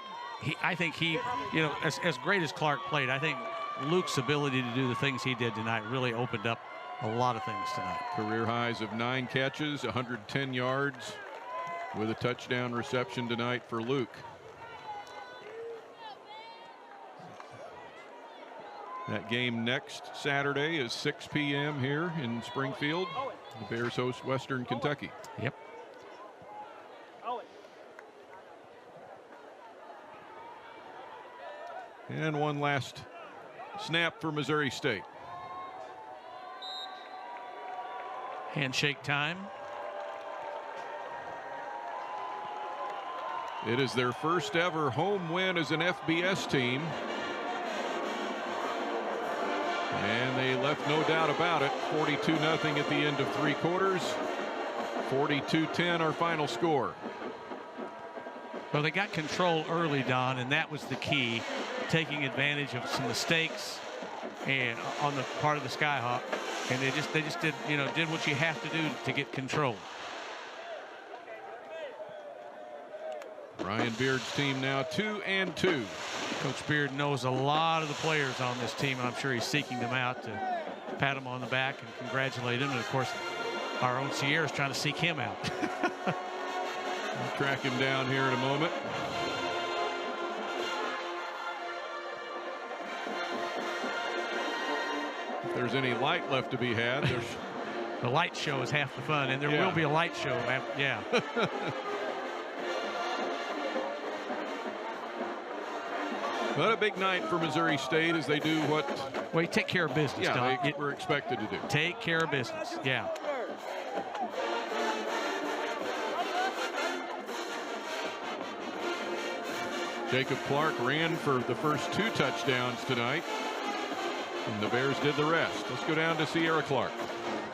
I think he, you know, as great as Clark played, I think Luke's ability to do the things he did tonight really opened up a lot of things tonight. Career highs of 9 catches, 110 yards, with a touchdown reception tonight for Luke. That game next Saturday is 6 p.m. here in Springfield. The Bears host Western Kentucky. Yep. And one last snap for Missouri State. Handshake time. It is their first ever home win as an FBS team. And they left no doubt about it. 42-0 at the end of 3 quarters. 42-10 our final score. Well, they got control early, Don, and that was the key. Taking advantage of some mistakes and on the part of the Skyhawk, and they just did, you know, did what you have to do to get control. Ryan Beard's team now 2-2. Coach Beard knows a lot of the players on this team, and I'm sure he's seeking them out to pat them on the back and congratulate him. And of course, our own Sierra's trying to seek him out. We'll track him down here in a moment. If there's any light left to be had, there's the light show is half the fun, and there will be a light show. Yeah. But a big night for Missouri State as they do what you take care of business. Yeah, they were expected to do. Take care of business. Yeah. Jacob Clark ran for the first 2 touchdowns tonight, and the Bears did the rest. Let's go down to Sierra Clark.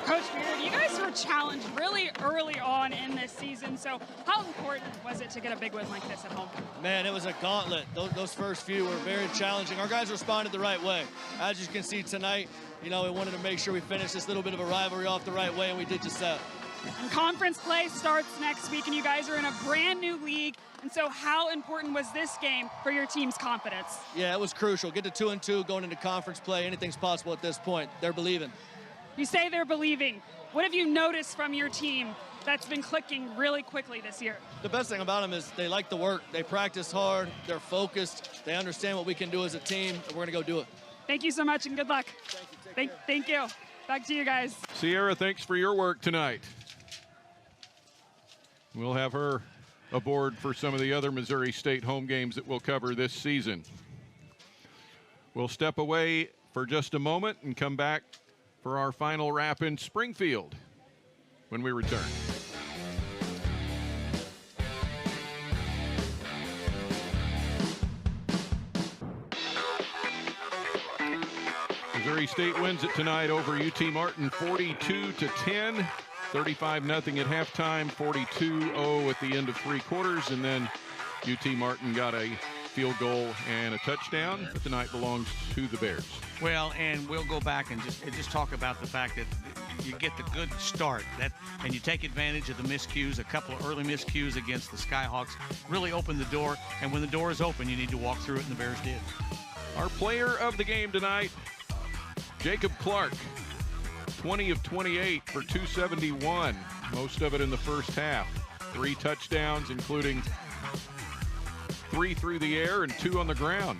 Coach Beard, you guys were challenged really early on in this season, so how important was it to get a big win like this at home? Man, it was a gauntlet. Those first few were very challenging. Our guys responded the right way. As you can see tonight, you know, we wanted to make sure we finished this little bit of a rivalry off the right way, and we did just that. And conference play starts next week, and you guys are in a brand new league. And so how important was this game for your team's confidence? Yeah, it was crucial. Get to 2-2 going into conference play. Anything's possible at this point. They're believing. You say they're believing. What have you noticed from your team that's been clicking really quickly this year? The best thing about them is they like the work. They practice hard. They're focused. They understand what we can do as a team, and we're going to go do it. Thank you so much, and good luck. Thank you. Back to you guys. Sierra, thanks for your work tonight. We'll have her aboard for some of the other Missouri State home games that we'll cover this season. We'll step away for just a moment and come back for our final wrap in Springfield when we return. Missouri State wins it tonight over UT Martin 42-10. 35-0 at halftime, 42-0 at the end of 3 quarters, and then UT Martin got a field goal and a touchdown, but the night belongs to the Bears. Well, and we'll go back and just talk about the fact that you get the good start, and you take advantage of the miscues. A couple of early miscues against the Skyhawks really opened the door, and when the door is open, you need to walk through it, and the Bears did. Our player of the game tonight, Jacob Clark. 20 of 28 for 271, most of it in the first half. 3 touchdowns, including 3 through the air and 2 on the ground.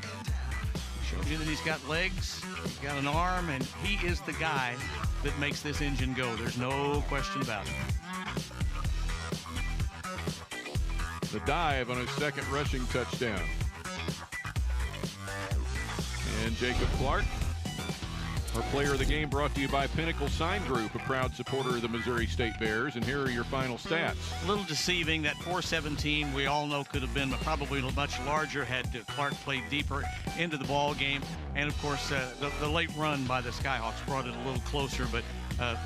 you that he's got legs, he's got an arm, and he is the guy that makes this engine go. There's no question about it. The dive on his second rushing touchdown. And Jacob Clark, our player of the game, brought to you by Pinnacle Sign Group, a proud supporter of the Missouri State Bears. And here are your final stats. A little deceiving. That 417 we all know could have been probably much larger had Clark played deeper into the ball game. And of course, the late run by the Skyhawks brought it a little closer. But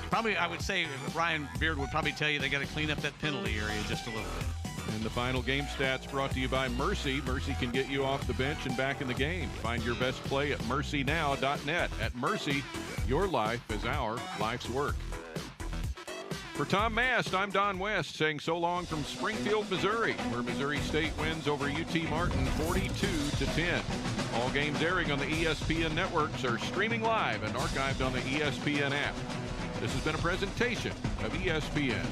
probably, I would say, Ryan Beard would probably tell you they got to clean up that penalty area just a little bit. And the final game stats brought to you by Mercy. Mercy can get you off the bench and back in the game. Find your best play at mercynow.net. At Mercy, your life is our life's work. For Tom Mast, I'm Don West saying so long from Springfield, Missouri, where Missouri State wins over UT Martin 42-10. All games airing on the ESPN networks are streaming live and archived on the ESPN app. This has been a presentation of ESPN.